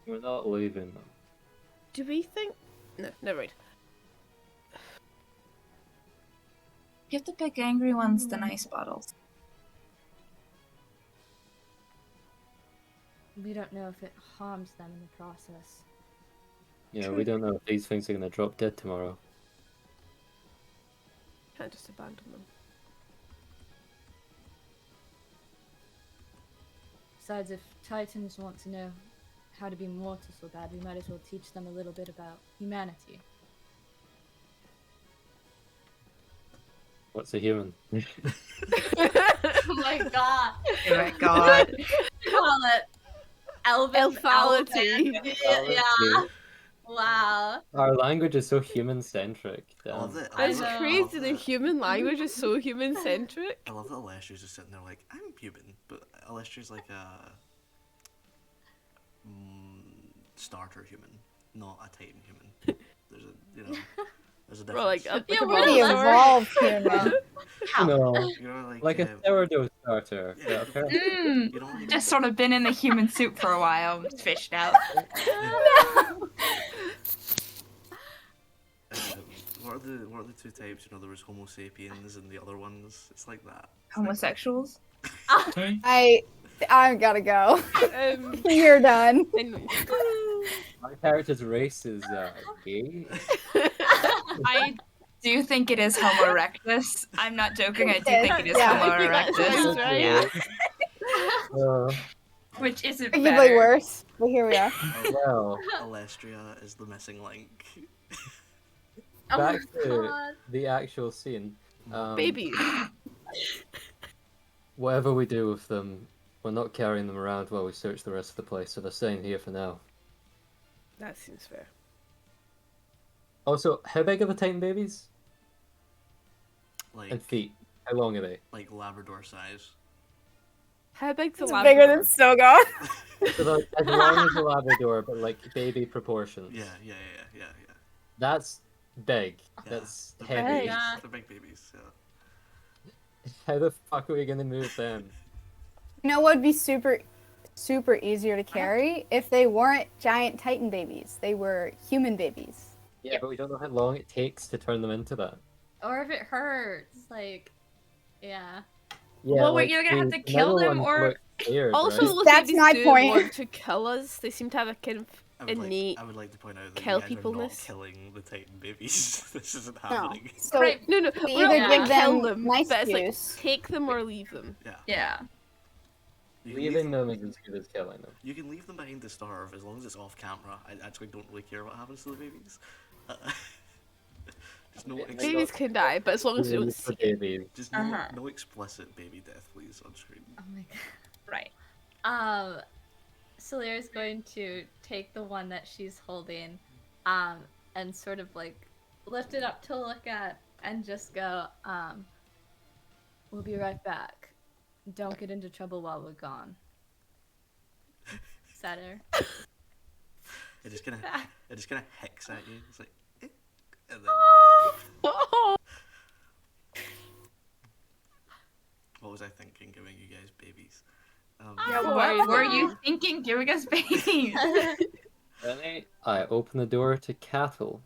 We're not leaving them. Do we think? No, never mind. Give the big angry ones the nice bottles. We don't know if it harms them in the process. Yeah, we don't know if these things are gonna drop dead tomorrow. Can't just abandon them. Besides, if Titans want to know how to be mortal so bad, we might as well teach them a little bit about humanity. What's a human? Oh my god! Oh my god. Call it Elfality. Yeah. Wow. Our language is so human-centric. I Damn. love it. That is I know. crazy. The human language is so human-centric. I love that Alestria's just sitting there like, I'm human, but Alestria's like a starter human, not a Titan human. There's a, there's a difference. We're like, Yeah, a we're The not evolved human. You know, You know, like a sourdough starter. Yeah, but apparently- you know, like, Just sort of been in the human soup for a while, fished out. what are the two types? You know, there was Homo sapiens and the other ones. It's like that. It's like that. Homosexuals? I gotta go. Um, You're done. anyway. My character's race is gay. I do think it is Homo erectus. I'm not joking, I do think it is Yeah. Homo I think that erectus. sounds right. Yeah. Which isn't Arguably better. worse, but here we are. Well, Alestria is the missing link. Oh my back to god. the actual scene. Babies. Whatever we do with them, we're not carrying them around while we search the rest of the place, so they're staying here for now. That seems fair. Also, how big are the Titan babies? Like, And feet? How long are they? like Labrador size. How big's the It's Labrador? bigger than Silgoth. So they're as long as a Labrador, but like baby proportions. Yeah. That's big. Yeah, That's they're heavy. Big babies. Yeah. They're big babies. Yeah. How the fuck are we gonna move them? You know what would be super easier to carry if they weren't giant Titan babies. They were human babies. Yeah, but we don't know how long it takes to turn them into that. Or if it hurts, like, yeah. Yeah, Well, wait, you're gonna have to kill them, or- Also, right? those That's babies my do point. want to kill us. They seem to have a kind of I would, innate. I would like to point out that kill you guys are not peopleness. killing the Titan babies. This isn't No. happening. So Right. No, we we either don't give kill them them, nice but it's like use. take them or leave them. Yeah. Yeah. You can Leaving them is as good as killing them. You can leave them behind to starve as long as it's off camera. I actually don't really care what happens to the babies. Just no, Yeah, ex- Babies can die, but as long as you don't Leave the see it. babies. just no, Uh-huh. no explicit baby death, please, on screen. Oh my god. Right. Cely'r is going to take the one that she's holding, and sort of like lift it up to look at and just go, we'll be right back. Don't get into trouble while we're gone. Cely'r. It just kind of hicks at you. It's like, eh, and then Oh, what was I thinking? Giving you guys babies. Yeah, What why- were you thinking giving us babies? Then I open the door to cattle.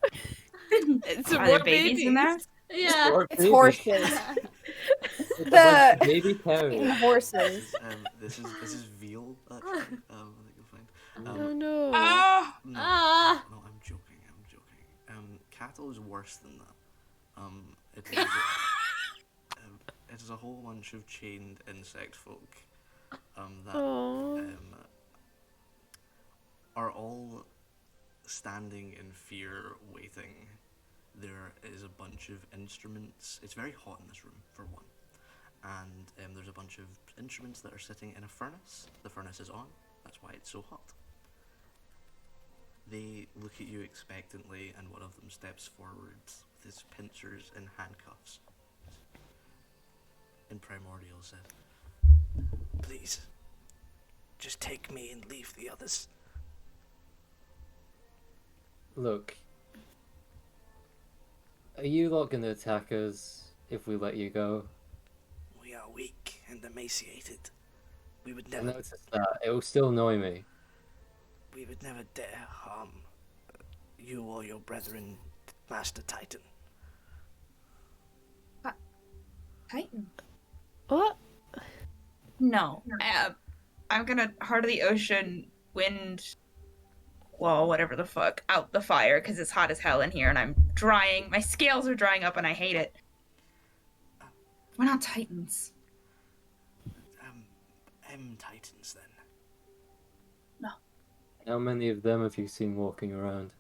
It's Are more there babies in there? Yeah. Or It's babies. horses. It's a bunch of baby Fucking cows. horses. This is veal actually. I think you'll find. Oh no. Ah! No, Ah. no, I'm joking. Cattle is worse than that. It is. It is a whole bunch of chained insect folk. That Oh. are all standing in fear, waiting. There is a bunch of instruments. It's very hot in this room, for one. And there's a bunch of instruments that are sitting in a furnace. The furnace is on. That's why it's so hot. They look at you expectantly, and one of them steps forward with his pincers and handcuffs. In Primordial said, "Please, just take me and leave the others." Look, are you not going to attack us if we let you go? We are weak and emaciated. We would I never noticed that. It will still annoy me. dare harm you or your brethren, Master Titan. Titan. What? No. I'm gonna Heart of the Ocean wind wall, whatever the fuck, out the fire because it's hot as hell in here and I'm drying. My scales are drying up and I hate it. We're not Titans. Titans then. How many of them have you seen walking around?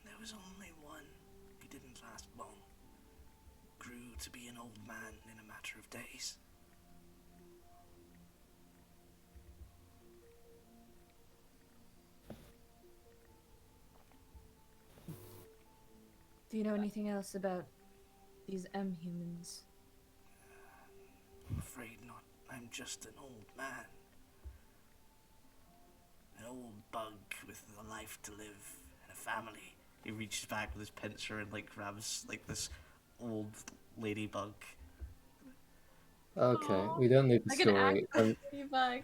There was only one. He didn't last long. Grew to be an old man in a matter of days. Do you know anything else about these humans? I'm afraid not. I'm just an old man. An old bug with a life to live and a family. He reaches back with his pincer and grabs this old ladybug. Okay, we don't need the Like an story. ladybug.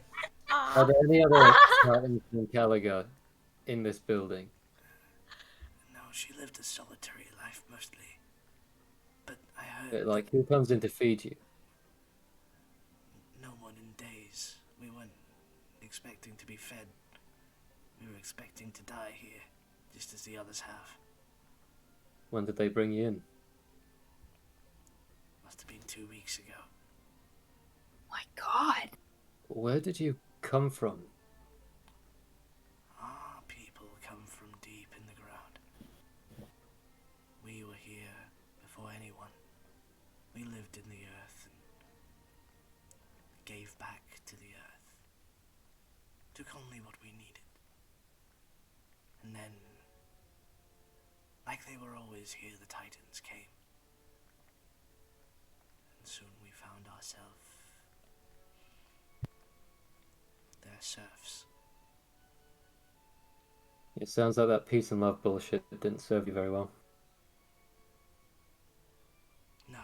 Are there any other Titans from Caliga in this building? No, she lived a solitary life mostly. But I heard Like, who comes in to feed you? no one in days. We weren't expecting to be fed. We were expecting to die here, just as the others have. When did they bring you in? Must have been 2 weeks ago. My god. Where did you come from? Our people come from deep in the ground. We were here before anyone. We lived in the earth and gave back to the earth. Took only what we needed. And then, like they were always here, the Titans came. And soon we found ourselves their serfs. It sounds like that peace and love bullshit didn't serve you very well. No.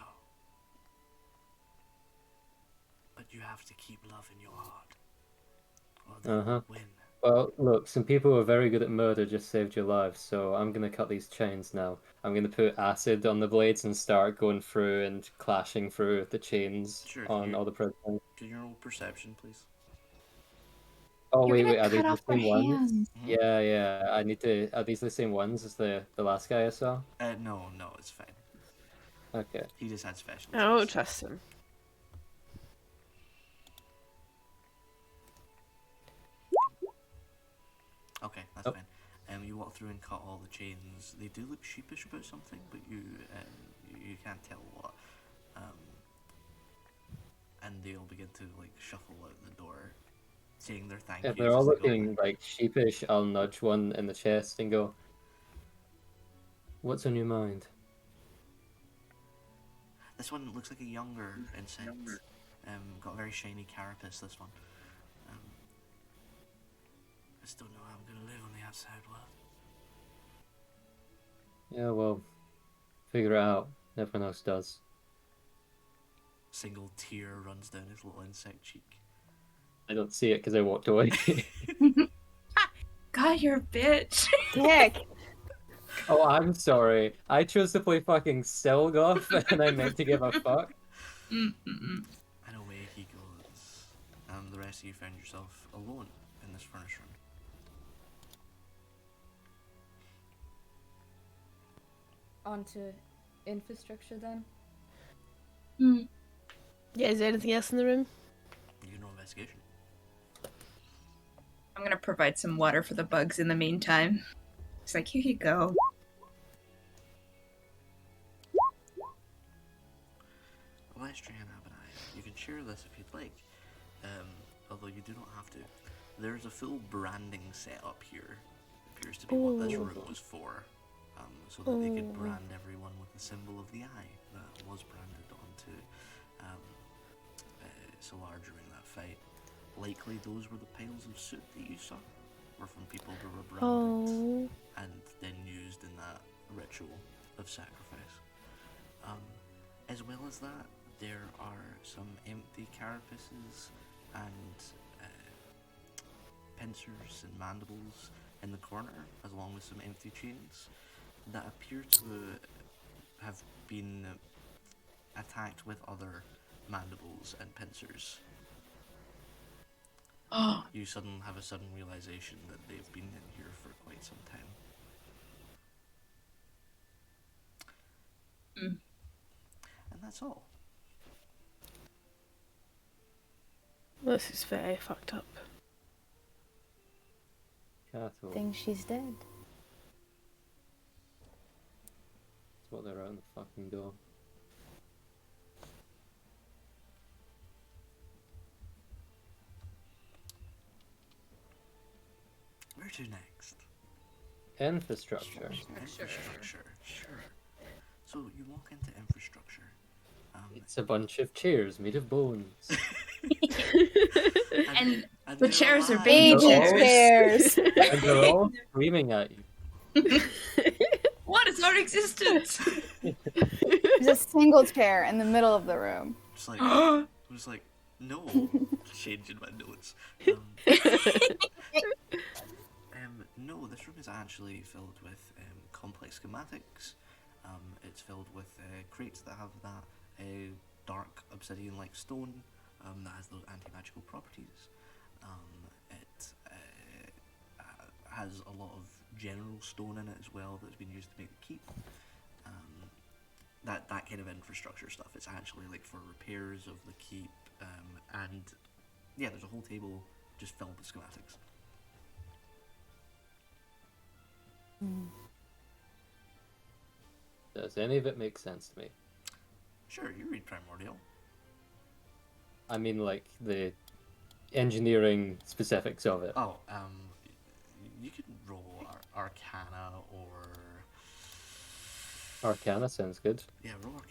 But you have to keep love in your heart. Or they'll win. Well, look, some people who are very good at murder just saved your lives, so I'm gonna cut these chains now. I'm gonna put acid on the blades and start going through and clashing through the chains Sure, on you- all the prisoners. Can you roll perception, please? Oh, You're wait, gonna are these cut the off their same ones? hands. Yeah, I need to... Are these the same ones as the last guy I saw? No, it's fine. Okay. He just had special. I don't attacks. trust him. Okay, that's Oh. fine. You walk through and cut all the chains. They do look sheepish about something, but you can't tell what. And they all begin to shuffle out the door, saying their thank If yous. they're all as they go looking by. sheepish, I'll nudge one in the chest and go, "What's on your mind?" This one looks like a younger insect. Got a very shiny carapace. This one. I just don't know how I'm gonna live on the outside world. Yeah, well, figure it out. Everyone else does. Single tear runs down his little insect cheek. I don't see it because I walked away. God, you're a bitch. Heck. Oh, I'm sorry. I chose to play fucking Silgoth, and I meant to give a fuck. Mm-mm-mm. And away he goes. The rest of you found yourself alone in this furnace room. Onto infrastructure then. Hmm. Yeah, is there anything else in the room? You know investigation. I'm gonna provide some water for the bugs in the meantime. It's like, here you go. Ellestria and Abonaya, you can share this if you'd like, although you do not have to. There's a full branding setup here. Appears to be what this room was for, so that they could brand everyone with the symbol of the eye that was branded onto Cely'r during that fight. Likely those were the piles of soot that you saw, were from people who were branded and then used in that ritual of sacrifice. As well as that, there are some empty carapaces and pincers and mandibles in the corner, along with some empty chains that appear to have been attacked with other mandibles and pincers. You suddenly have a sudden realization that they've been in here for quite some time. And that's all. This is very fucked up. Cattle. Think she's dead. That's what they're out the fucking door. Where to next? Infrastructure. Infrastructure. Sure. So you walk into infrastructure. It's a bunch of chairs made of bones. And and the they're chairs are alive. baby Chairs. And they're all screaming at you. What is our existence? There's a single chair in the middle of the room. Just like, no, changing my notes. No, this room is actually filled with complex schematics. It's filled with crates that have that dark obsidian-like stone that has those anti-magical properties. It has a lot of general stone in it as well that's been used to make the keep. That kind of infrastructure stuff. It's actually like for repairs of the keep, and yeah, there's a whole table just filled with schematics. Does any of it make sense to me? Sure, you read Primordial. I mean, like, the engineering specifics of it. Oh, you could roll Arcana or... Arcana sounds good. Yeah, roll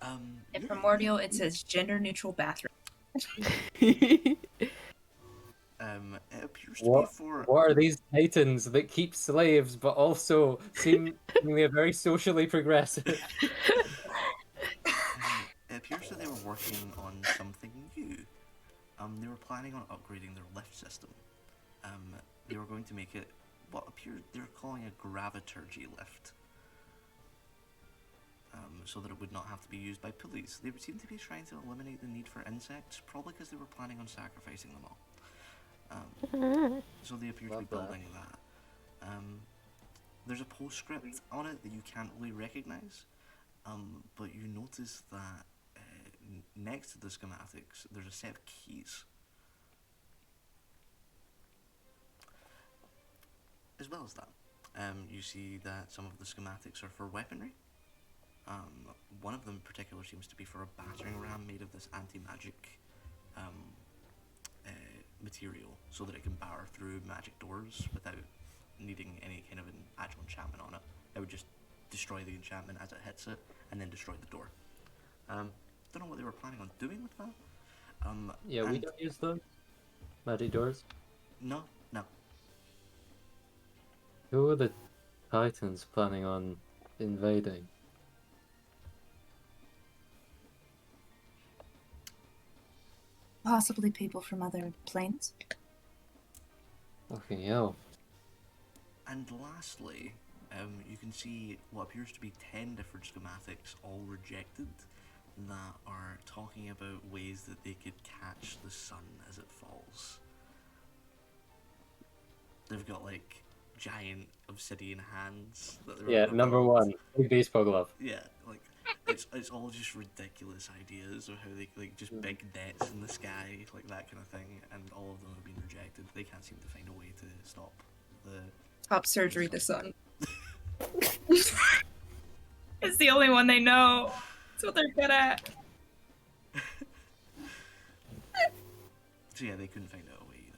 Arcana. In Primordial, it says gender-neutral bathroom. It appears to be for... What are these titans that keep slaves but also seemingly very socially progressive? It appears that they were working on something new. They were planning on upgrading their lift system. They were going to make it what appeared they're calling a graviturgy lift. So that it would not have to be used by pulleys. They seem to be trying to eliminate the need for insects, probably because they were planning on sacrificing them all. So they appear to be building that. There's a postscript on it that you can't really recognize, but you notice that next to the schematics there's a set of keys. As well as that, you see that some of the schematics are for weaponry. One of them in particular seems to be for a battering ram made of this anti-magic material, so that it can bar through magic doors without needing any kind of an agile enchantment on it. It would just destroy the enchantment as it hits it, and then destroy the door. Don't know what they were planning on doing with that. Yeah, we don't use those magic doors. No. Who are the titans planning on invading? Possibly people from other planes. Fucking hell. And lastly, you can see what appears to be 10 different schematics, all rejected, that are talking about ways that they could catch the sun as it falls. They've got like giant obsidian hands that they're Yeah, gonna number build. one, big baseball glove. Yeah, like it's all just ridiculous ideas of how they like just big nets in the sky, like that kind of thing, and all of them have been rejected. They can't seem to find a way to stop the Top surgery the sun. It's the only one they know. It's what they're good at. So yeah, they couldn't find out a way either.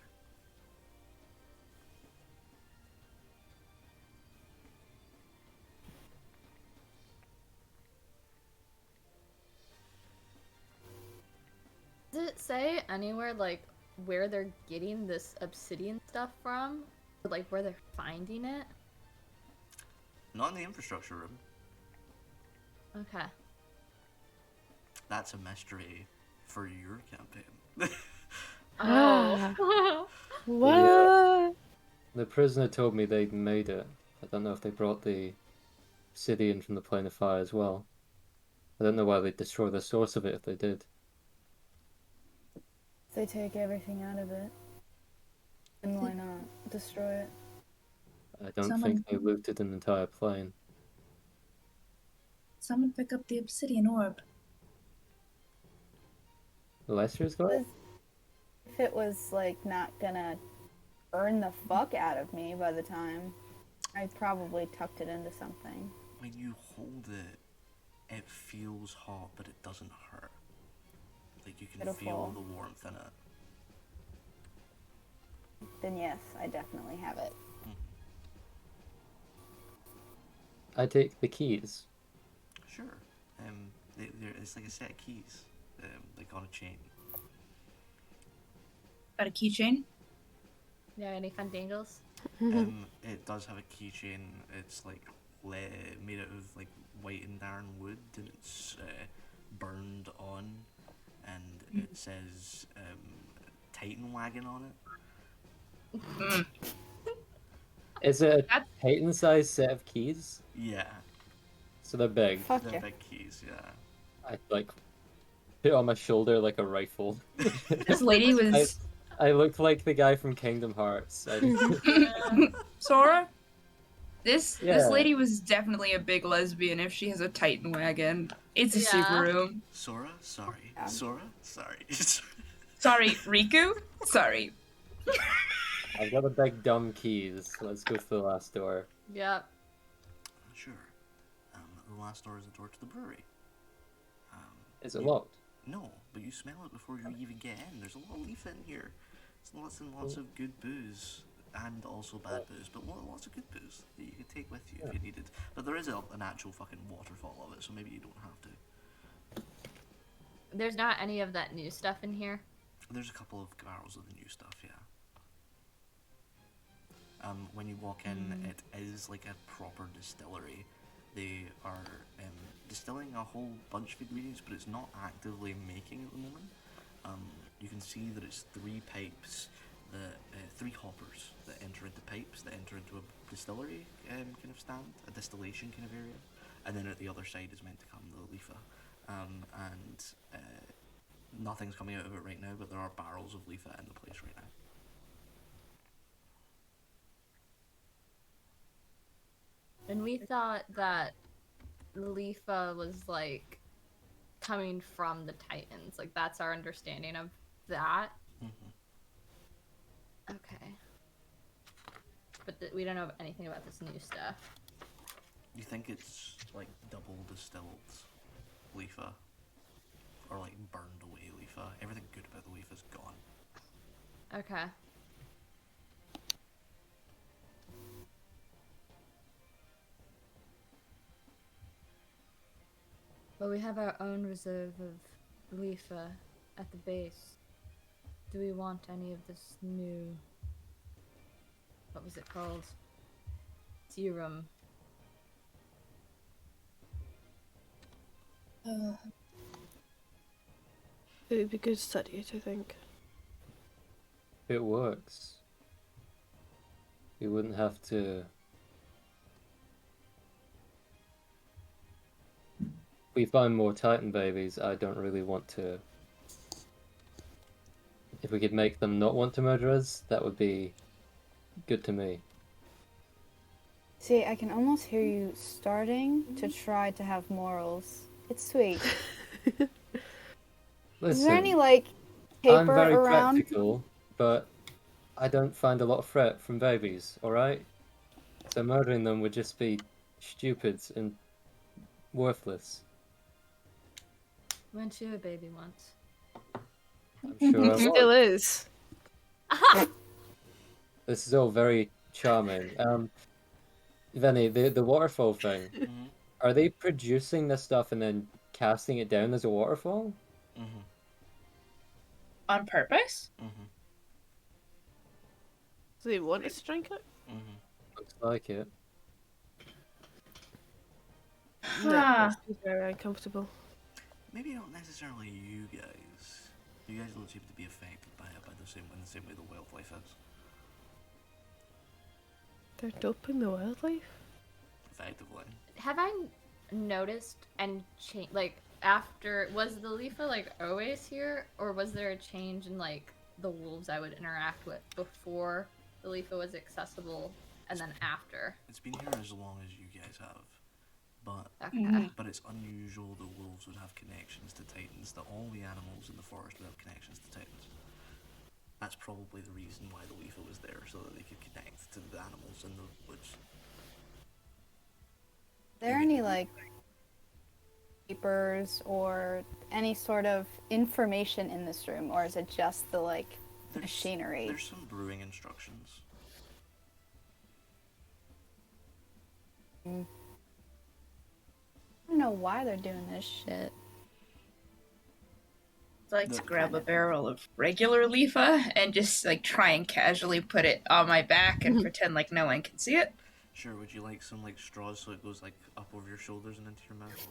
Does it say anywhere like where they're getting this obsidian stuff from? Or, like where they're finding it? Not in the infrastructure room. Okay. That's a mystery for your campaign. Oh. What? The prisoner told me they'd made it. I don't know if they brought the obsidian from the plane of fire as well. I don't know why they'd destroy the source of it if they did. They take everything out of it. And why not destroy it? I don't Someone- think they looted an entire plane. Someone pick up the obsidian orb. Ellesteria's got it? If it was like not gonna burn the fuck out of me by the time, I probably tucked it into something. When you hold it, it feels hot, but it doesn't hurt. Like you can It'll feel fall. the warmth in it. Then yes, I definitely have it. I take the keys. Sure. It's like a set of keys, like on a chain. Got a keychain? Yeah, any fun dangles? It does have a keychain. It's like made out of like white and iron wood, and it's burned on, and it says Titan Wagon on it. Is it a That's- Titan-sized set of keys? Yeah, So they're big. Fuck they're yeah. big keys. Yeah. I like put it on my shoulder like a rifle. This lady was. I look like the guy from Kingdom Hearts. Sora? This Yeah. lady was definitely a big lesbian if she has a Titan wagon. It's a Yeah. Subaru. Sora, sorry. Yeah. Sora, sorry. Sorry, Riku? Sorry. I've got the big dumb keys. Let's go to the last door. Yep. Sure. The last door is the door to the brewery. Is it locked? No, but you smell it before you even get in. There's a lot of leaf in here. There's lots and lots of good booze, and also bad booze, but lots of good booze that you could take with you if you needed. But there is an actual fucking waterfall of it, so maybe you don't have to. There's not any of that new stuff in here. There's a couple of barrels of the new stuff, yeah. When you walk in, it is like a proper distillery. They are distilling a whole bunch of ingredients, but it's not actively making at the moment. You can see that it's three pipes, three hoppers that enter into pipes that enter into a distillery kind of stand, a distillation kind of area, and then at the other side is meant to come the leafa. Nothing's coming out of it right now, but there are barrels of leafa in the place right now. And we thought that Leafa was like coming from the Titans. Like that's our understanding of that. Okay. But we don't know anything about this new stuff. You think it's like double distilled leafa, or like burned away leafa? Everything good about the leafa's gone. Okay. But we have our own reserve of Leafa at the base. Do we want any of this new... What was it called? Serum. It would be good to study it, I think. It works. We wouldn't have to. If we find more Titan babies, I don't really want to. If we could make them not want to murder us, that would be good to me. See, I can almost hear you starting to try to have morals. It's sweet. Listen, Is there any, like, paper I'm very around? practical, but I don't find a lot of threat from babies, alright? So murdering them would just be stupid and worthless. Weren't you a baby once? I'm sure I was. Still is. This is all very charming. Vinny, the waterfall thing, Mm-hmm. are they producing this stuff and then casting it down as a waterfall? Mm-hmm. On purpose? Mm-hmm. Do they want us to drink it? Mm-hmm. Looks like it. No, Huh. it's very uncomfortable. Maybe not necessarily you guys. You guys don't seem to be affected by it in the same way the wildlife is. They're doping the wildlife? Effectively. Have I noticed and changed, like, after, was the Leafa, like, always here? Or was there a change in, like, the wolves I would interact with before the Leafa was accessible and then after? It's been here as long as you guys have. But Okay. but it's unusual that wolves would have connections to titans, that all the animals in the forest would have connections to titans. That's probably the reason why the Leafa was there, so that they could connect to the animals in the woods. Are there any, like, papers or any sort of information in this room, or is it just the, like, machinery? There's some brewing instructions. I don't know why they're doing this shit. I'd like to Look, grab a barrel of regular Leafa and just like try and casually put it on my back and pretend like no one can see it. Sure, would you like some like straws so it goes like up over your shoulders and into your mouth?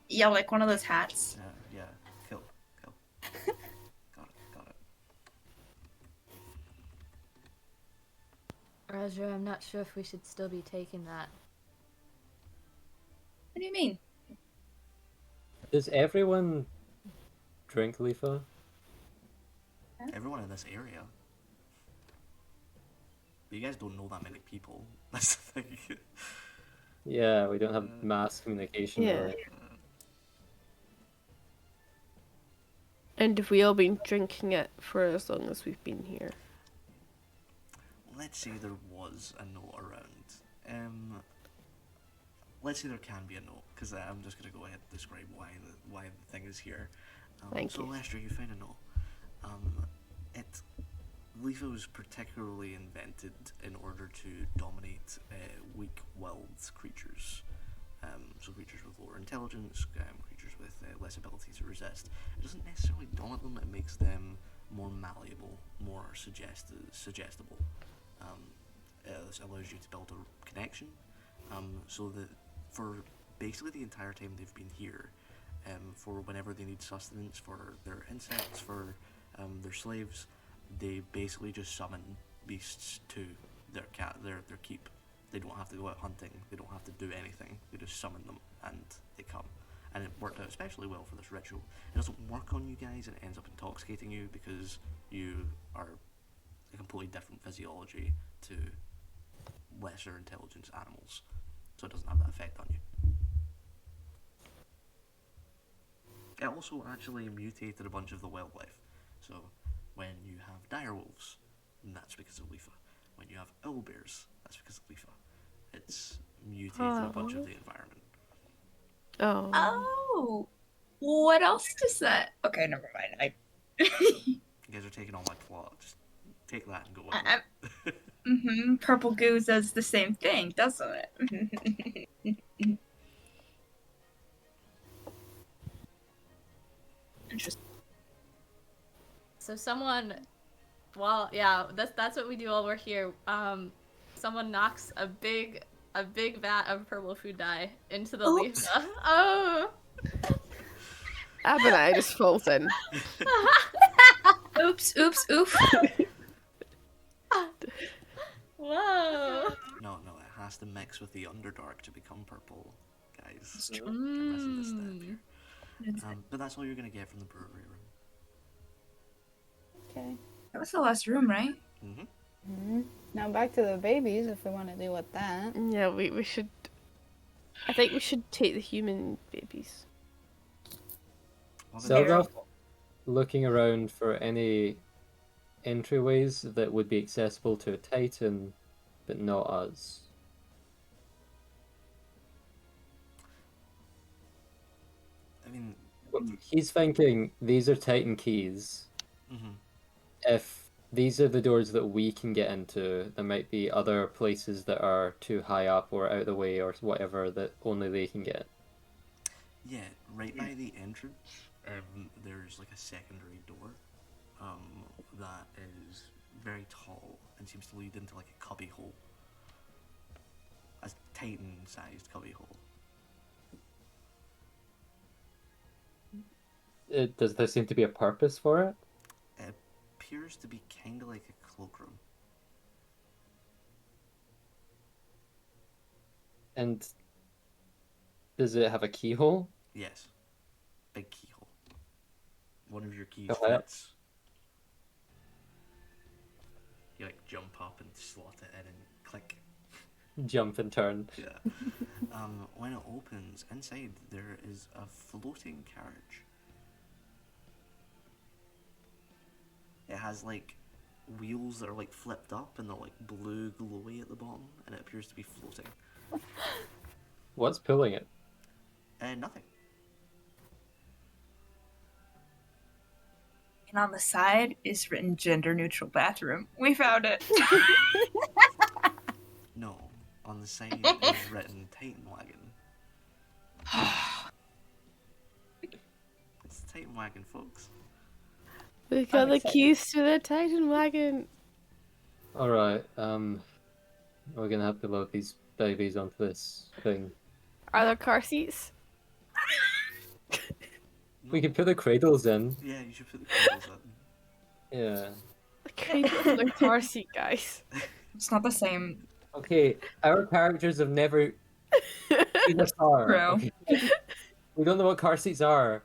Yeah, like one of those hats. Yeah, kill. Got it. Azure, I'm not sure if we should still be taking that. What do you mean? Does everyone drink Leafa? Everyone in this area. But you guys don't know that many people. That's the thing. Yeah, we don't have mass communication. Yeah. Really. And have we all been drinking it for as long as we've been here? Let's say there was a note around. Let's say there can be a note, because I'm just going to go ahead and describe why the thing is here. Thank so you. Ellestria, you found a note. Leafa was particularly invented in order to dominate weak-willed creatures. So creatures with lower intelligence, creatures with less ability to resist. It doesn't necessarily dominate them, it makes them more malleable, more suggestible. This allows you to build a connection, so that for basically the entire time they've been here, for whenever they need sustenance for their insects, for their slaves, they basically just summon beasts to their keep. They don't have to go out hunting, they don't have to do anything, they just summon them and they come. And it worked out especially well for this ritual. It doesn't work on you guys and it ends up intoxicating you because you are a completely different physiology to lesser intelligence animals. So it doesn't have that effect on you. It also actually mutated a bunch of the wildlife. So when you have direwolves, that's because of Leafa. When you have owlbears, that's because of Leafa. It's mutated a bunch of the environment. Oh. Oh, what else does that? Okay, never mind. You guys are taking all my plot. Just take that and go with it. Purple goo does the same thing, doesn't it? Interesting. So someone, that's what we do while we're here. Someone knocks a big vat of purple food dye into the Leafa. Oh! Abonaya just falls in. Oops. Whoa. No, it has to mix with the Underdark to become purple, guys. It's true. I'm missing this step here. It's- But that's all you're gonna get from the brewery room. Okay. That was the last room, right? Now back to the babies, if we want to deal with that. Yeah, we should. I think we should take the human babies. Well, then- Silgoth looking around for any entryways that would be accessible to a Titan, but not us. I mean, He's thinking these are Titan keys. mhm. If these are the doors that we can get into, there might be other places that are too high up or out of the way or whatever that only they can get. Yeah, right by the entrance, there's like a secondary door that is very tall and seems to lead into like a cubby hole. A Titan-sized cubby hole. Does there seem to be a purpose for it? It appears to be kind of like a cloakroom. And does it have a keyhole? Yes. Big keyhole. One of your keys Oh, yeah. fits. You like jump up and slot it in and click. Jump and turn. Yeah. When it opens, inside there is a floating carriage. It has like wheels that are like flipped up and they're like blue glowy at the bottom, and it appears to be floating. What's pulling it? Nothing. And on the side is written gender neutral bathroom. We found it. No. On the side is written Titan Wagon. It's the Titan Wagon, folks. We got I'm the excited. keys to the Titan wagon. Alright, we're gonna have to load these babies onto this thing. Are there car seats? We can put the cradles in. Yeah, you should put the cradles in. Yeah. The cradle in the car seat, guys. It's not the same. Okay, our characters have never seen a car. Bro. Okay? We don't know what car seats are.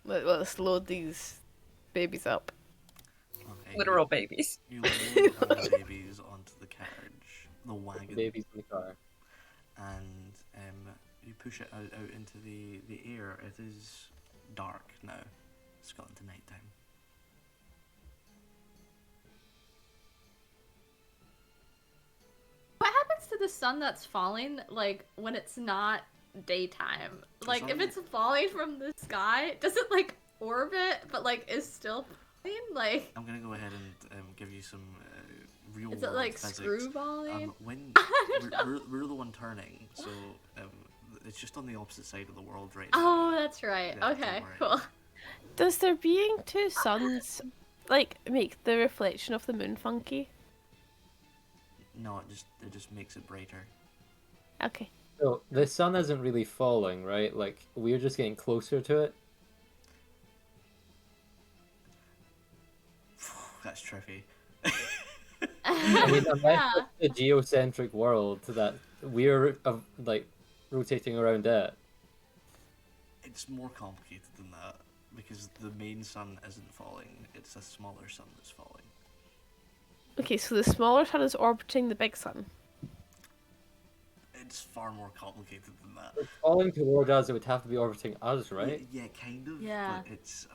Let's load these babies up. Okay. Literal babies. You load all the babies onto the carriage, the wagon, Babies in the car. and you push it out into the air. It is dark now. It's got into nighttime. What happens to the sun that's falling, like, when it's not daytime? Like, if sun- it's falling from the sky, does it, like, orbit, but, like, is still falling? Like, I'm gonna go ahead and give you some real is world it, like, physics. screwballing? When I don't know. we're the one turning, so it's just on the opposite side of the world right Oh, now. that's right. Yeah, don't Okay, worry. cool. Does there being two suns, like, make the reflection of the moon funky? No, it just makes it brighter. Okay. So the sun isn't really falling, right? Like we're just getting closer to it. That's trippy. I mean, unless Yeah. it's a geocentric world that we're like rotating around it. It's more complicated than that because the main sun isn't falling; it's a smaller sun that's falling. Okay, so the smaller sun is orbiting the big sun. It's far more complicated than that. It's falling toward us. It would have to be orbiting us, right? Yeah, kind of. Yeah. But it's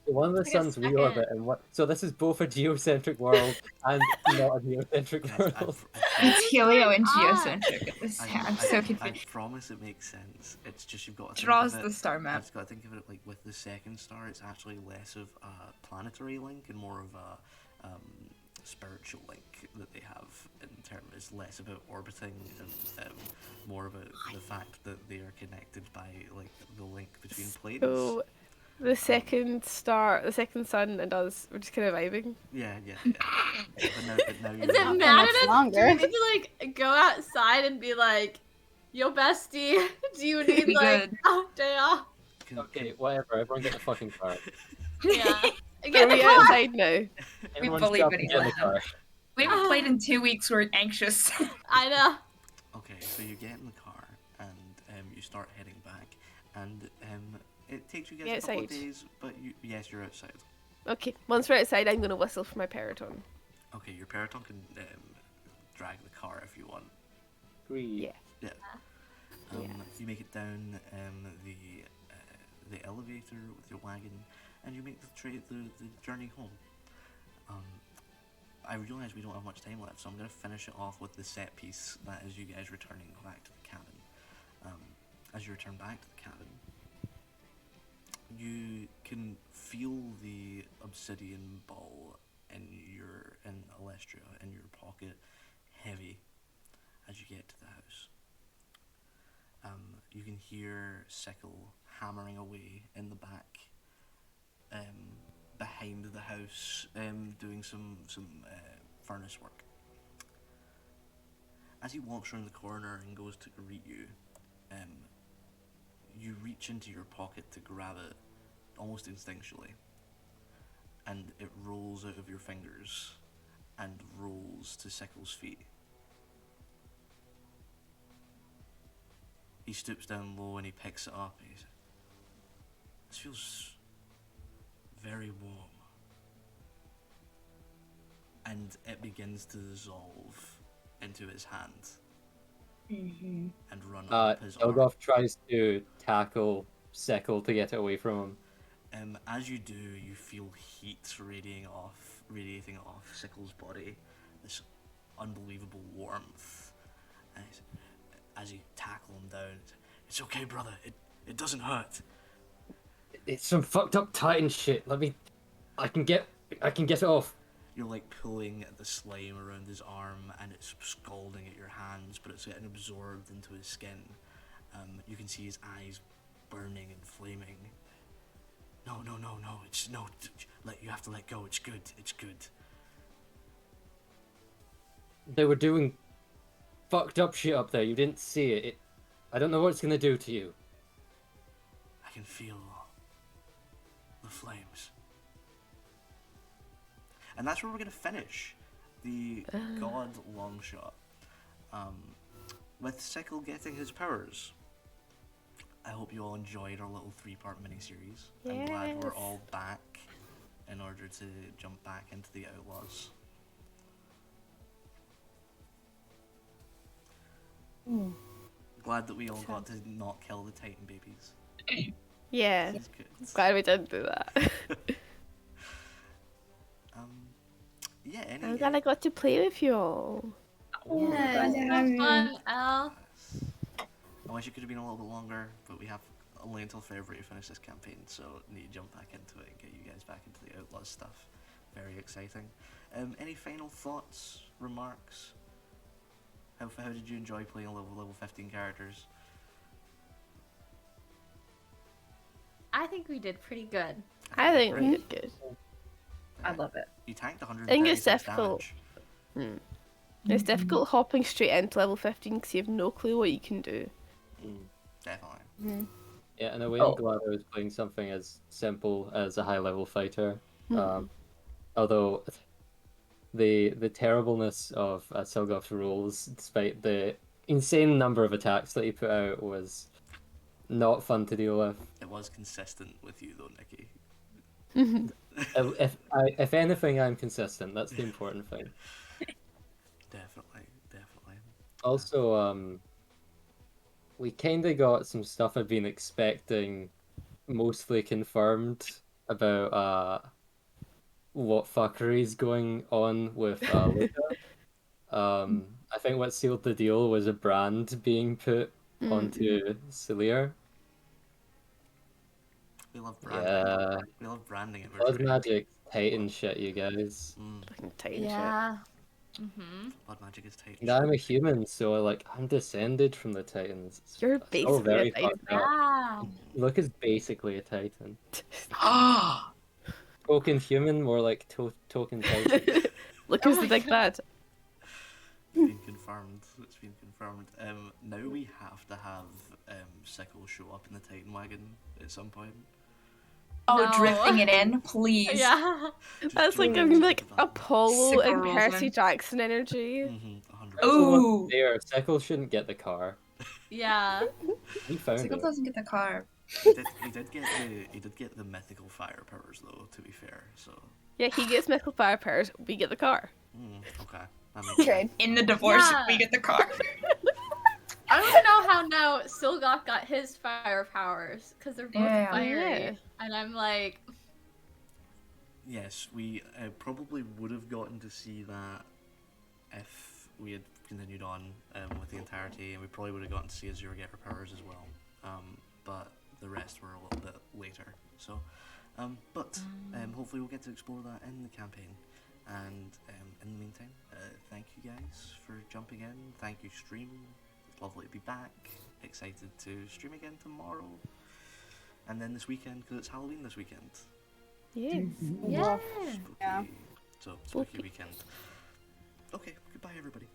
One of the It's like a suns we second- orbit, and what? So this is both a geocentric world and not a geocentric guys, world. It's helio and Ah. geocentric at this time. I'm so I confused. promise it makes sense. It's just you've got to Draws think the of it, star map. You've got to think of it like with the second star. It's actually less of a planetary link and more of a spiritual link that they have. In terms, it's less about orbiting and more about the fact that they are connected by like the link between planes. So the second star, the second sun, and us, we're just kind of vibing. Yeah. But now Is you're it Not mad much at us? Do longer. we need to, like, go outside and be like, yo, bestie, do you need, Be like, good. a day off? Can- Okay, whatever. Everyone get the fucking car. Yeah. Are we outside now? Everyone's believe jump it, and get in the he's car. We haven't played in 2 weeks. We're anxious. I know. Okay, so you get in the car and you start heading back, and it takes you guys Yeah, a couple of outside. days, but yes, you're outside. Okay, once we're outside, I'm gonna whistle for my Periton. Okay, your Periton can drag the car if you want. Three. Yeah. Yeah. Yes. You make it down the elevator with your wagon, and you make the journey home. I realise we don't have much time left, so I'm going to finish it off with the set piece that is you guys returning back to the cabin. As you return back to the cabin, you can feel the obsidian ball in Ellestria in your pocket heavy as you get to the house. You can hear Sickle hammering away in the back, behind the house, doing some furnace work. As he walks around the corner and goes to greet you, you reach into your pocket to grab it, almost instinctually, and it rolls out of your fingers and rolls to Sickle's feet. He stoops down low and he picks it up. He says, "This feels very warm." And it begins to dissolve into his hand and run up his arm. Silgoth tries to tackle Sickle to get it away from him. As you do, you feel heat radiating off Sickle's body, this unbelievable warmth. And as you tackle him down, "It's okay, brother. It doesn't hurt." It's some fucked up Titan shit. I can get it off. You're like pulling at the slime around his arm, and it's scalding at your hands, but it's getting absorbed into his skin. You can see his eyes burning and flaming. No. You have to let go. It's good. They were doing fucked up shit up there. You didn't see it. I don't know what it's gonna do to you. I can feel the flames. And that's where we're gonna finish the God long shot. With Sickle getting his powers. I hope you all enjoyed our little 3-part miniseries. I'm glad we're all back in order to jump back into the Outlaws. Glad that we all got to not kill the Titan babies. Yeah. It's good. Glad we didn't do that. Yeah, I'm glad I got to play with you all. Yeah, So fun, Al. I wish it could have been a little bit longer, but we have only until February to finish this campaign, so need to jump back into it and get you guys back into the Outlaws stuff. Very exciting. Any final thoughts, remarks? How did you enjoy playing level 15 characters? I think we did pretty good. I think we Great. did good. I love it. You tanked I think it's 136 difficult. damage. It's difficult hopping straight into level 15 because you have no clue what you can do. Definitely. Yeah, in a way, I'm glad I was playing something as simple as a high-level fighter. Although the terribleness of Silgoth's rules, despite the insane number of attacks that he put out, was not fun to deal with. It was consistent with you though, Nicky. If anything, I'm consistent. That's the important thing. Definitely. Also, we kind of got some stuff I've been expecting, mostly confirmed, about what fuckery's going on with Luca. I think what sealed the deal was a brand being put onto Cely'r. We love branding. Yeah. We love branding it. Blood magic, Titan shit, you guys. Fucking Titan Yeah. Mm-hmm. Blood magic is Titan. And I'm a human, so I'm descended from the Titans. You're It's all basically very a Titan. fucked up. Yeah. Luca's basically a Titan. Ah! Token human, more like token Titan. shit. Look who's the big bad. It's been confirmed. Now we have to have Sickle show up in the Titan wagon at some point. Oh, No. drifting it in, please. Yeah. Just That's like drill gonna be into like that. Apollo Sickle and rolls Percy in. Jackson energy. 100%. Ooh. There, Sickle shouldn't get the car. Yeah. He found Sickle it. doesn't get the car. He did get the mythical fire powers though, to be fair. So Yeah, he gets mythical fire powers. We get the car. okay. That makes Trade. sense. In the divorce, Yeah. we get the car. I don't even know how now Silgoth got his fire powers because they're both Yeah. fiery, Yeah. and I'm like, Yes, we probably would have gotten to see that if we had continued on with the entirety, and we probably would have gotten to see Azure get her powers as well. But the rest were a little bit later. So, hopefully we'll get to explore that in the campaign. And in the meantime, thank you guys for jumping in. Thank you, stream. It's lovely to be back. Excited to stream again tomorrow. And then this weekend, because it's Halloween this weekend. Yes. yeah. Spooky. Yeah. So, spooky weekend. Okay, goodbye everybody.